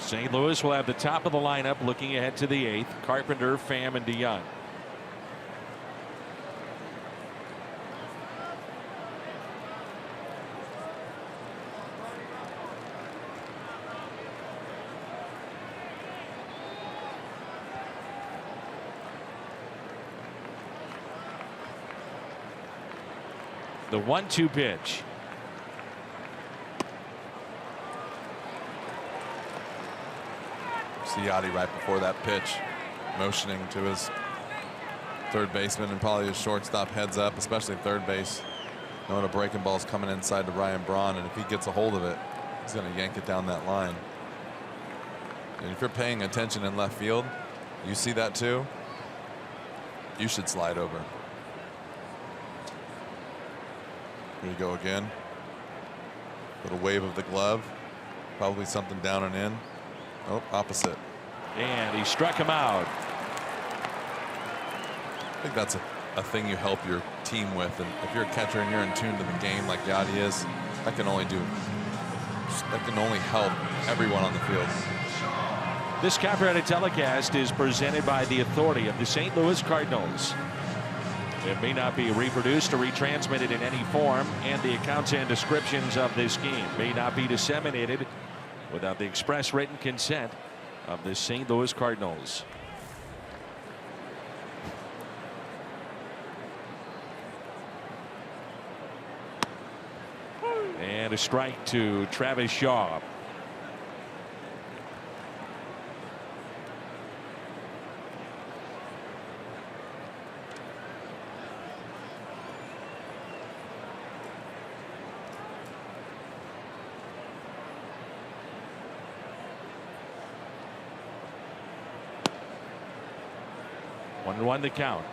St. Louis will have the top of the lineup looking ahead to the eighth. Carpenter, Pham, and DeYoung. The 1-2 pitch. Yachty right before that pitch, motioning to his third baseman and probably his shortstop heads up, especially third base, knowing a breaking ball's coming inside to Ryan Braun, and if he gets a hold of it, he's going to yank it down that line. And if you're paying attention in left field, you see that too, you should slide over. Here you go again. Little wave of the glove, probably something down and in. Oh, opposite. And he struck him out. I think that's a thing you help your team with, and if you're a catcher and you're in tune to the game like Yachty is, that can only help everyone on the field. This copyrighted telecast is presented by the authority of the St. Louis Cardinals. It may not be reproduced or retransmitted in any form, and the accounts and descriptions of this game may not be disseminated without the express written consent of the St. Louis Cardinals. And a strike to Travis Shaw. One the count.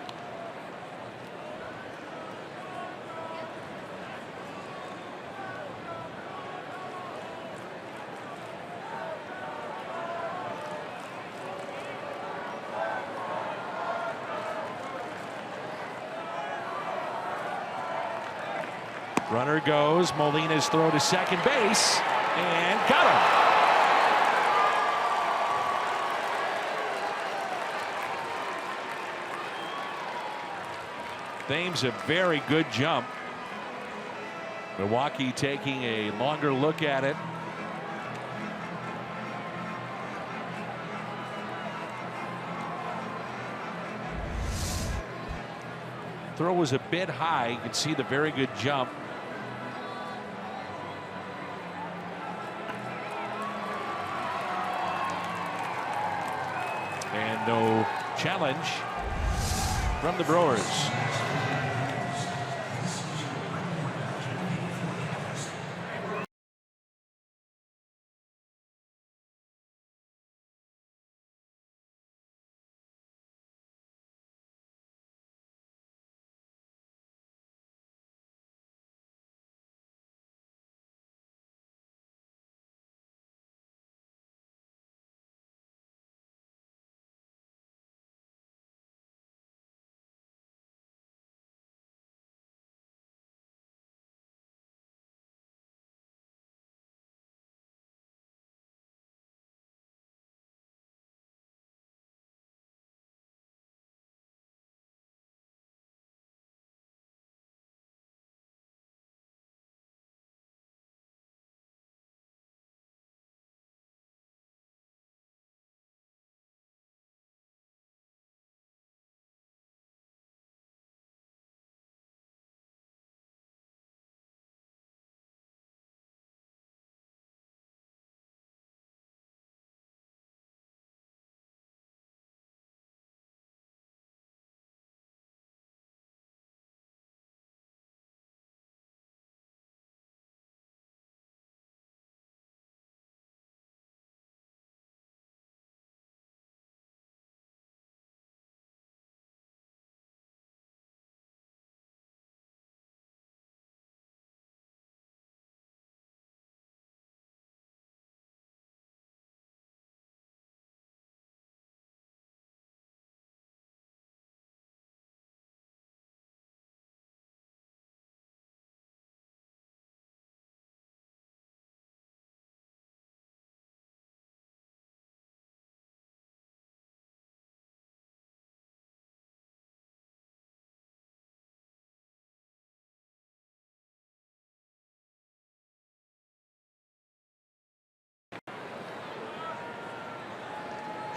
Runner goes. Molina's throw to second base and got him. Thames a very good jump. Milwaukee taking a longer look at it. Throw was a bit high. You can see the very good jump. And no challenge from the Brewers.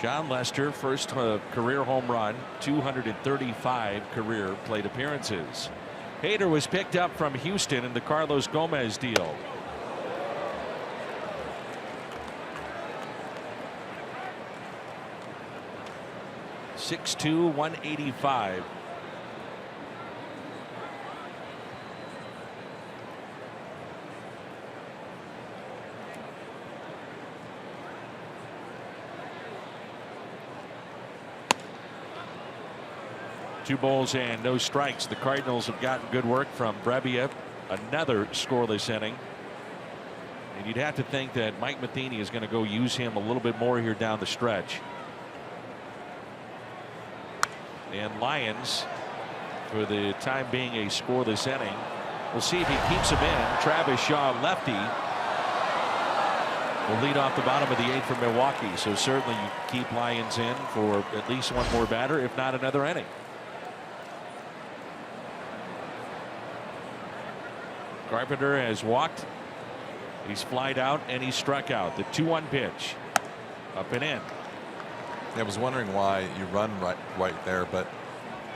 John Lester, first career home run, 235 career plate appearances. Hader was picked up from Houston in the Carlos Gomez deal. .6'2", 185. Two balls and no strikes. The Cardinals have gotten good work from Brebbia. Another scoreless inning. And you'd have to think that Mike Matheny is going to go use him a little bit more here down the stretch. And Lyons, for the time being, a scoreless inning. We'll see if he keeps him in. Travis Shaw, lefty, will lead off the bottom of the 8th for Milwaukee. So certainly you keep Lyons in for at least one more batter, if not another inning. Carpenter has walked. He's flied out and he's struck out. The 2-1 pitch. Up and in. I was wondering why you run right there, but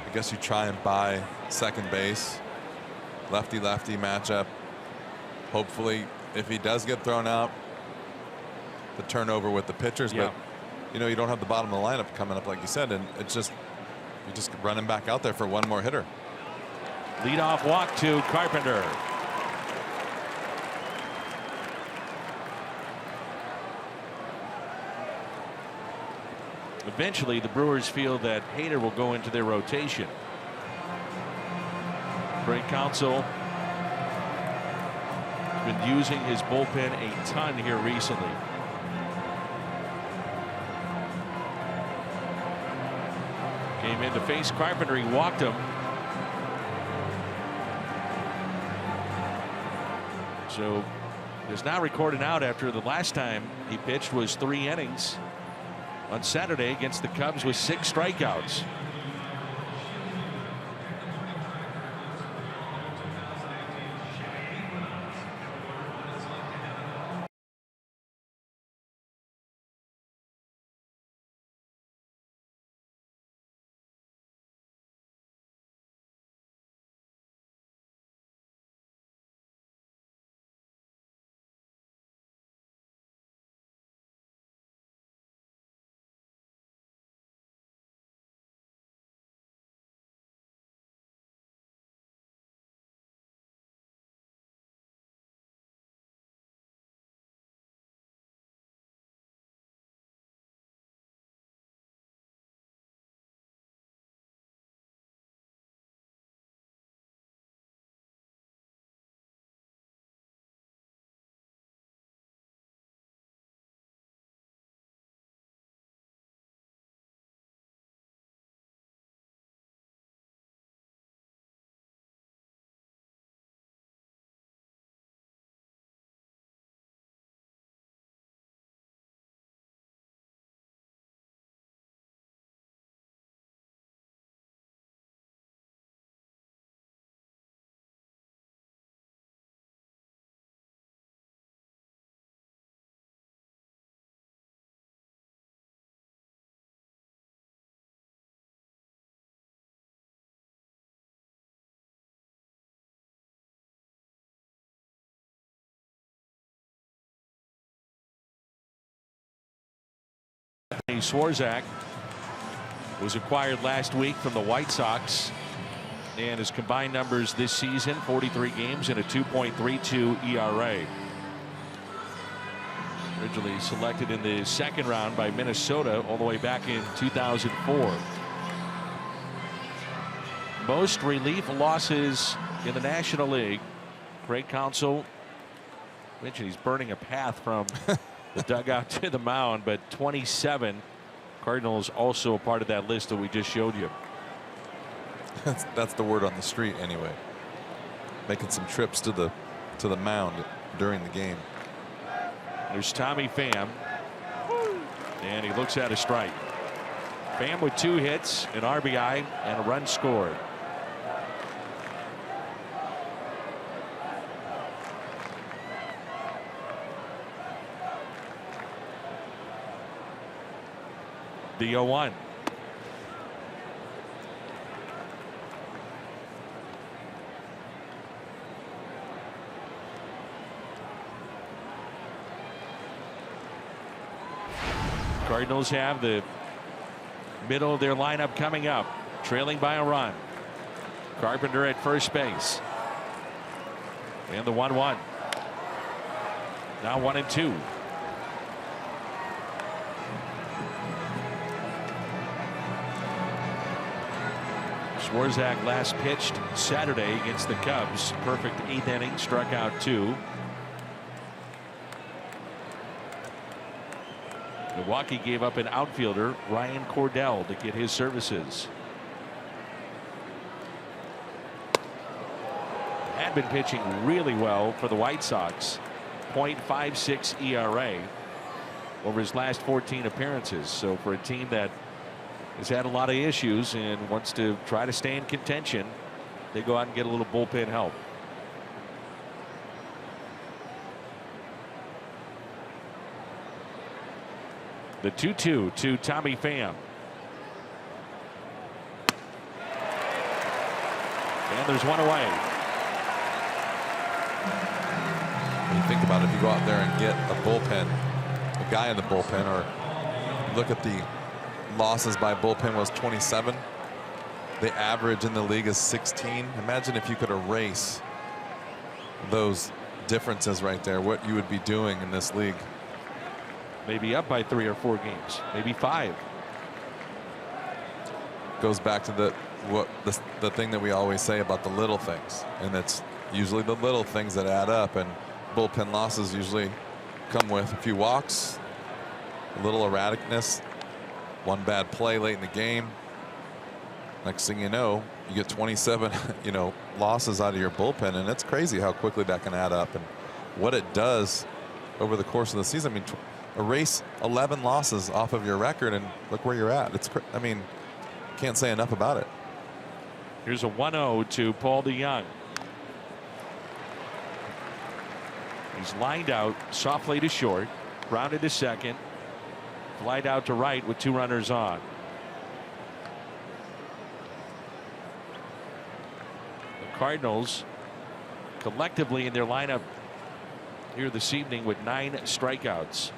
I guess you try and buy second base. Lefty-lefty matchup. Hopefully, if he does get thrown out, the turnover with the pitchers. Yeah. But you know, you don't have the bottom of the lineup coming up like you said, and it's just you just run him back out there for one more hitter. Leadoff walk to Carpenter. Eventually, the Brewers feel that Hader will go into their rotation. Craig Counsell has been using his bullpen a ton here recently. Came in to face Carpenter. He walked him. So is now recorded out after the last time he pitched was 3 innings. On Saturday against the Cubs with 6 strikeouts. Swarzak was acquired last week from the White Sox, and his combined numbers this season, 43 games and a 2.32 ERA. Originally selected in the second round by Minnesota all the way back in 2004. Most relief losses in the National League. Craig Counsell mentioned he's burning a path from the dugout to the mound, but 27. Cardinals also a part of that list that we just showed you. That's the word on the street anyway. Making some trips to the mound during the game. There's Tommy Pham, and he looks at a strike. Pham with 2 hits, an RBI, and a run scored. The 0-1. Cardinals have the middle of their lineup coming up, trailing by a run. Carpenter at first base. And the 1-1. Now 1-2. Swarzak last pitched Saturday against the Cubs. Perfect 8th inning, struck out 2. Milwaukee gave up an outfielder, Ryan Cordell, to get his services. Had been pitching really well for the White Sox. .56 ERA over his last 14 appearances. So for a team that has had a lot of issues and wants to try to stay in contention, they go out and get a little bullpen help. The 2-2 to Tommy Pham. And there's one away. When you think about it, if you go out there and get a bullpen, a guy in the bullpen, or look at the losses by bullpen was 27. The average in the league is 16. Imagine if you could erase those differences right there, what you would be doing in this league. Maybe up by 3 or 4 games, maybe 5. Goes back to the thing that we always say about the little things, and it's usually the little things that add up, and bullpen losses usually come with a few walks, a little erraticness, one bad play late in the game. Next thing you know, you get 27 losses out of your bullpen, and it's crazy how quickly that can add up and what it does over the course of the season. I mean, erase 11 losses off of your record and look where you're at. It's, I mean, can't say enough about it. Here's a 1-0 to Paul DeJong. He's lined out softly to short, grounded to second, flied out to right with 2 runners on. The Cardinals collectively in their lineup here this evening with 9 strikeouts.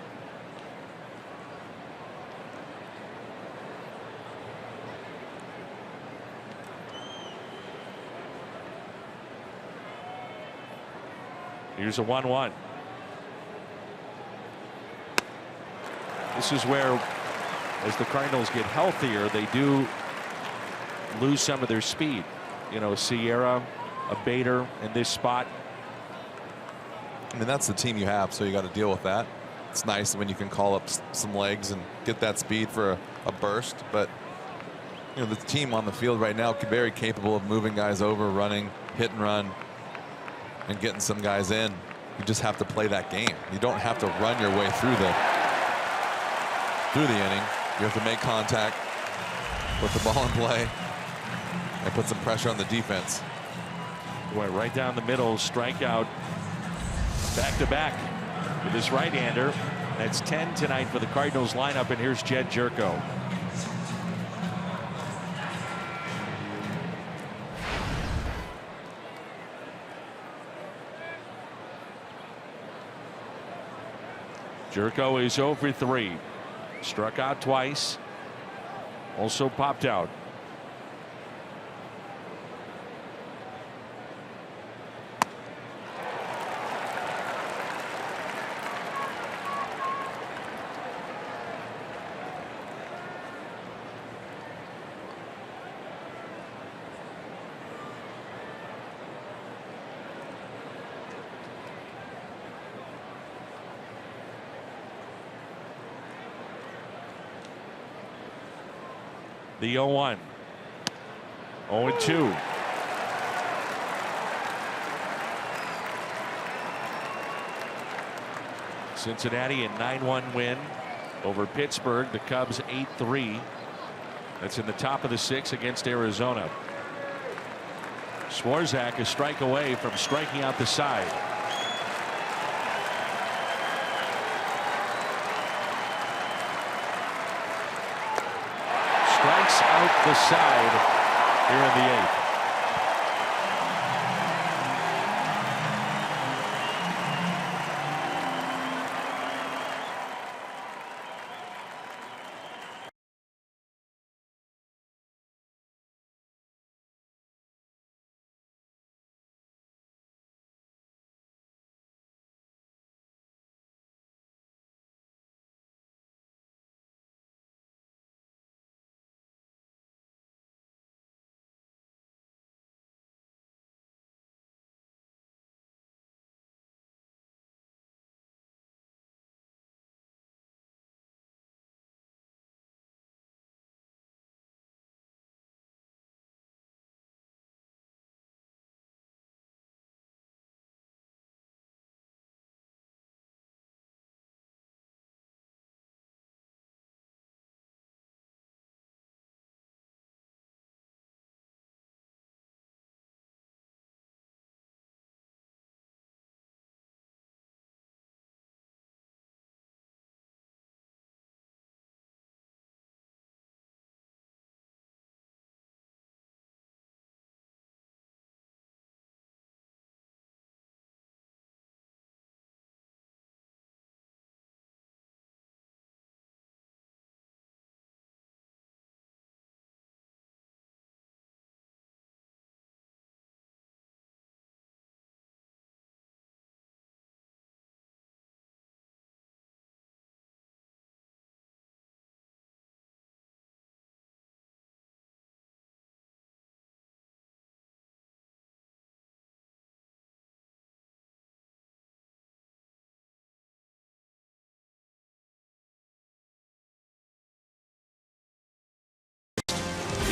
Here's a 1-1. This is where, as the Cardinals get healthier, they do lose some of their speed. Sierra, a Bader in this spot. I mean, that's the team you have, so you got to deal with that. It's nice when you can call up some legs and get that speed for a burst, but the team on the field right now very capable of moving guys over, running, hit and run, and getting some guys in. You just have to play that game. You don't have to run your way through the inning. You have to make contact with the ball in play and put some pressure on the defense. Boy, right down the middle, strikeout back to back with this right-hander. That's 10 tonight for the Cardinals lineup, and here's Jed Jerko. Jerko is 0 for 3. Struck out twice. Also popped out. The 0-1. 0-2. Cincinnati a 9-1 win over Pittsburgh. The Cubs 8-3. That's in the top of the 6th against Arizona. Swarzak a strike away from striking out the side. Strikes out the side here in the 8th.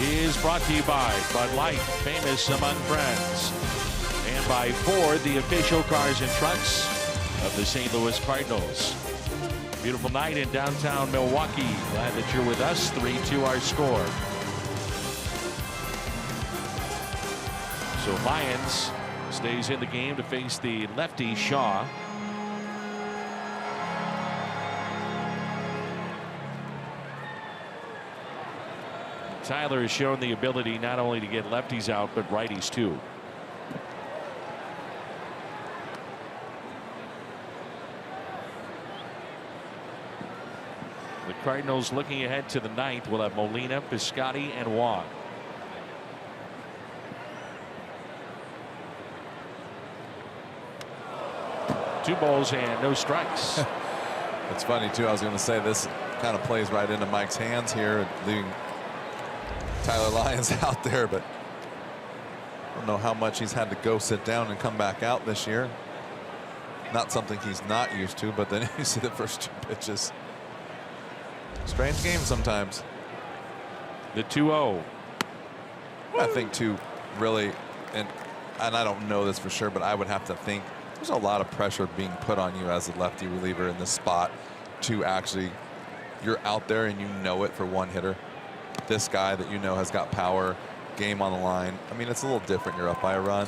Is brought to you by Bud Light, famous among friends, and by Ford, the official cars and trucks of the St. Louis Cardinals. Beautiful night in downtown Milwaukee. Glad that you're with us. 3-2 our score. So Lyons stays in the game to face the lefty Shaw. Tyler has shown the ability not only to get lefties out, but righties too. The Cardinals looking ahead to the 9th will have Molina, Piscotty, and Wong. Two balls and no strikes. It's funny too. I was going to say this kind of plays right into Mike's hands here, leaving Tyler Lyons out there, but I don't know how much he's had to go sit down and come back out this year. Not something he's not used to, but then you see the first 2 pitches. Strange game sometimes. The 2-0. I think too, really, and I don't know this for sure, but I would have to think there's a lot of pressure being put on you as a lefty reliever in this spot to actually, you're out there and you know it for one hitter. This guy that you know has got power, game on the line. I mean, it's a little different. You're up by a run.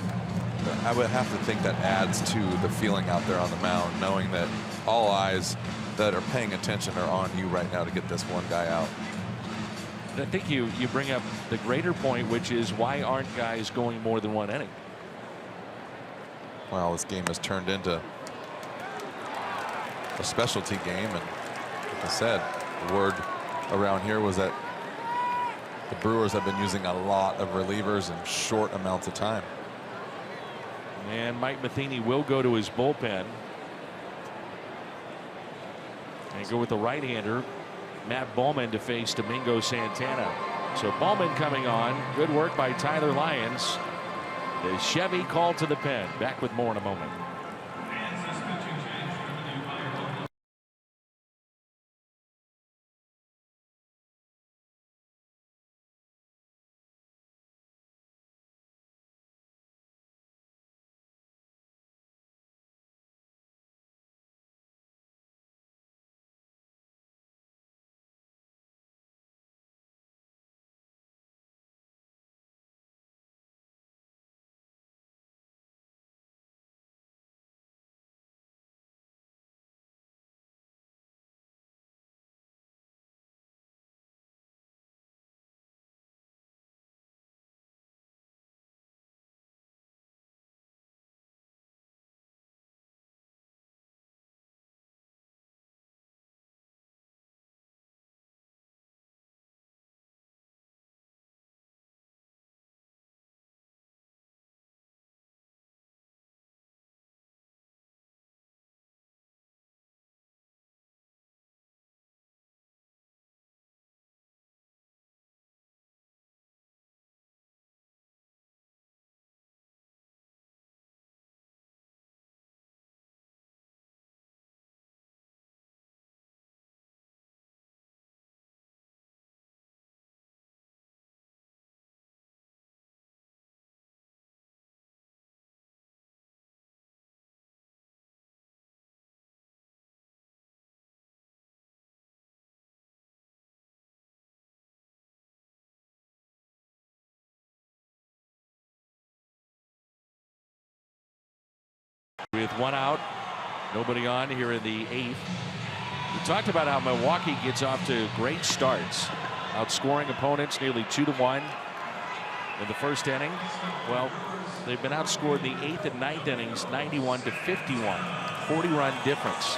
But I would have to think that adds to the feeling out there on the mound, knowing that all eyes that are paying attention are on you right now to get this one guy out. I think you bring up the greater point, which is why aren't guys going more than 1 inning? Well, this game has turned into a specialty game, and like I said, The word around here was that the Brewers have been using a lot of relievers in short amounts of time. And Mike Matheny will go to his bullpen and go with the right-hander Matt Bowman to face Domingo Santana. So Bowman coming on. Good work by Tyler Lyons. The Chevy called to the pen. Back with more in a moment. With one out, nobody on here in the 8th. We talked about how Milwaukee gets off to great starts, outscoring opponents nearly 2-1 in the first inning. Well, they've been outscored in the 8th and 9th innings, 91 to 51, 40-run difference.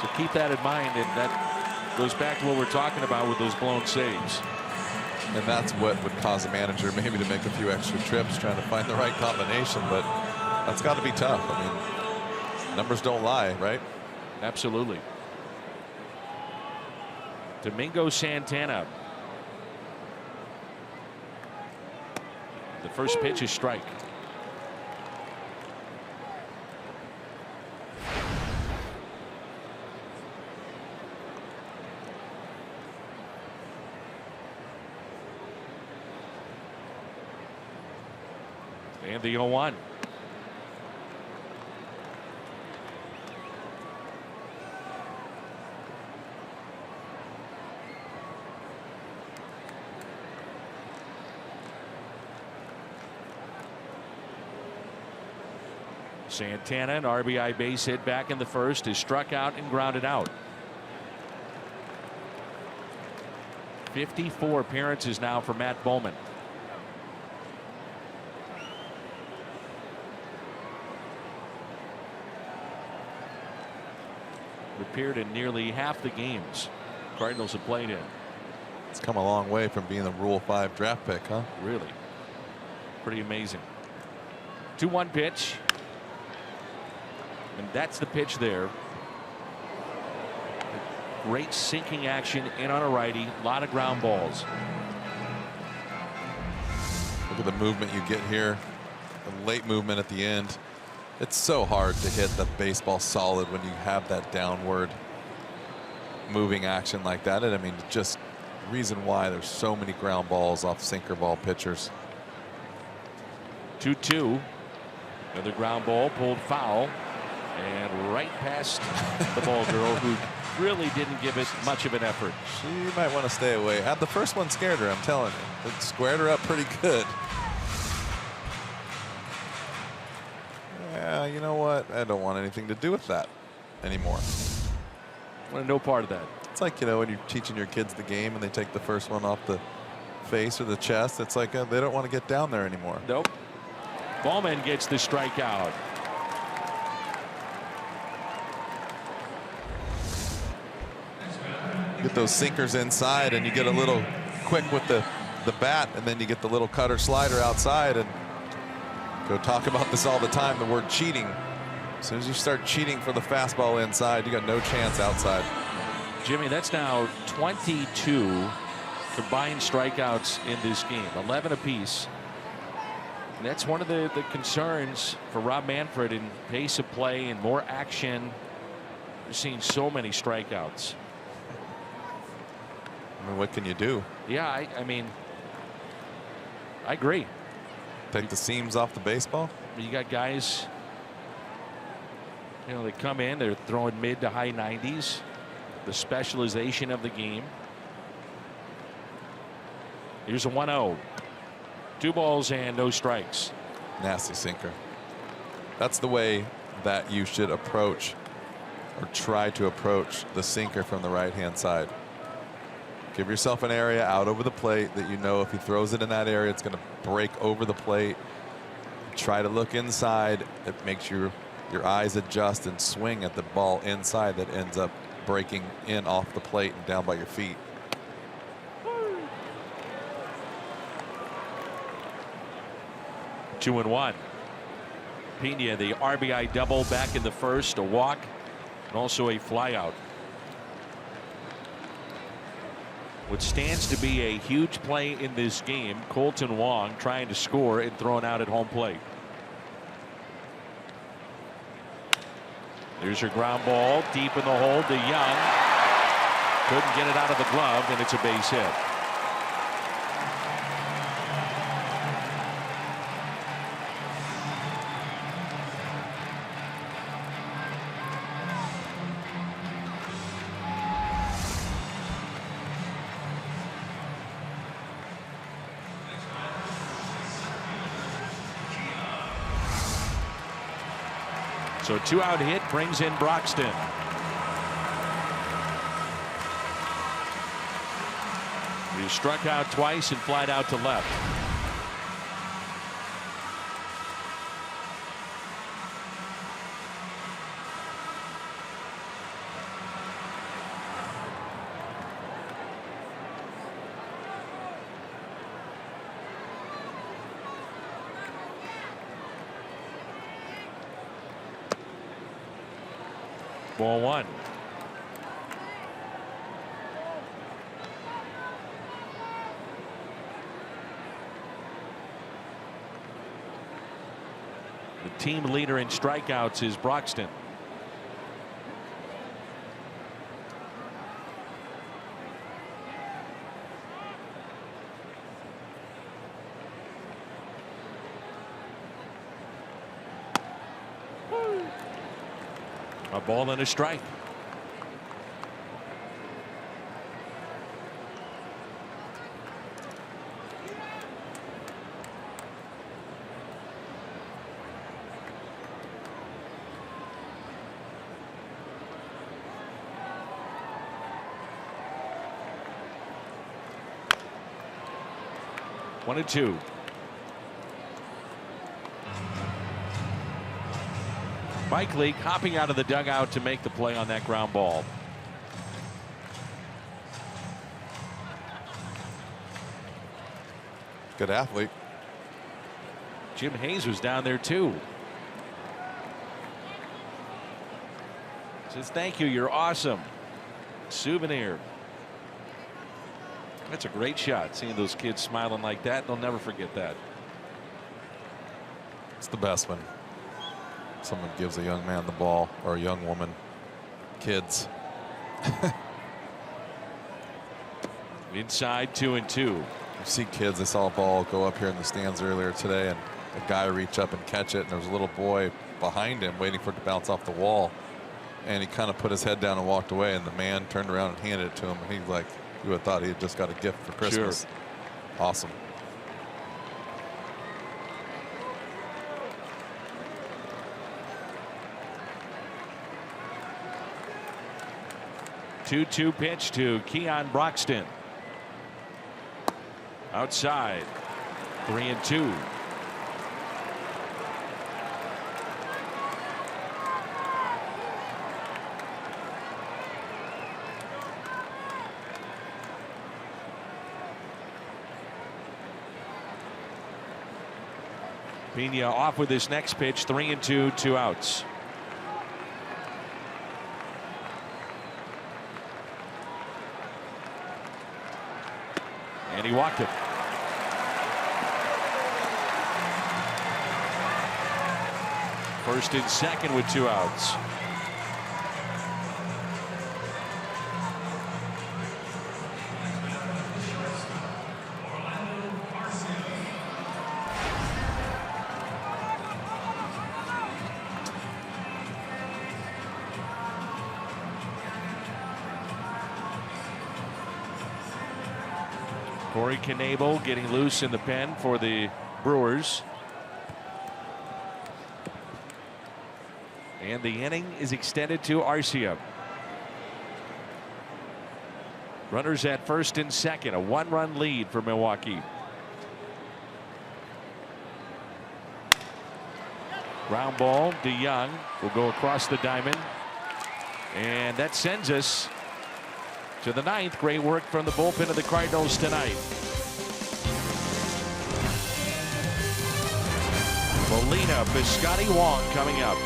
So keep that in mind, and that goes back to what we're talking about with those blown saves. And that's what would cause a manager maybe to make a few extra trips trying to find the right combination, but that's got to be tough. I mean, numbers don't lie, right? Absolutely. Domingo Santana. The first pitch is strike. And the 0-1. Santana, an RBI base hit back in the first, is struck out and grounded out. 54 appearances now for Matt Bowman. Appeared in nearly half the games Cardinals have played in. It's come a long way from being a Rule 5 draft pick, huh? Really, pretty amazing. 2-1 pitch. And that's the pitch there. Great sinking action in on a righty. A lot of ground balls. Look at the movement you get here. The late movement at the end. It's so hard to hit the baseball solid when you have that downward moving action like that. And I mean, just reason why there's so many ground balls off sinker ball pitchers. 2-2. Another ground ball pulled foul. And right past the ball girl, who really didn't give it much of an effort. She might want to stay away. The first one scared her, I'm telling you. It squared her up pretty good. Yeah, you know what? I don't want anything to do with that anymore. I want no part of that. It's like, you know, when you're teaching your kids the game and they take the first one off the face or the chest, it's like they don't want to get down there anymore. Nope. Bowman gets the strikeout. Get those sinkers inside, and you get a little quick with the bat, and then you get the little cutter slider outside. And go talk about this all the time, the word cheating. As soon as you start cheating for the fastball inside, you got no chance outside. Jimmy, that's now 22 combined strikeouts in this game, 11 apiece. And that's one of the concerns for Rob Manfred in pace of play and more action. We're seeing so many strikeouts. I mean, what can you do? Yeah, I mean, I agree. Take the seams off the baseball? You got guys, they come in, they're throwing mid to high 90s. The specialization of the game. Here's a 1-0. 2 balls and no strikes. Nasty sinker. That's the way that you should approach or try to approach the sinker from the right-hand side. Give yourself an area out over the plate that you know if he throws it in that area, it's going to break over the plate. Try to look inside. It makes your eyes adjust and swing at the ball inside that ends up breaking in off the plate and down by your feet. Two and one. Pena, the RBI double back in the first, a walk, and also a flyout. What stands to be a huge play in this game, Colton Wong trying to score and thrown out at home plate. There's your ground ball deep in the hole to Young. Couldn't get it out of the glove, and it's a base hit. So a 2-out hit brings in Broxton. He struck out twice and flied out to left. Ball one. The team leader in strikeouts is Broxton. A ball and a strike. One and two. Mike Leake hopping out of the dugout to make the play on that ground ball. Good athlete. Jim Hayes was down there too. Says thank you, you're awesome. Souvenir. That's a great shot, seeing those kids smiling like that. They'll never forget that. It's the best when someone gives a young man the ball, or a young woman, kids. Inside 2-2. You see kids. I saw a ball go up here in the stands earlier today, and a guy reach up and catch it, and there was a little boy behind him waiting for it to bounce off the wall, and he kind of put his head down and walked away, and the man turned around and handed it to him, and he's like, you would have thought he had just got a gift for Christmas. Sure. Awesome. Two pitch to Keon Broxton. Outside. 3-2. Pena off with his next pitch. 3-2, 2 outs. And he walked it. First and second with 2 outs. Corey Knebel getting loose in the pen for the Brewers. And the inning is extended to Arcia. Runners at first and second. A 1-run lead for Milwaukee. Ground ball. DeYoung will go across the diamond. And that sends us to the 9th. Great work from the bullpen of the Cardinals tonight. Molina, Piscotty, Wong coming up.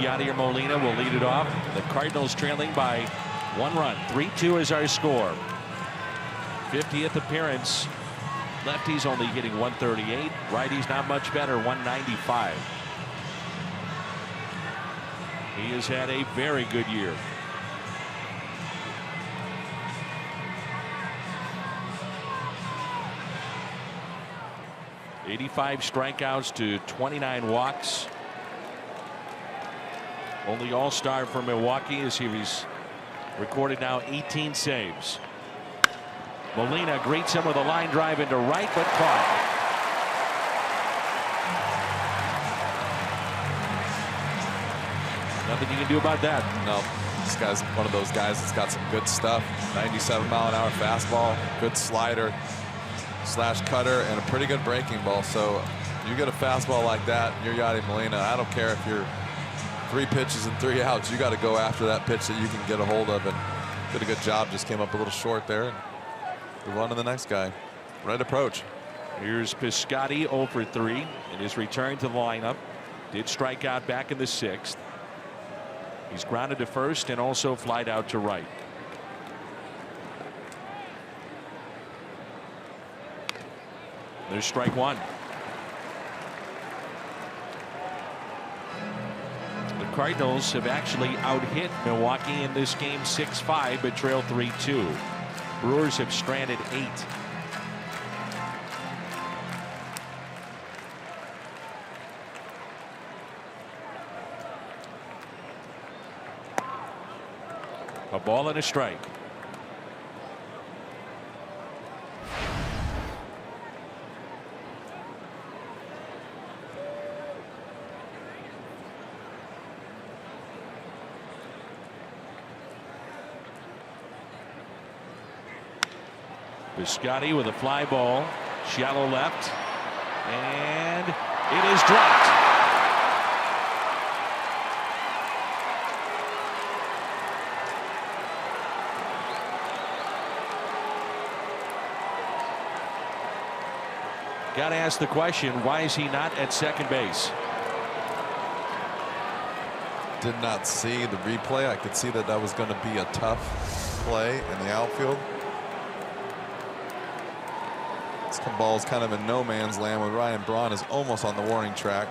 Yadier Molina will lead it off. The Cardinals trailing by 1 run. 3-2 is our score. 50th appearance. Lefties only hitting 138. Righties not much better, 195. He has had a very good year. '85 strikeouts to 29 walks. Only all-star for Milwaukee as he's recorded now 18 saves. Molina greets him with a line drive into right, but caught. Nothing you can do about that. No, this guy's one of those guys that's got some good stuff. 97-mile-an-hour fastball, good slider, slash cutter, and a pretty good breaking ball. So you get a fastball like that, you're Yadier Molina. I don't care if you're 3 pitches and 3 outs. You got to go after that pitch that you can get a hold of, and did a good job. Just came up a little short there. And move on to the next guy. Right approach. Here's Piscotty, 0 for 3 in his return to the lineup. Did strike out back in the 6th. He's grounded to first and also flied out to right. There's strike 1. The Cardinals have actually out-hit Milwaukee in this game 6-5, but trail 3-2. Brewers have stranded 8. ball and a strike. Piscotty with a fly ball, shallow left, and it is dropped. Got to ask the question, why is he not at second base? Did not see the replay. I could see that that was going to be a tough play in the outfield. This ball is kind of in no man's land with Ryan Braun is almost on the warning track.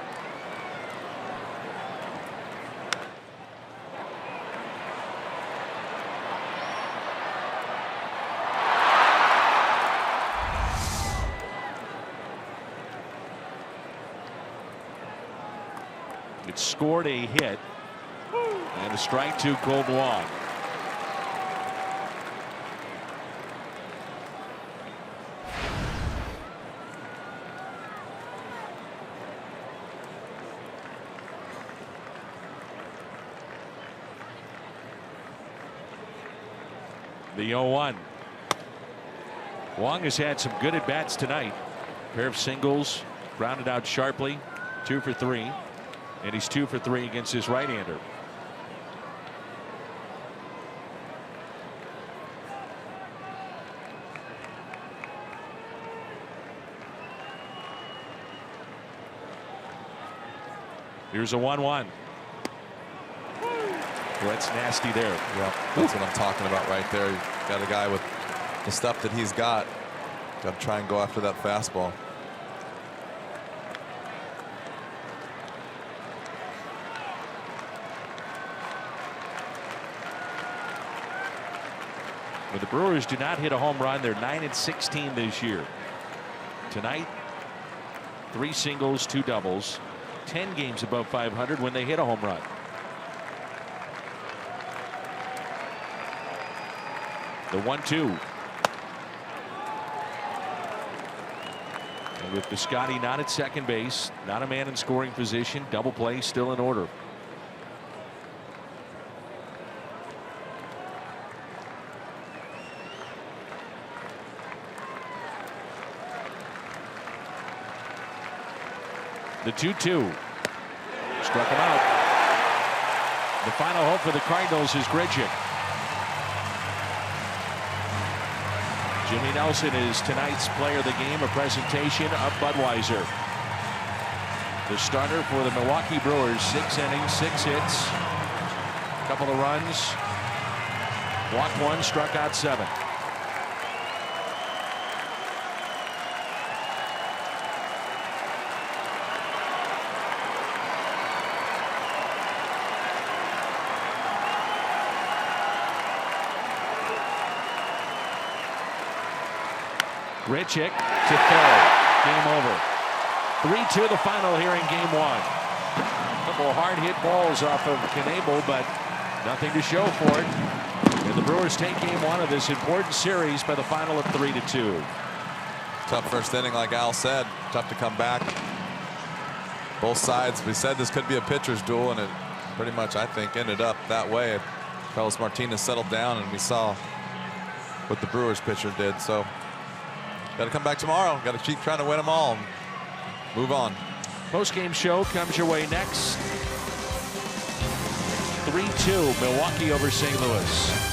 It scored a hit and a strike to Cole Wong. The 0-1. Wong has had some good at bats tonight. Pair of singles, grounded out sharply, 2 for 3, and he's 2 for 3 against his right-hander. Here's a 1-1. That's nasty there. Yeah, that's what I'm talking about right there. You got a guy with the stuff that he's got. Got to try and go after that fastball. But the Brewers do not hit a home run. They're 9-16 this year. Tonight, 3 singles, 2 doubles, 10 games above 500 when they hit a home run. The 1-2. And with Piscotty not at second base, not a man in scoring position, double play still in order. The 2-2. Struck him out. The final hope for the Cardinals is Grichuk. Jimmy Nelson is tonight's player of the game, a presentation of Budweiser. The starter for the Milwaukee Brewers, 6 innings, 6 hits, a couple of runs, walked 1, struck out 7. Grichuk to third. Game over. 3-2 the final here in game 1. A couple of hard hit balls off of Knebel, but nothing to show for it. And the Brewers take game 1 of this important series by the final of 3-2. Tough first inning, like Al said. Tough to come back. Both sides. We said this could be a pitcher's duel, and it pretty much, I think, ended up that way. Carlos Martinez settled down, and we saw what the Brewers pitcher did. So got to come back tomorrow. Got to keep trying to win them all. Move on. Post-game show comes your way next. 3-2 Milwaukee over St. Louis.